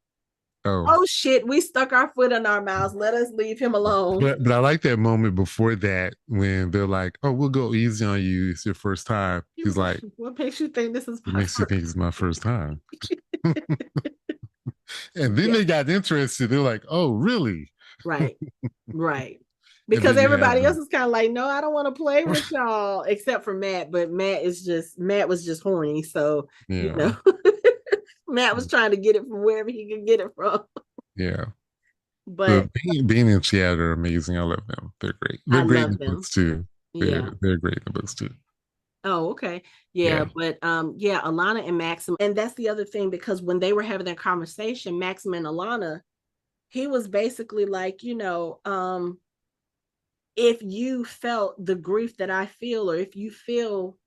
Oh, oh shit, we stuck our foot in our mouths. Let us leave him alone. but I like that moment before that when they're like, "Oh, we'll go easy on you. It's your first time." He He's was like, like, what makes you think this is "What my makes you first? think it's my first time?" And then Yeah, they got interested. They're like, "Oh, really?" right, right. And Because then you have everybody else the is kind of like, no, I don't want to play with y'all, except for Matt. But Matt was just horny. So, you yeah, know, Matt was trying to get it from wherever he could get it from. yeah. But But being in Seattle are amazing. I love them. They're great. They're I great in love the them. books too. Yeah. They're great in the books too. Oh, okay. Yeah, Yeah. but yeah, Alanna and Maksim, and that's the other thing because when they were having their conversation, Maksim and Alanna, he was basically like, if you felt the grief that I feel, or if you feel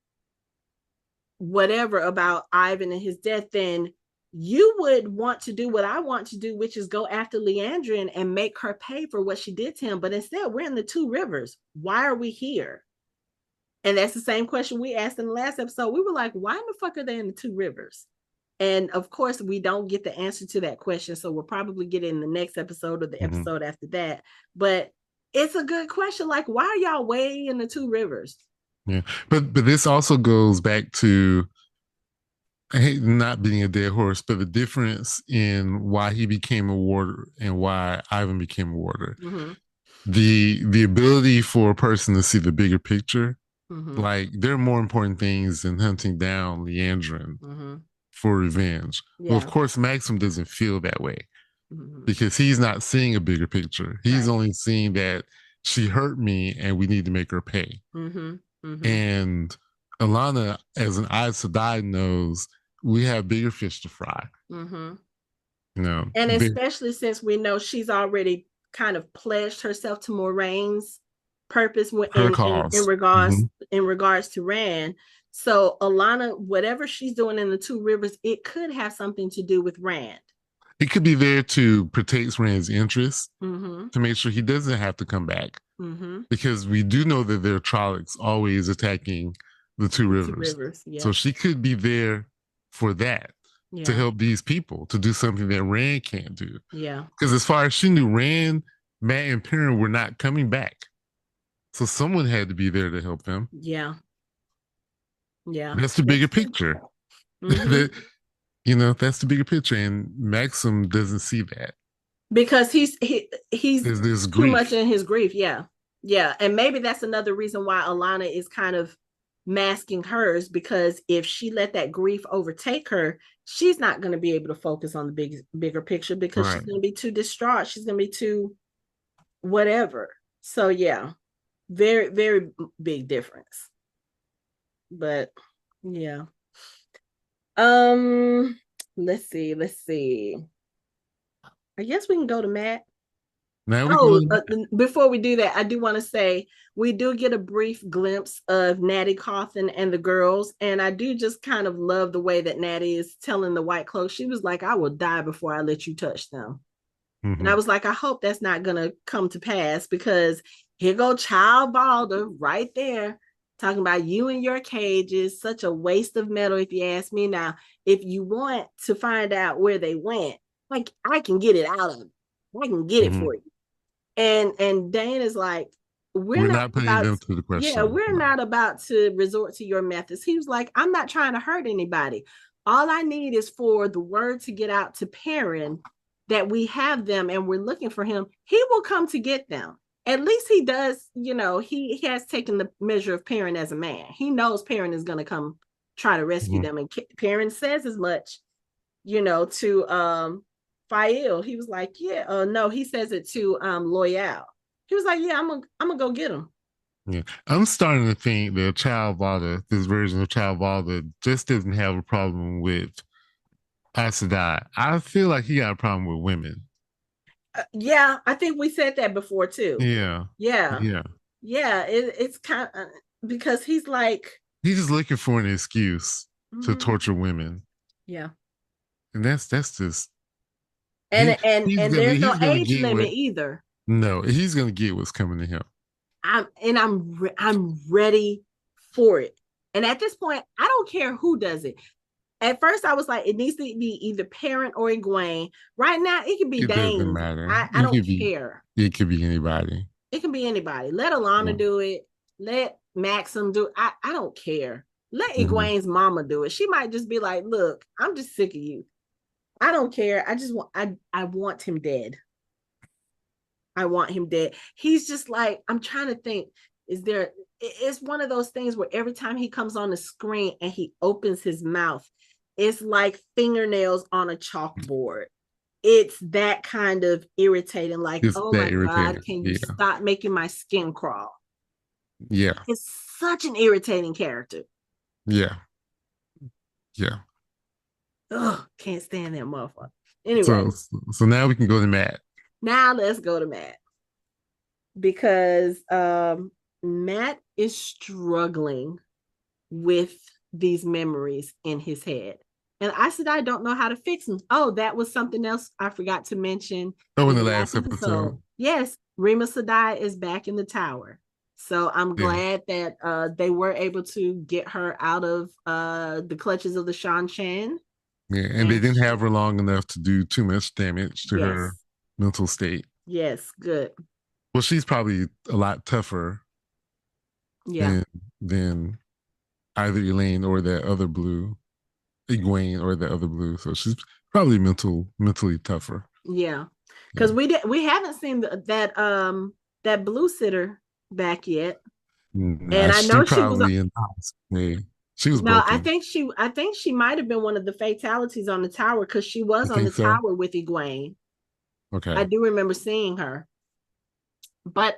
whatever about Ivan and his death, then you would want to do what I want to do, which is go after Liandrin and make her pay for what she did to him. But instead, we're in the Two Rivers. Why are we here? And that's the same question we asked in the last episode. We were like, why in the fuck are they in the Two Rivers? And of course, we don't get the answer to that question. So we'll probably get it in the next episode or the Mm-hmm. episode after that. But it's a good question. Like, why are y'all way in the Two Rivers? Yeah. But this also goes back to, I hate not being a dead horse, but the difference in why he became a warder and why Ivan became a warder. Mm-hmm. The ability for a person to see the bigger picture, Mm-hmm. like there are more important things than hunting down Leandrin Mm-hmm. for revenge. Well, of Yeah. course, Maxim doesn't feel that way Mm-hmm. because he's not seeing a bigger picture. He's Right. only seeing that she hurt me and we need to make her pay. Mm-hmm. Mm-hmm. And Alanna, as an Aes Sedai, knows we have bigger fish to fry. Mm-hmm. You know, And especially since we know she's already kind of pledged herself to Moraine's purpose her cause. Mm-hmm. in regards to Rand. So Alanna, whatever she's doing in the Two Rivers, it could have something to do with Rand. He could be there to protect Rand's interests, Mm-hmm. to make sure he doesn't have to come back. Mm-hmm. Because we do know that there are Trollocs always attacking the Two The Two Rivers. Rivers, So yeah. she could be there for that, to Yeah. help these people, to do something that Rand can't do. Yeah. Because as far as she knew, Rand, Matt, and Perrin were not coming back. So someone had to be there to help them. Yeah. Yeah. That's the bigger That's true. picture. Mm-hmm. That that's the bigger picture, and Maxim doesn't see that. Because he's There's this too much grief. in his grief. Yeah. Yeah. And maybe that's another reason why Alanna is kind of masking hers, because if she let that grief overtake her, she's not going to be able to focus on the bigger picture because she's Right. going to be too distraught. She's going to be too whatever. So yeah, very, very big difference. But yeah. Um, let's see. Let's see. I guess we can go to Matt. Now we Oh, can. before we do that, I do want to say we do get a brief glimpse of Natty Cawthon and the girls, and I do just kind of love the way that Natty is telling the White Cloak. She was like, "I will die before I let you touch them," and I Mm-hmm. was like, "I hope that's not gonna come to pass because here go Child Balder right there." Talking about you and your cages, such a waste of metal, if you ask me. Now, if you want to find out where they went, like I can get it out of them. I can get it Mm-hmm. for you. And Dane is like, we're We're not not putting about them to the yeah, question. we're No. not about to resort to your methods. He was like, I'm not trying to hurt anybody. All I need is for the word to get out to Perrin that we have them and we're looking for him. He will come to get them. At least he does, he has taken the measure of Perrin as a man. He knows Perrin is going to come try to rescue Mm-hmm. them. And Perrin says as much, to Fael. He was like, yeah, no, he says it to Loyal. He was like, yeah, I'm gonna go get him. Yeah. I'm starting to think that Child Valda, this version of Child Valda, just doesn't have a problem with Aes Sedai. I feel like he got a problem with women. Yeah, I think we said that before too. Yeah. Yeah, Yeah. yeah, it's kind of because he's like, He's just looking for an excuse to Hmm. torture women, Yeah. and that's just And and he's and gonna there's no he's gonna age get limit what either. no he's gonna get what's coming to him. I'm ready for it. And at this point, I don't care who does it. At first, I was like, it needs to be either Perrin or Egwene. Right now, it can be It doesn't Danes. matter. I It don't could be care. it could be anybody. It can be anybody. Let Alanna do it. Let Maksim do it. I don't care. Let Mm-hmm. Egwene's mama do it. She might just be like, look, I'm just sick of you. I don't care. I want him dead. I want him dead. He's just like, I'm trying to think, is there, it's one of those things where every time he comes on the screen and he opens his mouth, it's like fingernails on a chalkboard. It's that kind of irritating, like, It's oh that my God, irritating. can you Yeah. stop making my skin crawl? Yeah. It's such an irritating character. Yeah. Yeah. Ugh, can't stand that motherfucker. So Anyway, so now we can go to Matt. now let's go to Matt because Matt is struggling with these memories in his head. And I said, I don't know how to fix them. Oh, that was something else I forgot to mention Oh, in in the the last last episode. episode. Yes, Rima Sedai is back in the tower. So I'm Yeah. glad that they were able to get her out of the clutches of the Shan Chan. Yeah. And they And didn't have she, her long enough to do too much damage to her yes, mental state. yes, good. Well, she's probably a lot tougher Yeah, than than either Elayne or that other blue, Egwene or the other blue. So she's probably mentally tougher. yeah. Because Yeah. we haven't seen that blue sitter back yet. Nah, And I she know she was probably in the hospital. She was no, broken. I think she might have been one of the fatalities on the tower because she You was on think the so? tower with Egwene. I Okay. do remember seeing her. But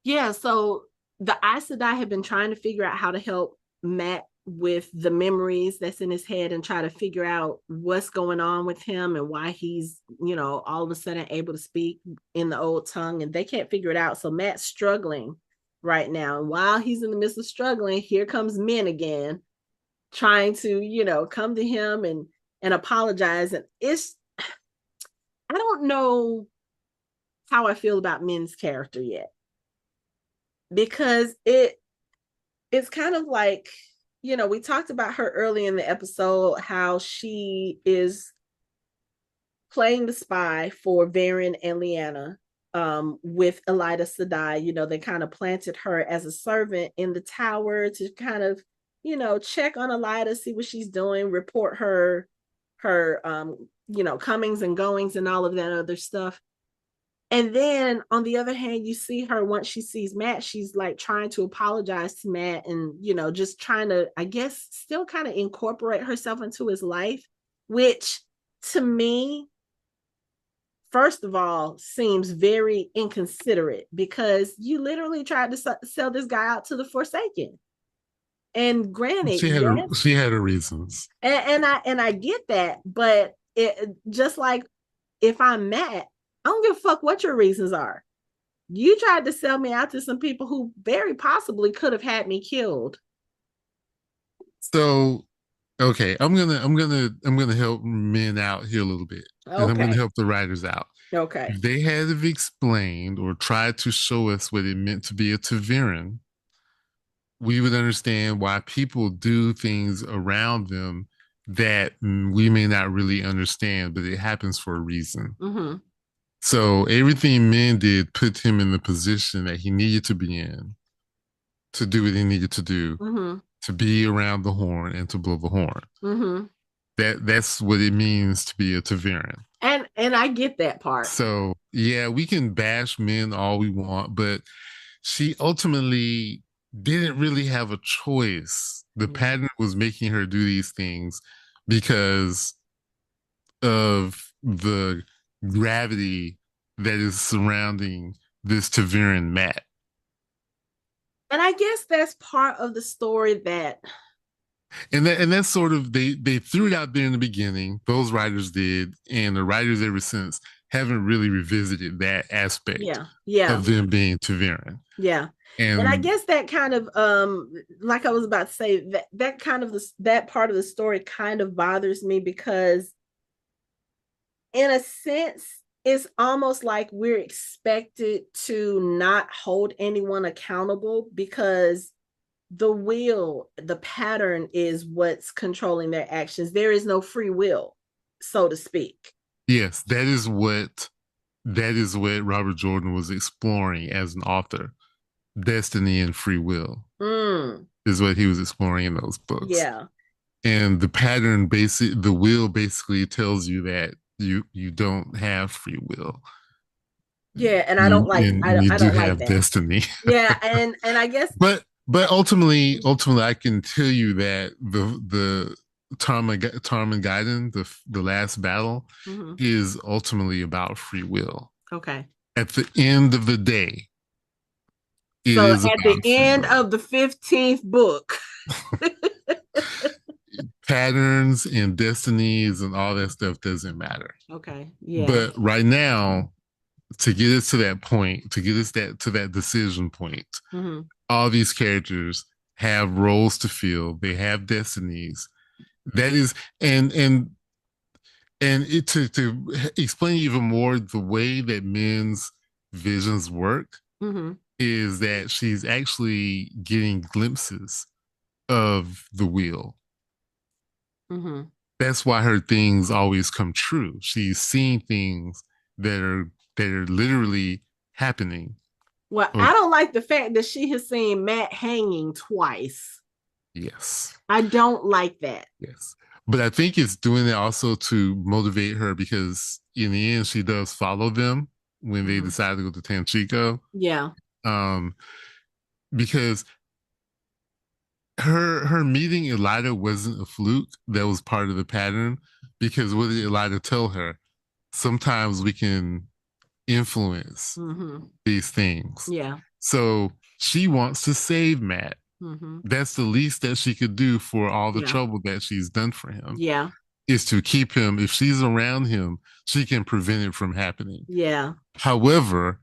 yeah, so the Aes Sedai have been trying to figure out how to help Matt with the memories that's in his head and try to figure out what's going on with him and why he's, all of a sudden able to speak in the old tongue and they can't figure it out. So Matt's struggling right now. And while he's in the midst of struggling, here comes Min again trying to, come to him and apologize. And I don't know how I feel about Min's character yet because it's kind of like, we talked about her early in the episode, how she is playing the spy for Perrin and Alanna with Elaida Sedai. They kind of planted her as a servant in the tower to kind of, check on Elaida, see what she's doing, report her comings and goings and all of that other stuff. And then on the other hand, you see her once she sees Matt, she's like trying to apologize to Matt and, just trying to, I guess, still kind of incorporate herself into his life, which to me, first of all, seems very inconsiderate because you literally tried to sell this guy out to the Forsaken. And granted, yes, She had her reasons. and I get that, but it just like if I'm Matt, I don't give a fuck what your reasons are. You tried to sell me out to some people who very possibly could have had me killed. So okay, I'm gonna help men out here a little bit, and I'm gonna Okay. help the writers out. Okay. If they had have explained or tried to show us what it meant to be a Taviran, we would understand why people do things around them that we may not really understand, but it happens for a reason. Mm-hmm. So everything men did put him in the position that he needed to be in to do what he needed to do, Mm-hmm. to be around the horn and to blow the horn. Mm-hmm. That's what it means to be a Taviran. And I get that part. So yeah, we can bash men all we want, but she ultimately didn't really have a choice. The Yeah. pattern was making her do these things because of the gravity that is surrounding this Taviran Matt. And I guess that's part of the story that And that's sort of they threw it out there in the beginning. Those writers did, and the writers ever since haven't really revisited that aspect Yeah, yeah, of them being Taviran. yeah. And I And guess that kind of like I was about to say, that kind of that part of the story kind of bothers me because in a sense it's almost like we're expected to not hold anyone accountable because the pattern is what's controlling their actions. There is no free will, so to speak. yes, that is what Robert Jordan was exploring as an author. Destiny and free will Mm, is what he was exploring in those books. yeah. And the will basically tells you that you don't have free will. Yeah, and I don't You like and you I do don't like have that. destiny. Yeah, and I guess But ultimately I can tell you that the Tarmogoyf, the last battle, mhm. is ultimately about free will. Okay. At the end of the day, it So is at the about free end will. of the 15th book, Patterns and destinies and all that stuff doesn't matter. okay, yeah. But right now, to get us to that point, to get us to that decision point, Mhm. all these characters have roles to fill. They have destinies. That is, and to explain even more the way that men's visions work Mhm. is that she's actually getting glimpses of the wheel. Mhm. That's why her things always come true. She's seeing things that are literally happening. Well, Or I don't like the fact that she has seen Matt hanging twice. yes, I don't like that. yes. But I think it's doing it also to motivate her because in the end she does follow them when they Mhm. decide to go to Tanchico. Yeah. Um, because her meeting Elaida wasn't a fluke. That was part of the pattern. Because what did Elaida tell her? Sometimes we can influence Mhm. these things. Yeah. So she wants to save Matt. Mhm. That's the least that she could do for all the Yeah. trouble that she's done for him Yeah. is to keep him. If she's around him, she can prevent it from happening. Yeah. However,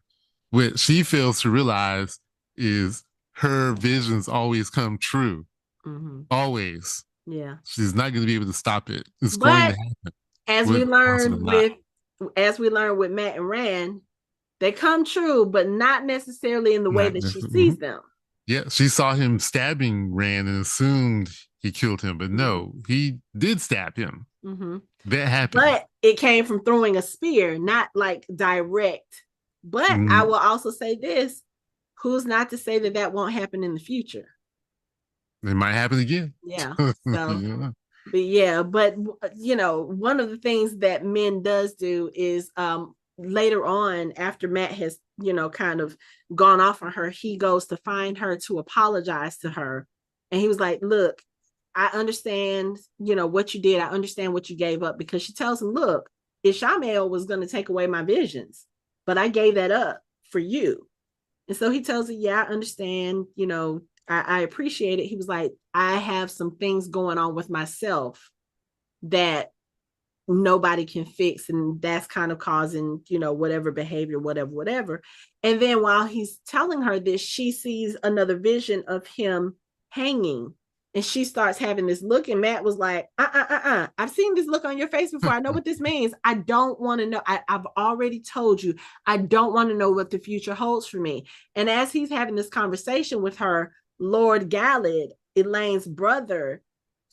what she fails to realize is her visions always come true. Mhm. Always. Yeah. She's not going to be able to stop it. It's going to But happen, as we whether she wants it or learned not. with Matt and Rand, they come true, but not necessarily in the way Not that she necessarily. sees them. Yeah, she saw him stabbing Rand and assumed he killed him, but Mm-hmm. no, he did stab him. Mm-hmm. That happened. But it came from throwing a spear, not like direct. But I will Mm, also say this: who's not to say that that won't happen in the future? it might happen again. Yeah. So, Yeah. but yeah, but one of the things that men does do is later on after Matt has kind of gone off on her, he goes to find her to apologize to her, and he was like, look, I understand what you did, I understand what you gave up, because she tells him, look, Ishamael was going to take away my visions, but I gave that up for you. And so he tells her, yeah, I understand, I appreciate it. He was like, I have some things going on with myself that nobody can fix. And that's kind of causing, whatever behavior, whatever. And then while he's telling her this, she sees another vision of him hanging. And she starts having this look, and Matt was like, I've seen this look on your face before. I know what this means. I don't want to know. I've already told you, I don't want to know what the future holds for me. And as he's having this conversation with her, Lord Galad, Elayne's brother,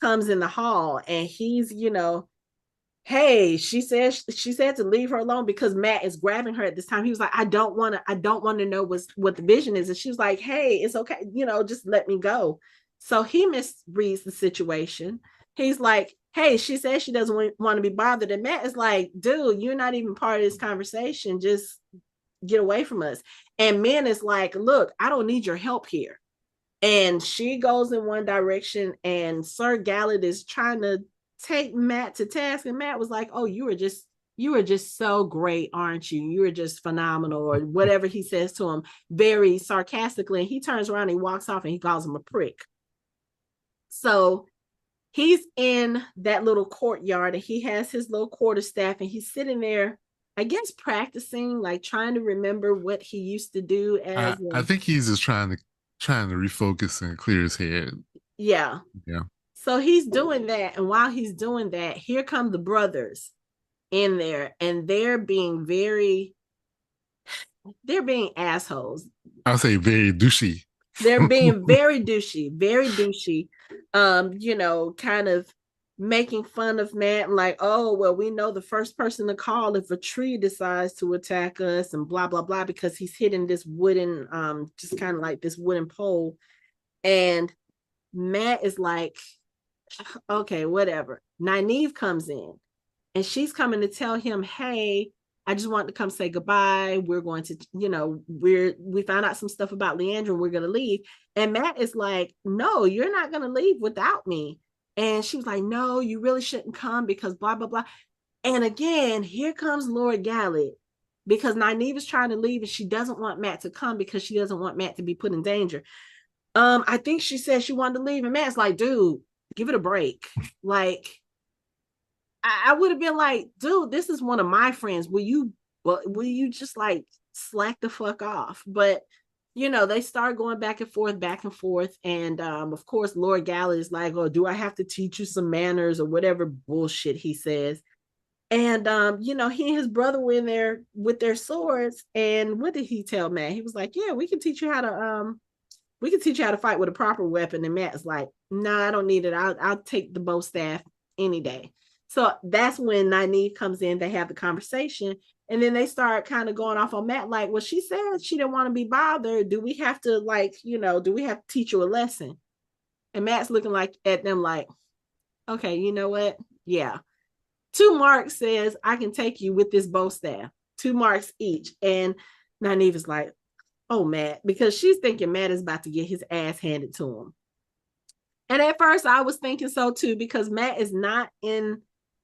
comes in the hall, and he's, hey, she said to leave her alone because Matt is grabbing her at this time. He was like, I don't want to know what the vision is. And she was like, hey, it's okay, just let me go. So he misreads the situation. He's like, hey, she says she doesn't want to be bothered. And Matt is like, dude, you're not even part of this conversation. Just get away from us. And Min is like, look, I don't need your help here. And she goes in one direction, and Sir Galad is trying to take Matt to task, and Matt was like, oh, you are just so great, aren't you? You are just phenomenal, or whatever he says to him very sarcastically. And he turns around and he walks off, and he calls him a prick. So he's in that little courtyard and he has his little quarterstaff and he's sitting there, I guess, practicing, like trying to remember what he used to do as I a, think he's just trying to refocus and clear his head. yeah. Yeah. So he's doing that. And while he's doing that, here come the brothers in there and they're being assholes. I'll say very douchey. They're being very douchey, very douchey. Kind of making fun of Matt, like, oh, well, we know the first person to call if a tree decides to attack us, and blah blah blah, because he's hitting this wooden, just kind of like this wooden pole. And Matt is like, okay, whatever. Nynaeve comes in and she's coming to tell him, hey, I just want to come say goodbye. We're going to, we found out some stuff about Liandrin. We're going to leave. And Matt is like, no, you're not going to leave without me. And she was like, no, you really shouldn't come because blah, blah, blah. And again, here comes Lord Gallet because Nynaeve is trying to leave and she doesn't want Matt to come because she doesn't want Matt to be put in danger. I think she said she wanted to leave and Matt's like, dude, give it a break. Like, I would have been like, dude, this is one of my friends. Will you just like slack the fuck off? But they start going back and forth, back and forth. And of course, Lord Gallet is like, oh, do I have to teach you some manners or whatever bullshit he says? And he and his brother were in there with their swords. And what did he tell Matt? He was like, yeah, we can teach you how to fight with a proper weapon. And Matt's like, no, I don't need it. I'll take the bow staff any day. So that's when Nynaeve comes in. They have the conversation. And then they start kind of going off on Matt, like, well, she said she didn't want to be bothered. Do we have to, like, do we have to teach you a lesson? And Matt's looking like at them like, okay, you know what? Yeah. 2 marks says, I can take you with this bow staff. 2 marks each. And Nynaeve is like, oh, Matt, because she's thinking Matt is about to get his ass handed to him. And at first I was thinking so too, because Matt is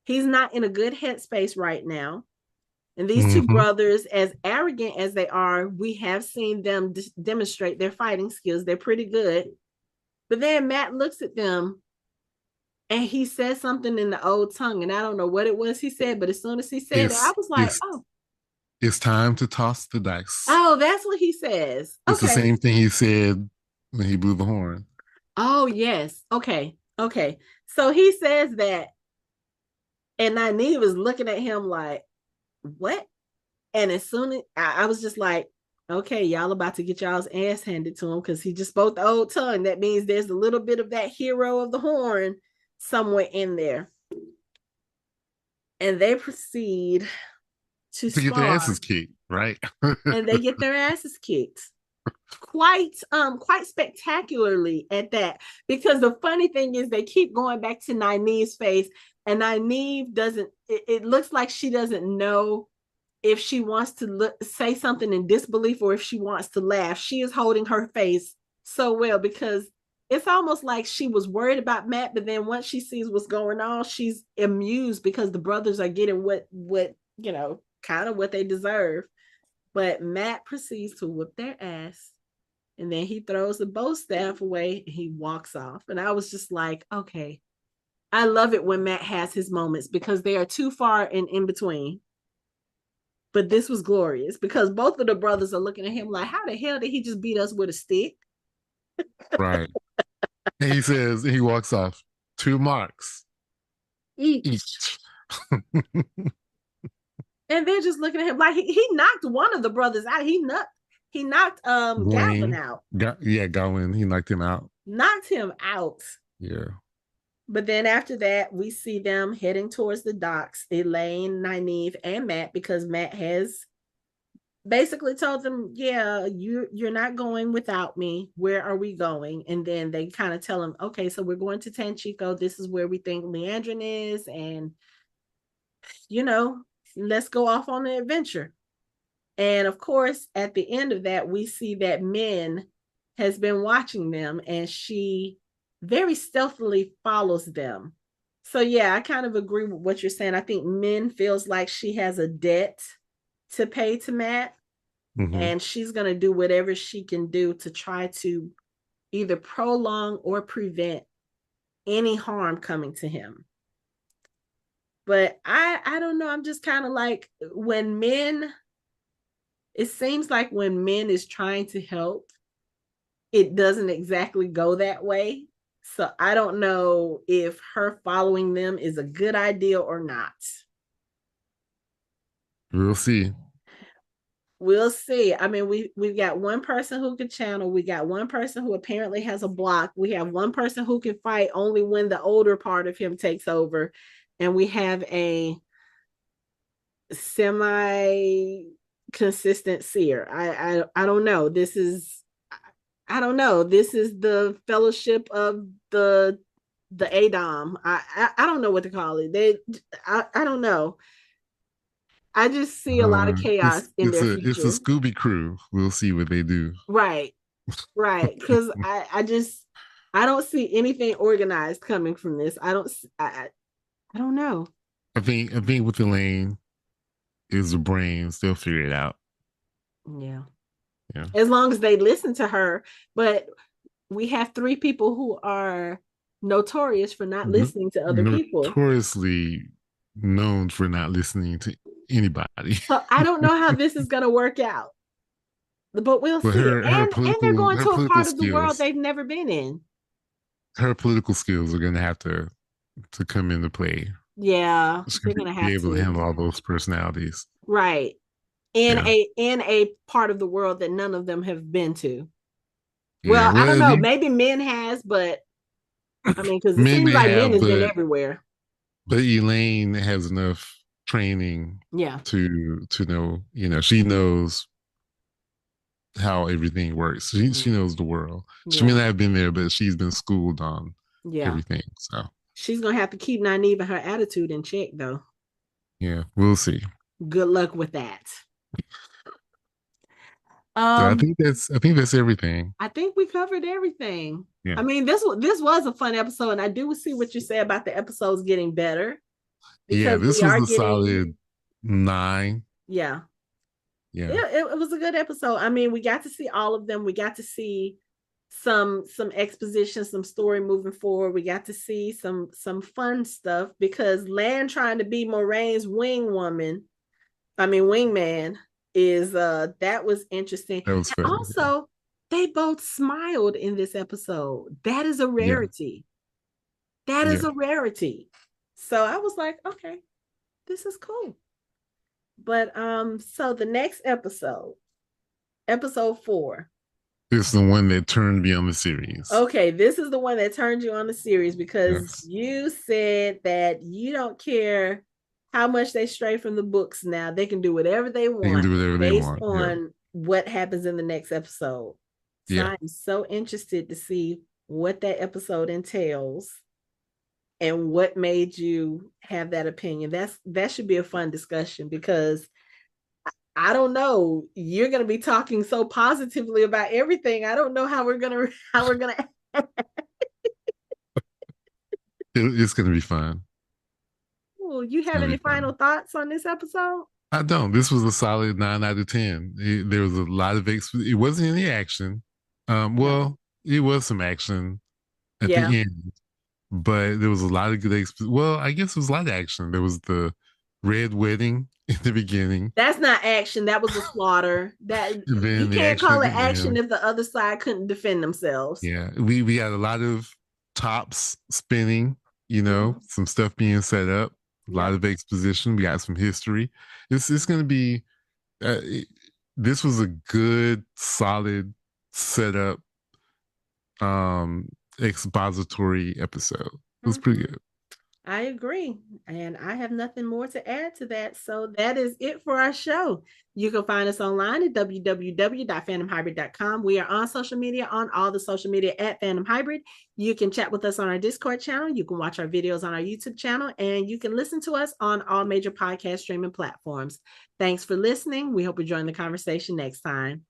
he's not in a good headspace right now. And these two Mm-hmm. brothers, as arrogant as they are, we have seen them demonstrate their fighting skills. They're pretty good. But then Matt looks at them and he says something in the old tongue. And I don't know what it was he said, but as soon as he said it, I It's was like, it's oh, it's time to toss the dice. oh, that's what he says. It's the Okay. same thing he said when he blew the horn. Oh, yes. Okay. Okay. So he says that, and Nynaeve was looking at him like, what? And as soon as I was just like, okay, y'all about to get y'all's ass handed to him because he just spoke the old tongue. That means there's a little bit of that hero of the horn somewhere in there. And they proceed to To get their spar asses kicked, right? and they get their asses kicked. Quite spectacularly at that, because the funny thing is they keep going back to Nynaeve's face, and Nynaeve doesn't, it looks like she doesn't know if she wants to say something in disbelief or if she wants to laugh. She is holding her face so well because it's almost like she was worried about Matt, but then once she sees what's going on, she's amused because the brothers are getting what kind of what they deserve. But Matt proceeds to whip their ass, and then he throws the bow staff away and he walks off. And I was just like, okay, I love it when Matt has his moments because they are too far and in between. But this was glorious because both of the brothers are looking at him like, how the hell did he just beat us with a stick? Right. And he walks off 2 marks Each. each. And they're just looking at him like he knocked one of the brothers out. He knocked Galvin Wayne, out. yeah, Gawain, he knocked him out. Knocked him out. Yeah. But then after that, we see them heading towards the docks, Elayne, Nynaeve, and Matt, because Matt has basically told them, yeah, you're not going without me. Where are we going? And then they kind of tell him, okay, so we're going to Tanchico. This is where we think Liandrin is. And, let's go off on an adventure. And of course, at the end of that, we see that Min has been watching them and she very stealthily follows them. So, yeah, I kind of agree with what you're saying. I think Min feels like she has a debt to pay to Matt, Mm-hmm. and she's going to do whatever she can do to try to either prolong or prevent any harm coming to him. But I don't know. I'm just kind of like, when men, it seems like when men is trying to help, it doesn't exactly go that way. So I don't know if her following them is a good idea or not. We'll see. We'll see. I mean, we've got one person who can channel. We got one person who apparently has a block. We have one person who can fight only when the older part of him takes over, and we have a semi consistent seer. I don't know. This is, I don't know. This is the fellowship of the Adam. I don't know what to call it. I don't know. I just see a lot of chaos in their It's a future. Scooby crew. We'll see what they do. Right. Right. Because I don't see anything organized coming from this. I don't know. I think with Elayne is the brains. They'll figure it out. Yeah. Yeah. As long as they listen to her. But we have three people who are notorious for not listening to other people. Notoriously known for not listening to anybody. So I don't know how this is going to work out, but we'll But see. And they're going her to a political part of the world skills they've never been in. her political skills are going to have to come into play. Yeah, She's they're going going to to be have able to to. handle all those personalities. Right. Yeah. In a part of the world that none of them have been to. Yeah. Well, I Well, don't at know. least Maybe men has, but I mean, because it men seems may like men have, has been everywhere. but Elayne has enough training Yeah. to know. She knows how everything works. She Mm. knows the world. She may Yeah. not have been there, but she's been schooled on Yeah. everything. So She's gonna have to keep Nynaeve and her attitude in check, though. yeah, we'll see. Good luck with that. So Um, I think that's everything. I think we covered everything. Yeah. I mean, this was a fun episode, and I do see what you say about the episodes getting better Yeah, because this we was are a getting, solid 9. yeah. Yeah. It was a good episode. I mean, we got to see all of them. We got to see some exposition, some story moving forward. We got to see some fun stuff because Lan trying to be Moraine's wingman is that was interesting. That was And funny. also, they both smiled in this episode. That is a Yeah. rarity. That is Yeah. a rarity. So I was like, okay, this is cool. But so the next episode, episode 4. It's the one that turned me on the series. Okay, this is the one that turned you on the series because Yes. you said that you don't care how much they stray from the books now. They can do whatever they They can want do whatever they based want. Yeah. on what happens in the next episode. So Yeah. I'm so interested to see what that episode entails and what made you have that opinion. That should be a fun discussion because I don't know. You're going to be talking so positively about everything. I don't know how we're going to It's going to be fun. Well, you It's have going to any be fun. final thoughts on this episode? I don't. This was a solid 9 out of 10. There was a lot of it wasn't any action. No. Well, it was some action at Yeah. the end, but there was a lot of good. Well, I guess it was a lot of action. There was the red wedding in the beginning, That's not action. That was a slaughter. That and you then the can't action call at it the action end. if the other side couldn't defend themselves. Yeah, we had a lot of tops spinning. Mhm. Some stuff being set up. A lot Yep. of exposition. We got some history. It's going to be. Uh, it, this was a good, solid setup, expository episode. It was pretty Mhm. good. I agree. And I have nothing more to add to that. So that is it for our show. You can find us online at www.fandomhybrid.com. We are on social media, on all the social media at Fandom Hybrid. You can chat with us on our Discord channel. You can watch our videos on our YouTube channel, and you can listen to us on all major podcast streaming platforms. Thanks for listening. We hope you join the conversation next time.